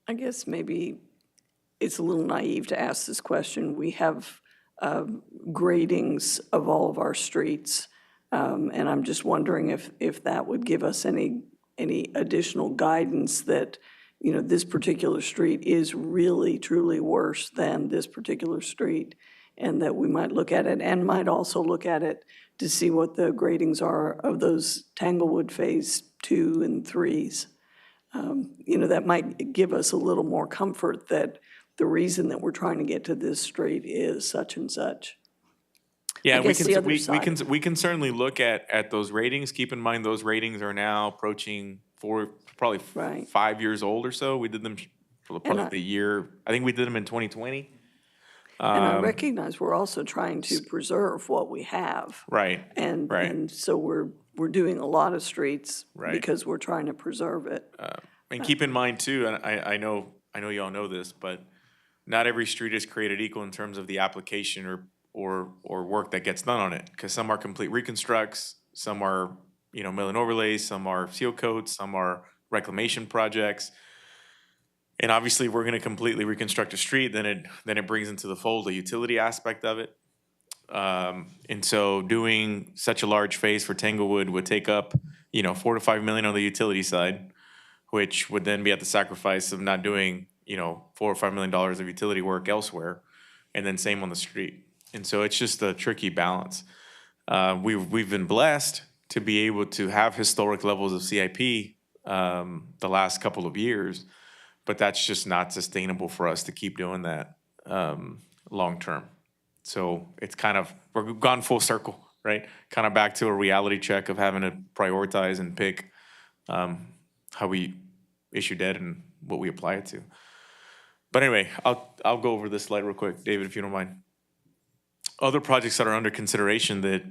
I guess maybe it's a little naive to ask this question. We have gradings of all of our streets, and I'm just wondering if that would give us any additional guidance that, this particular street is really, truly worse than this particular street, and that we might look at it and might also look at it to see what the gradings are of those Tanglewood Phase 2 and 3s. That might give us a little more comfort that the reason that we're trying to get to this street is such and such. Yeah, we guess the other we can certainly look at those ratings. Keep in mind those ratings are now approaching probably 5 years old or so. We did them for probably the year. I think we did them in 2020. And I recognize we're also trying to preserve what we have. Right. And so we're doing a lot of streets Right. because we're trying to preserve it. And keep in mind too, and I know you all know this, but not every street is created equal in terms of the application or work that gets done on it. Because some are complete reconstructs, some are mill and overlays, some are seal coats, some are reclamation projects. And obviously, we're going to completely reconstruct a street, then it brings into the fold the utility aspect of it. And so doing such a large phase for Tanglewood would take up, $4 to $5 million on the utility side, which would then be at the sacrifice of not doing, $4 or $5 million of utility work elsewhere, and then same on the street. And so it's just a tricky balance. We've been blessed to be able to have historic levels of CIP the last couple of years, but that's just not sustainable for us to keep doing that long term. So it's we're gone full circle, right? Kind of back to a reality check of having to prioritize and pick how we issue debt and what we apply it to. But anyway, I'll go over this slide real quick, David, if you don't mind. Other projects that are under consideration that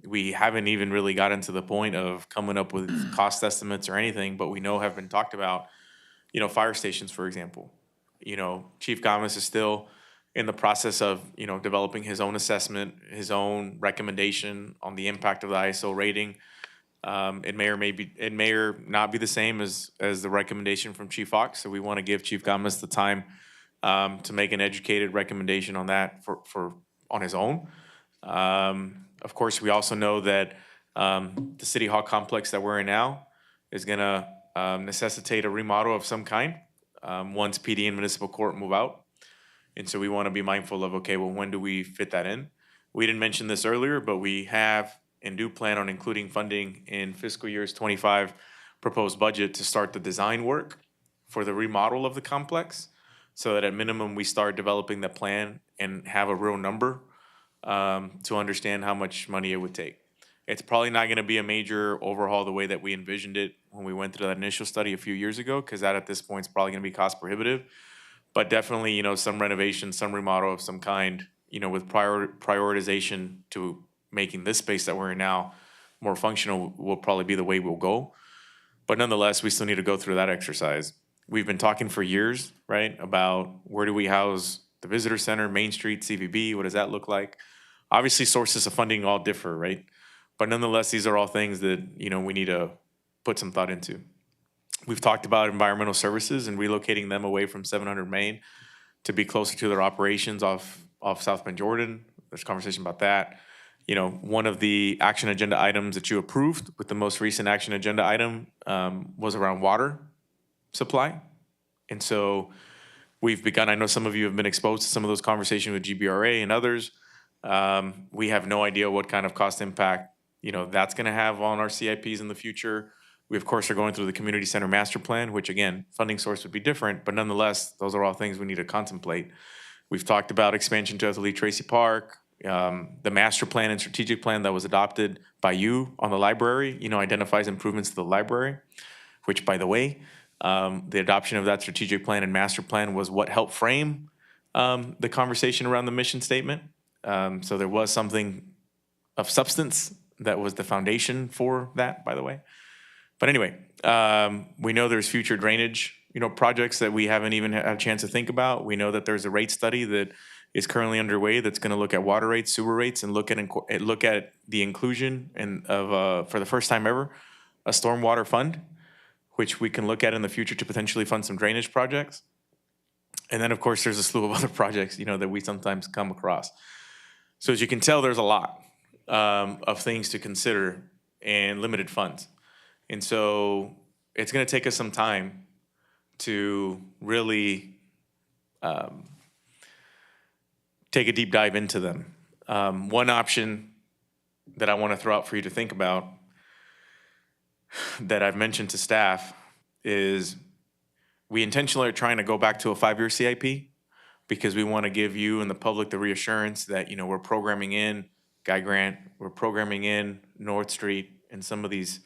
we haven't even really gotten to the point of coming up with cost estimates or anything, but we know have been talked about, fire stations, for example. Chief Gomez is still in the process of, developing his own assessment, his own recommendation on the impact of the ISO rating. It may or not be the same as the recommendation from Chief Fox. So we want to give Chief Gomez the time to make an educated recommendation on that on his own. Of course, we also know that the City Hall complex that we're in now is going to necessitate a remodel of some kind once PD and municipal court move out. And so we want to be mindful of, okay, well, when do we fit that in? We didn't mention this earlier, but we have and do plan on including funding in fiscal year's 25 proposed budget to start the design work for the remodel of the complex, so that at minimum we start developing the plan and have a real number to understand how much money it would take. It's probably not going to be a major overhaul the way that we envisioned it when we went through that initial study a few years ago, because that at this point is probably going to be cost prohibitive. But definitely, some renovation, some remodel of some kind, with prioritization to making this space that we're in now more functional will probably be the way we'll go. But nonetheless, we still need to go through that exercise. We've been talking for years, right, about where do we house the visitor center, Main Street, CVB, what does that look like? Obviously, sources of funding all differ, right? But nonetheless, these are all things that, we need to put some thought into. We've talked about environmental services and relocating them away from 700 Main to be closer to their operations off South Bend Jordan. There's conversation about that. One of the action agenda items that you approved with the most recent action agenda item was around water supply. And so we've begun, I know some of you have been exposed to some of those conversations with GBRA and others. We have no idea what kind of cost impact, that's gonna have on our CIPs in the future. We, of course, are going through the community center master plan, which again, funding source would be different, but nonetheless, those are all things we need to contemplate. We've talked about expansion to Athlete Tracy Park, the master plan and strategic plan that was adopted by you on the library, identifies improvements to the library, which, by the way, the adoption of that strategic plan and master plan was what helped frame the conversation around the mission statement. So there was something of substance that was the foundation for that, by the way. But anyway, we know there's future drainage, projects that we haven't even had a chance to think about. We know that there's a rate study that is currently underway that's going to look at water rates, sewer rates, and look at the inclusion of for the first time ever, a stormwater fund, which we can look at in the future to potentially fund some drainage projects. And then, of course, there's a slew of other projects, that we sometimes come across. So as you can tell, there's a lot of things to consider and limited funds. And so it's going to take us some time to really take a deep dive into them. One option that I want to throw out for you to think about that I've mentioned to staff is we intentionally are trying to go back to a 5-year CIP because we want to give you and the public the reassurance that, we're programming in Guy Grant, we're programming in North Street and some of these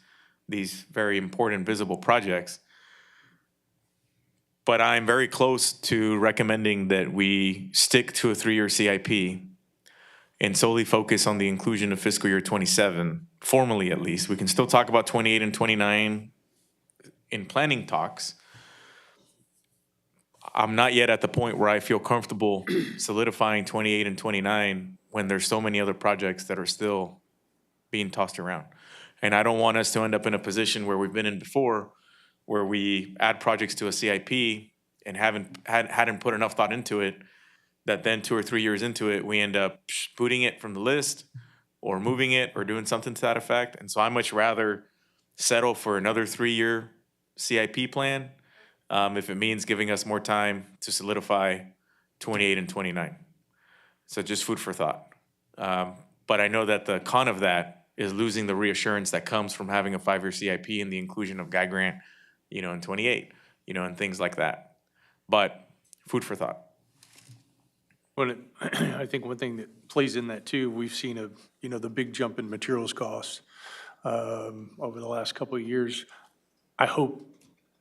very important visible projects. But I'm very close to recommending that we stick to a 3-year CIP and solely focus on the inclusion of fiscal year 27, formally at least. We can still talk about 28 and 29 in planning talks. I'm not yet at the point where I feel comfortable solidifying 28 and 29 when there's so many other projects that are still being tossed around. And I don't want us to end up in a position where we've been in before, where we add projects to a CIP and hadn't put enough thought into it, that then 2 or 3 years into it, we end up booting it from the list or moving it or doing something to that effect. And so I much rather settle for another 3-year CIP plan if it means giving us more time to solidify 28 and 29. So just food for thought. But I know that the con of that is losing the reassurance that comes from having a 5-year CIP and the inclusion of Guy Grant, in 28, and things like that. But food for thought. Well, I think one thing that plays in that too, we've seen the big jump in materials costs over the last couple of years. I hope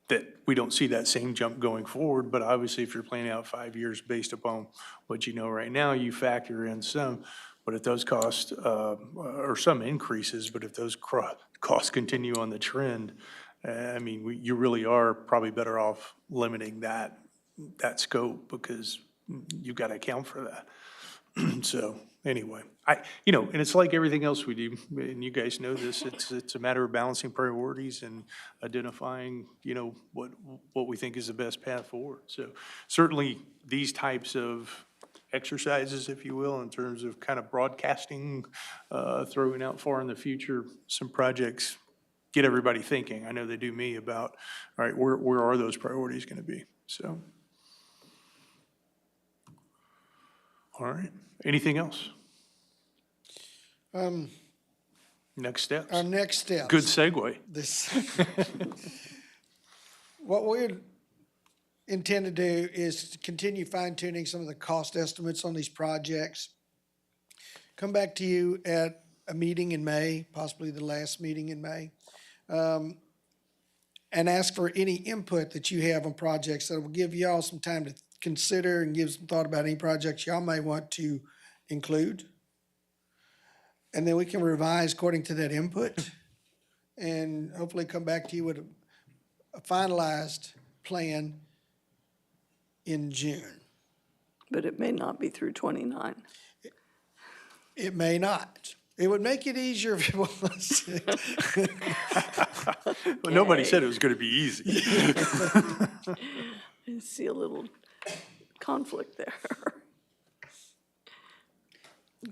that we don't see that same jump going forward, but obviously if you're planning out 5 years based upon what you know right now, you factor in some, but if those costs, or some increases, but if those costs continue on the trend, I mean, you really are probably better off limiting that scope because you've got to account for that. So anyway, and it's like everything else we do, and you guys know this, it's a matter of balancing priorities and identifying, what we think is the best path forward. So certainly these types of exercises, if you will, in terms of kind of broadcasting, throwing out far in the future, some projects get everybody thinking. I know they do me about, all right, where are those priorities going to be? So. All right. Anything else? Next steps. Our next steps. Good segue. What we intend to do is to continue fine tuning some of the cost estimates on these projects. Come back to you at a meeting in May, possibly the last meeting in May, and ask for any input that you have on projects that will give y'all some time to consider and give some thought about any projects y'all may want to include. And then we can revise according to that input and hopefully come back to you with a finalized plan in June. But it may not be through 29. It may not. It would make it easier if it was. Well, nobody said it was going to be easy. I see a little conflict there.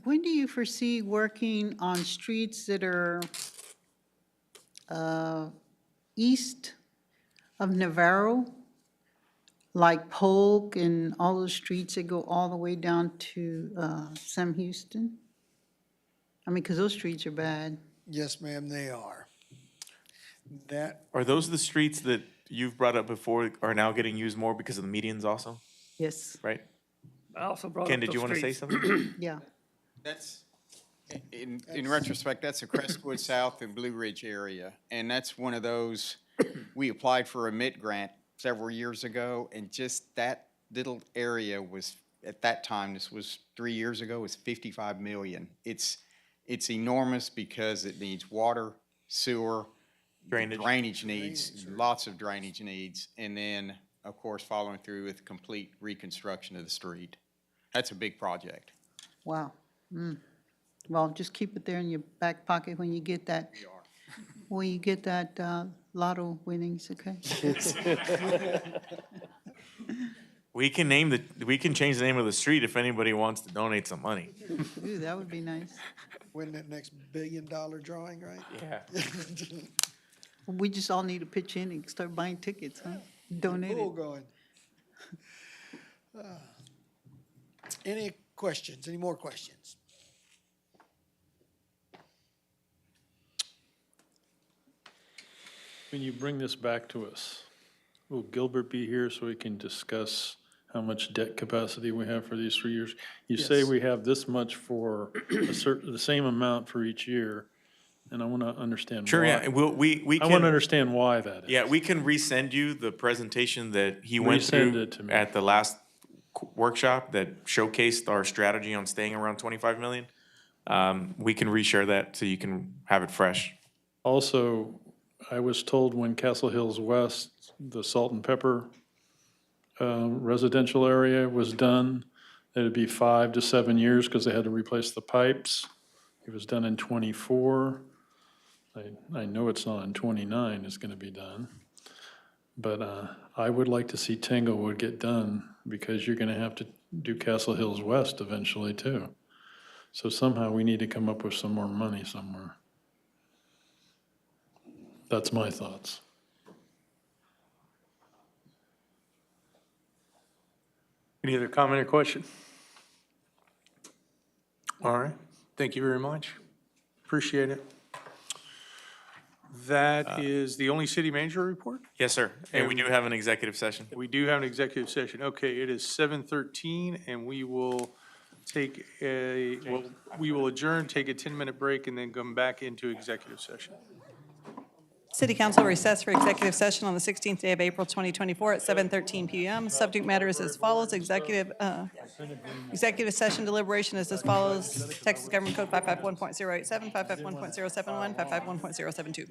When do you foresee working on streets that are east of Navarro, like Polk and all those streets that go all the way down to Sam Houston? I mean, because those streets are bad. Yes, ma'am, they are. Are those the streets that you've brought up before are now getting used more because of the medians also, Yes, right? I also brought Ken, up did those you want to say streets. something? yeah. That's, in retrospect, that's the Crestwood South and Blue Ridge area. And that's one of those, we applied for a MIT grant several years ago, and just that little area was, at that time, this was 3 years ago, was 55 million. It's enormous because it needs water, sewer, drainage needs, lots of drainage needs, and then, of course, following through with complete reconstruction of the street. That's a big project. Wow. Well, just keep it there in your back pocket when you get that. When you get that lotto winnings, okay? We can change the name of the street if anybody wants to donate some money. Ooh, that would be nice. Win that next $1 billion drawing, right? Yeah. We just all need to pitch in and start buying tickets, huh? Donate Pool it. going. Any questions? Any more questions? When you bring this back to us, will Gilbert be here so we can discuss how much debt capacity we have for these 3 years? You say Yes. we have this much for the same amount for each year, and I want to understand why. Sure, yeah, we I can. want to understand why that is. Yeah, we can resend you the presentation that he went Resend through it to me. at the last workshop that showcased our strategy on staying around 25 million. We can reshare that so you can have it fresh. Also, I was told when Castle Hills West, the salt and pepper residential area was done, that it'd be 5 to 7 years because they had to replace the pipes. It was done in '24. I know it's not in '29 it's going to be done. But I would like to see Tanglewood get done because you're going to have to do Castle Hills West eventually too. So somehow we need to come up with some more money somewhere. That's my thoughts. Any other comment or question? All right. Thank you very much. Appreciate it. That is the only city manager report? Yes, sir. And we do have an executive session. We do have an executive session. Okay, it is 7:13, and we will we will adjourn, take a 10-minute break, and then come back into executive session. City Council recess for executive session on the 16th day of April 2024 at 7:13 PM. Subject matter is as follows. Executive session deliberation is as follows. Texas Government Code 551.087, 551.071, 551.072.